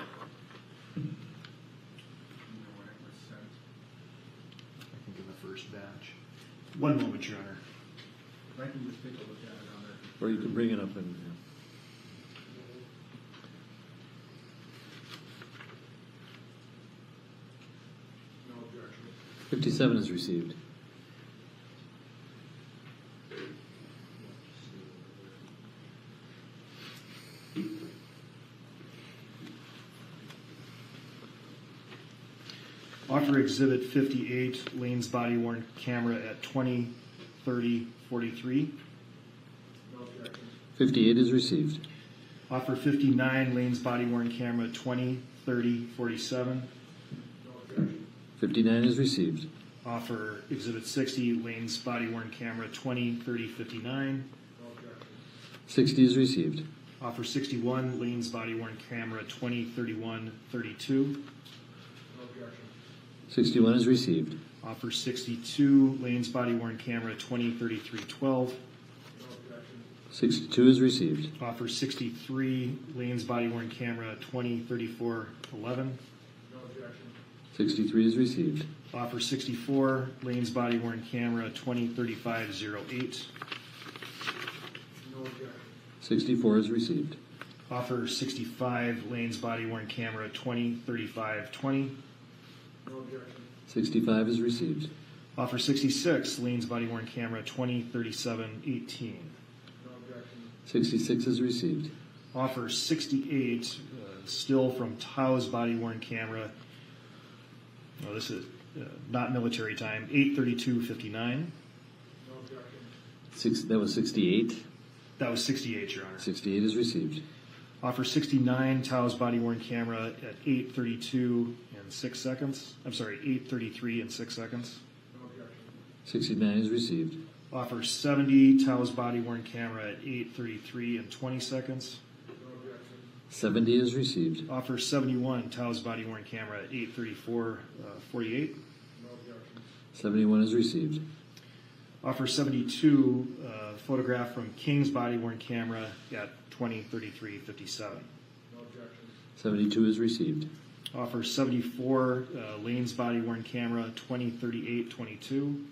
think in the first batch. One moment, Your Honor. If I can just take a look at it on there. Or you can bring it up and. 57 is received. Offer Exhibit 58, Lane's body-worn camera at 20/30/43. 58 is received. Offer 59, Lane's body-worn camera at 20/30/47. 59 is received. Offer Exhibit 60, Lane's body-worn camera 20/30/59. 60 is received. Offer 61, Lane's body-worn camera 20/31/32. 61 is received. Offer 62, Lane's body-worn camera 20/33/12. 62 is received. Offer 63, Lane's body-worn camera 20/34/11. 63 is received. Offer 64, Lane's body-worn camera 20/35/08. 64 is received. Offer 65, Lane's body-worn camera 20/35/20. 65 is received. Offer 66, Lane's body-worn camera 20/37/18. 66 is received. Offer 68, still from Tao's body-worn camera. Oh, this is not military time, 8:32:59. That was 68. That was 68, Your Honor. 68 is received. Offer 69, Tao's body-worn camera at 8:32 and 6 seconds. I'm sorry, 8:33 and 6 seconds. 69 is received. Offer 70, Tao's body-worn camera at 8:33 and 20 seconds. 70 is received. Offer 71, Tao's body-worn camera at 8:34:48. 71 is received. Offer 72, photograph from King's body-worn camera at 20:33:57. 72 is received. Offer 74, Lane's body-worn camera, 20:38:22.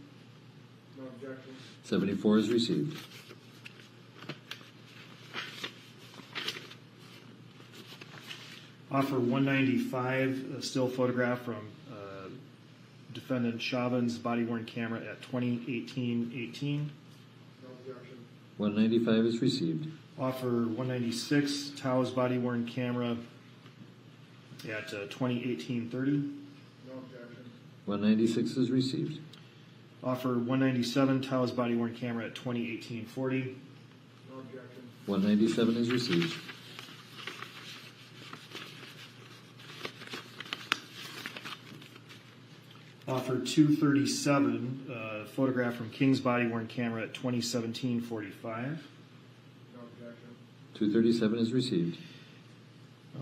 74 is received. Offer 195, still photograph from defendant Chauvin's body-worn camera at 20:18:18. 195 is received. Offer 196, Tao's body-worn camera at 20:18:30. 196 is received. Offer 197, Tao's body-worn camera at 20:18:40. 197 is received. Offer 237, photograph from King's body-worn camera at 20:17:45. 237 is received.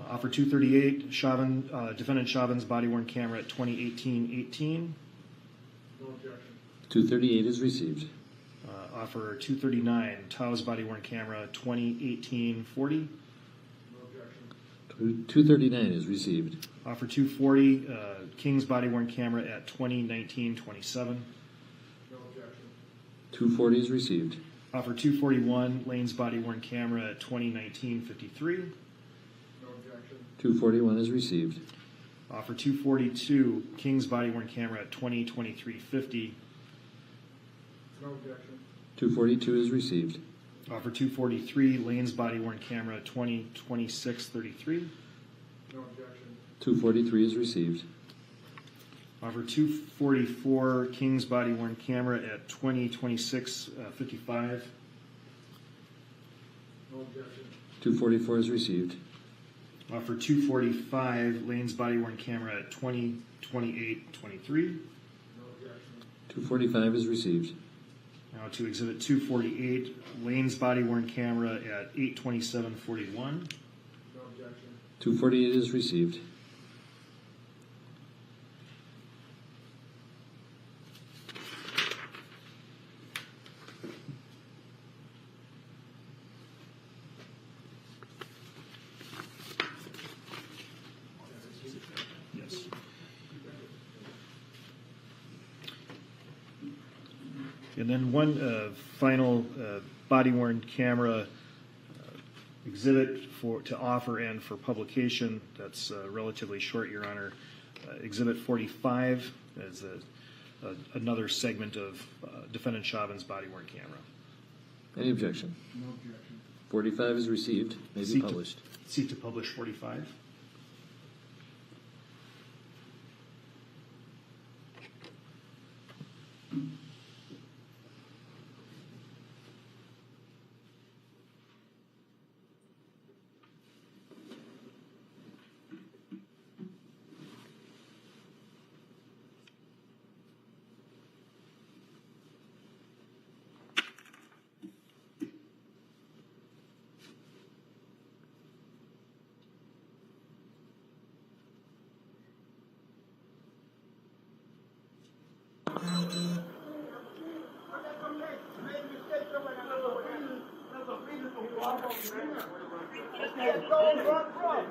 Offer 238, defendant Chauvin's body-worn camera at 20:18:18. 238 is received. Offer 239, Tao's body-worn camera, 20:18:40. 239 is received. Offer 240, King's body-worn camera at 20:19:27. 240 is received. Offer 241, Lane's body-worn camera at 20:19:53. 241 is received. Offer 242, King's body-worn camera at 20:23:50. 242 is received. Offer 243, Lane's body-worn camera at 20:26:33. 243 is received. Offer 244, King's body-worn camera at 20:26:55. 244 is received. Offer 245, Lane's body-worn camera at 20:28:23. 245 is received. Now to exhibit 248, Lane's body-worn camera at 8:27:41. 248 is received. Yes. And then one final body-worn camera exhibit to offer and for publication. That's relatively short, Your Honor. Exhibit 45 is another segment of defendant Chauvin's body-worn camera. Any objection? No objection. 45 is received. May be published. Seek to publish 45.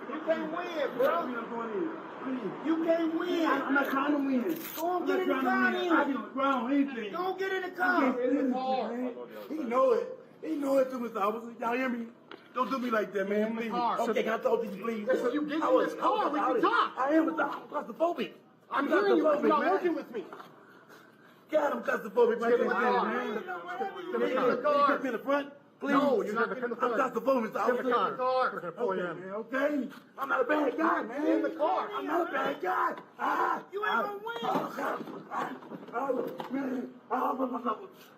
You can't win, bro. You can't win. I'm not trying to win. Go and get in the car then. I get on the ground, anything. Go and get in the car. He know it. He know it too, Mr. Officer. Y'all hear me? Don't do me like that, man. Please. Okay, can I talk to you, please? So you get in this car, we can talk. I am claustrophobic. I'm hearing you, but you're not man. working with me. God, I'm claustrophobic right Get in there, the car. man. Get in the Can you car. get me in the front? Please. No, you're not in the car. I'm Dr. Boom, Mr. Get Officer. in the car. We're gonna pull Okay, you in. man, okay? I'm not a bad guy, man. In the car. I'm not a bad guy. You ain't gonna win. Man,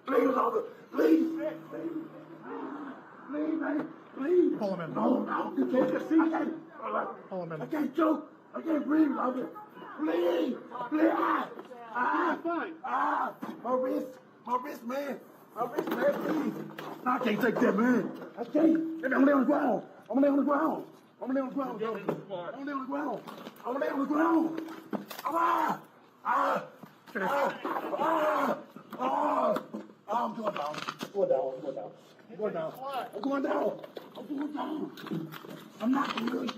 please, officer. Please. Please, man. Please. Pull him in. No. You can't just see that. Pull him in. I can't choke. I can't breathe, officer. Please. Fine. My wrist, man. My wrist, man, please. I can't take that, man. I can't. I'm gonna lay on the ground. I'm gonna lay on the ground. I'm gonna lay on the ground. I'm gonna lay on the ground. I'm gonna lay on the ground. I'm going down. I'm going down. I'm not good.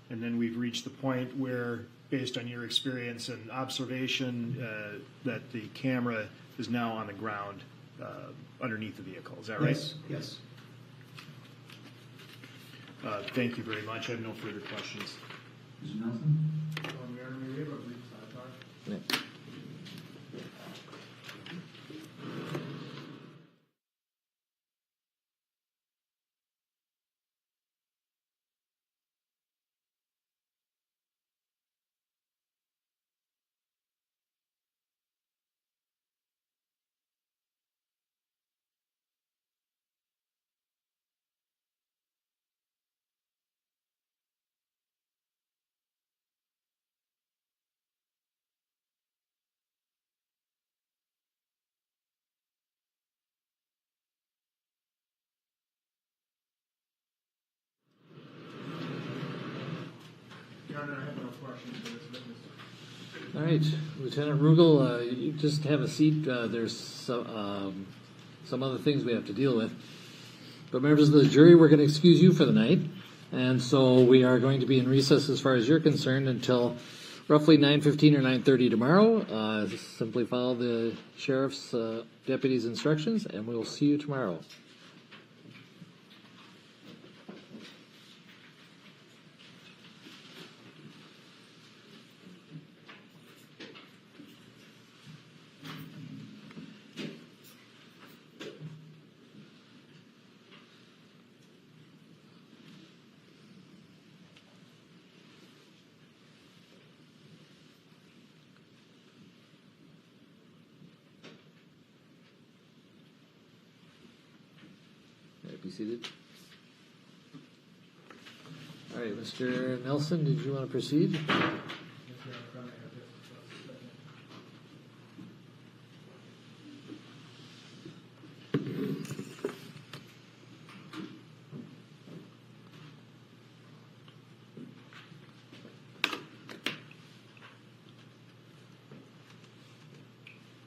And then we've reached the point where, based on your experience and observation, that the camera is now on the ground underneath the vehicle. Is that right? Yes. Thank you very much. I have no further questions. Mr. Nelson? Yeah. Your Honor, I have no questions for this witness. All right, Lieutenant Rugel, you just have a seat. There's some other things we have to deal with. But members of the jury, we're going to excuse you for the night. And so we are going to be in recess as far as you're concerned until roughly 9:15 or 9:30 tomorrow. Simply follow the sheriff's deputy's instructions, and we will see you tomorrow. Be seated. All right, Mr. Nelson, did you want to proceed?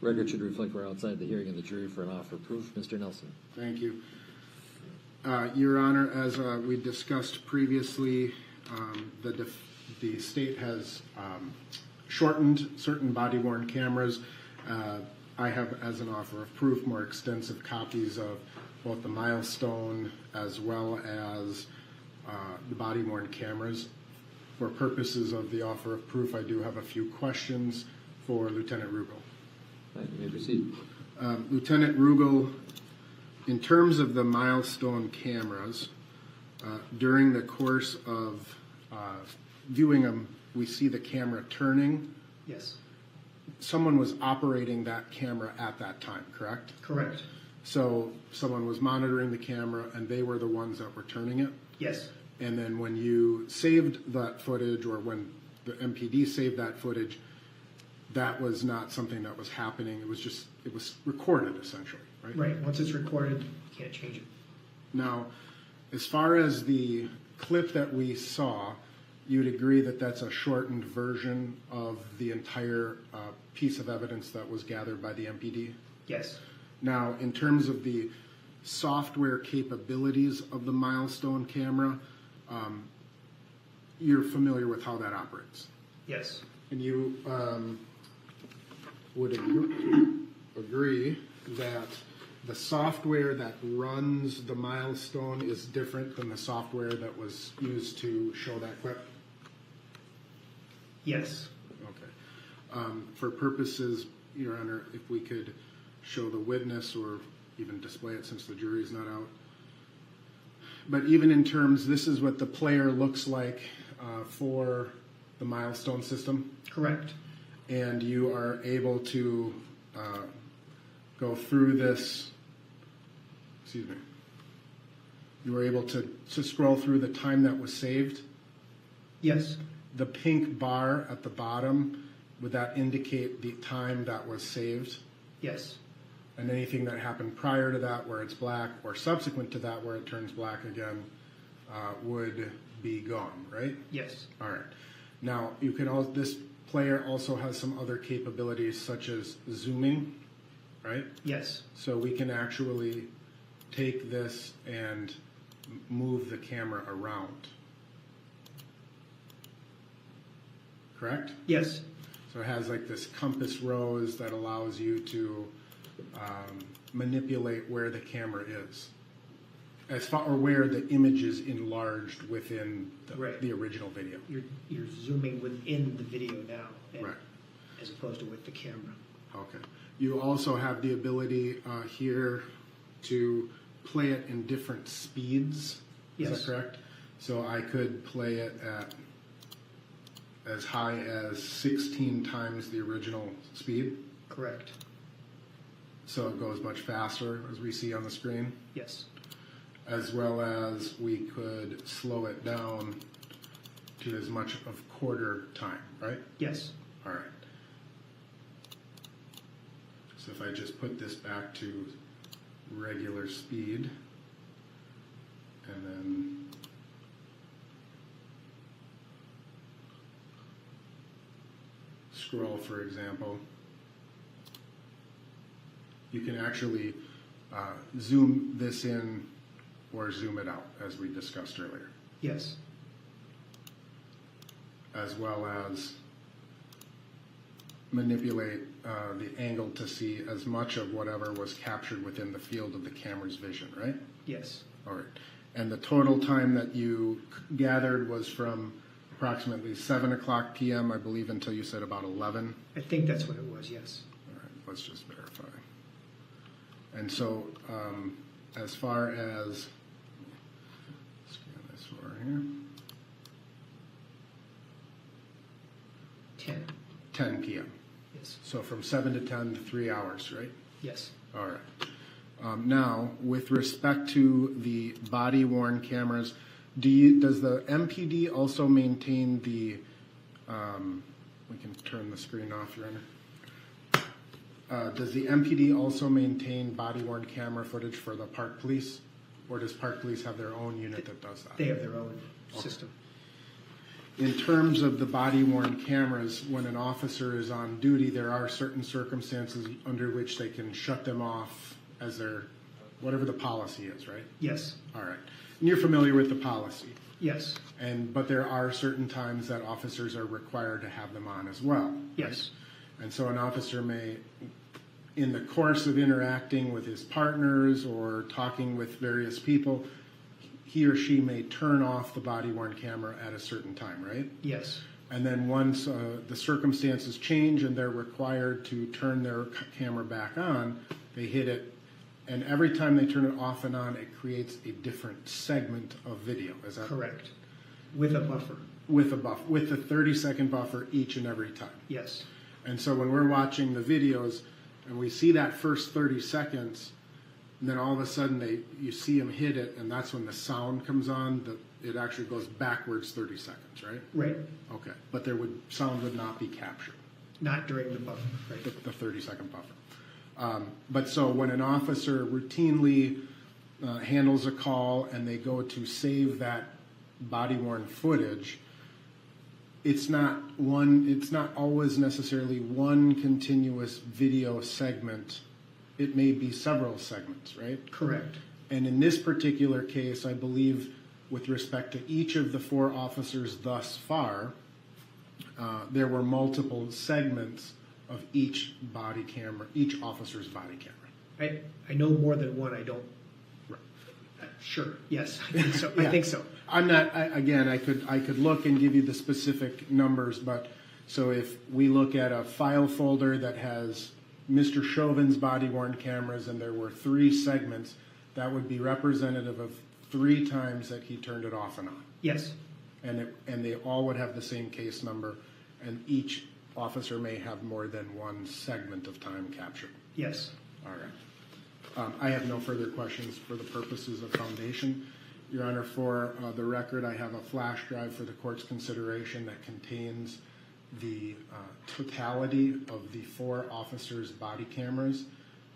Record should reflect we're outside the hearing of the jury for an offer of proof. Mr. Nelson. Thank you. Your Honor, as we discussed previously, the state has shortened certain body-worn cameras. I have, as an offer of proof, more extensive copies of both the milestone as well as the body-worn cameras. For purposes of the offer of proof, I do have a few questions for Lieutenant Rugel. You may proceed. Lieutenant Rugel, in terms of the milestone cameras, during the course of viewing them, we see the camera turning. Yes. Someone was operating that camera at that time, correct? Correct. So someone was monitoring the camera and they were the ones that were turning it? Yes. And then when you saved that footage, or when the MPD saved that footage, that was not something that was happening. It was recorded, essentially, right? Right. Once it's recorded, you can't change it. Now, as far as the clip that we saw, you'd agree that that's a shortened version of the entire piece of evidence that was gathered by the MPD? Yes. Now, in terms of the software capabilities of the milestone camera, you're familiar with how that operates? Yes. And you would agree that the software that runs the milestone is different than the software that was used to show that clip? Yes. Okay. For purposes, Your Honor, if we could show the witness or even display it since the jury's not out. But even in terms, this is what the player looks like for the milestone system? Correct. And you are able to go through this, excuse me, you were able to scroll through the time that was saved? Yes. The pink bar at the bottom, would that indicate the time that was saved? Yes. And anything that happened prior to that where it's black or subsequent to that where it turns black again would be gone, right? Yes. All right. Now, you can also, this player also has some other capabilities such as zooming, right? Yes. So we can actually take this and move the camera around. Correct? Yes. So it has like this compass rose that allows you to manipulate where the camera is, as far or where the image is enlarged within the original video. You're zooming within the video now, and, right? As opposed to with the camera. Okay. You also have the ability here to play it in different speeds. Yes. Is that correct? So I could play it at as high as 16 times the original speed. Correct. So it goes much faster, as we see on the screen. Yes. As well as we could slow it down to as much of quarter time, right? Yes. All right. So if I just put this back to regular speed, and then scroll, for example, you can actually zoom this in or zoom it out, as we discussed earlier. Yes. As well as manipulate the angle to see as much of whatever was captured within the field of the camera's vision, right? Yes. All right. And the total time that you gathered was from approximately 7 o'clock p.m., I believe, until you said about 11? I think that's what it was, yes. All right, let's just verify. And so, as far as, scan this over here. 10 p.m. Yes. So from 7 to 10 to 3 hours, right? Yes. All right. Now, with respect to the body-worn cameras, does the MPD also maintain the, we can turn the screen off, Your Honor. Does the MPD also maintain body-worn camera footage for the Park Police? Or does Park Police have their own unit that does that? They have their own system. In terms of the body-worn cameras, when an officer is on duty, there are certain circumstances under which they can shut them off as their, whatever the policy is, right? Yes. All right. And you're familiar with the policy? Yes. But there are certain times that officers are required to have them on as well. Yes. Right? And so an officer may, in the course of interacting with his partners or talking with various people, he or she may turn off the body-worn camera at a certain time, right? Yes. And then once the circumstances change and they're required to turn their camera back on, they hit it, and every time they turn it off and on, it creates a different segment of video. Is that correct? With a buffer. With a buffer, with a 30-second buffer each and every time. Yes. And so when we're watching the videos and we see that first 30 seconds, and then all of a sudden you see them hit it, and that's when the sound comes on. It actually goes backwards 30 seconds, right? Right. Okay, but sound would not be captured. Not during the buffer, right? The 30-second buffer. But so when an officer routinely handles a call and they go to save that body-worn footage, it's not always necessarily one continuous video segment. It may be several segments, right? Correct. And in this particular case, I believe with respect to each of the 4 officers thus far, there were multiple segments of each officer's body camera. I know more than one. I don't. Sure. Yes. I think so. Yeah. I think so. I'm not. I could look and give you the specific numbers, but so if we look at a file folder that has Mr. Chauvin's body-worn cameras, and there were 3 segments, that would be representative of 3 times that he turned it off and on. Yes. And they all would have the same case number, and each officer may have more than one segment of time captured. Yes. All right. I have no further questions for the purposes of foundation. Your Honor, for the record, I have a flash drive for the court's consideration that contains the totality of the 4 officers' body cameras.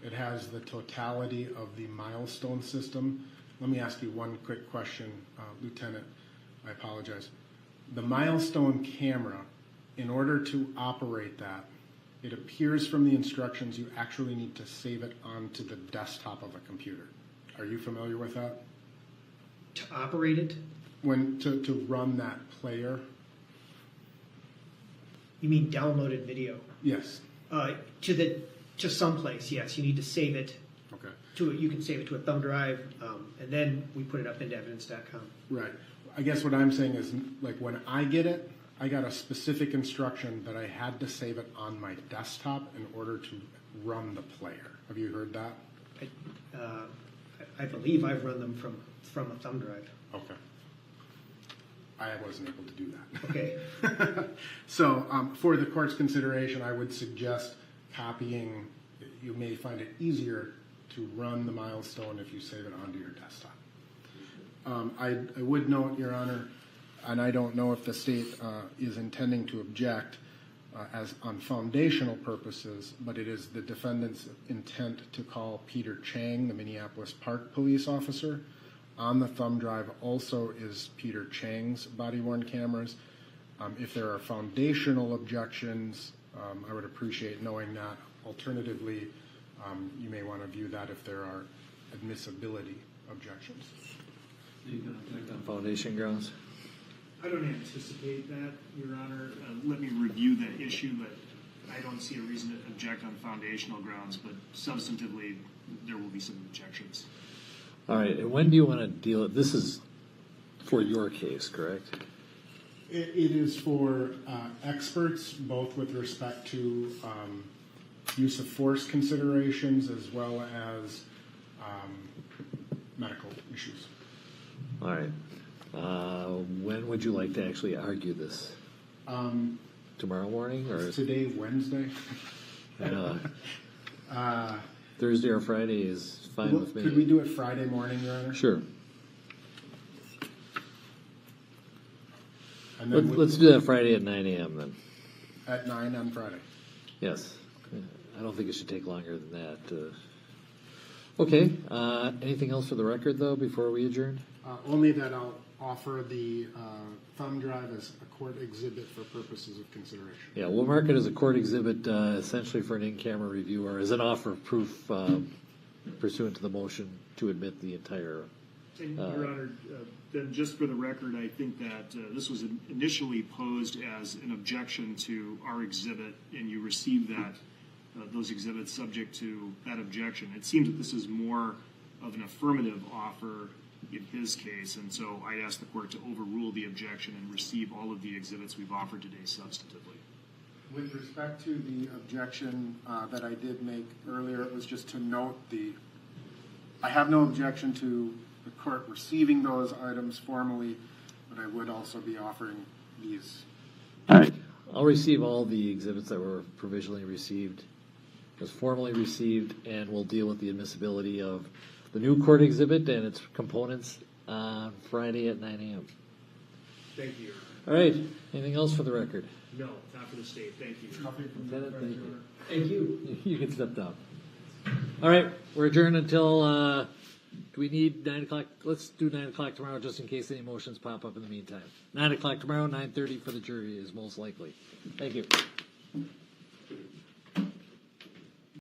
It has the totality of the milestone system. Let me ask you one quick question, Lieutenant. I apologize. The milestone camera, in order to operate that, it appears from the instructions you actually need to save it onto the desktop of a computer. Are you familiar with that? To operate it? To run that player? You mean downloaded video? Yes. To someplace, yes. You need to save it. Okay. You can save it to a thumb drive, and then we put it up into evidence.com. Right. I guess what I'm saying is, like, when I get it, I got a specific instruction that I had to save it on my desktop in order to run the player. Have you heard that? I believe I've run them from a thumb drive. Okay. I wasn't able to do that. Okay. So for the court's consideration, I would suggest copying. You may find it easier to run the milestone if you save it onto your desktop. I would note, Your Honor, and I don't know if the state is intending to object as on foundational purposes, but it is the defendant's intent to call Peter Chang, the Minneapolis Park police officer. On the thumb drive also is Peter Chang's body-worn cameras. If there are foundational objections, I would appreciate knowing that. Alternatively, you may want to view that if there are admissibility objections. You can object on foundation grounds? I don't anticipate that, Your Honor. Let me review that issue, but I don't see a reason to object on foundational grounds, but substantively, there will be some objections. All right, and when do you want to deal with this? Is for your case, correct? It is for experts, both with respect to use of force considerations as well as medical issues. All right. When would you like to actually argue this? Tomorrow morning, or today, Wednesday? Thursday or Friday is fine with me. Could we do it Friday morning, Your Honor? Sure. And then Let's do that Friday at 9 a.m. then. At 9 on Friday? Yes. I don't think it should take longer than that. Okay. Anything else for the record, though, before we adjourn? Only that I'll offer the thumb drive as a court exhibit for purposes of consideration. Yeah, we'll mark it as a court exhibit essentially for an in-camera review or as an offer of proof pursuant to the motion to admit the entire... And Your Honor, then just for the record, I think that this was initially posed as an objection to our exhibit, and you received that, those exhibits subject to that objection. It seems that this is more of an affirmative offer in his case, and so I asked the court to overrule the objection and receive all of the exhibits we've offered today substantively. With respect to the objection that I did make earlier, it was just to note I have no objection to the court receiving those items formally, but I would also be offering these. All right. I'll receive all the exhibits that were provisionally received, as formally received, and we'll deal with the admissibility of the new court exhibit and its components on Friday at 9 a.m. Thank you. All right. Anything else for the record? No, not for the state. Thank you. Lieutenant, thank you. Thank you. You can step down. All right. We're adjourned until... do we need 9 o'clock? Let's do 9 o'clock tomorrow just in case any motions pop up in the meantime. 9 o'clock tomorrow, 9:30 for the jury is most likely. Thank you.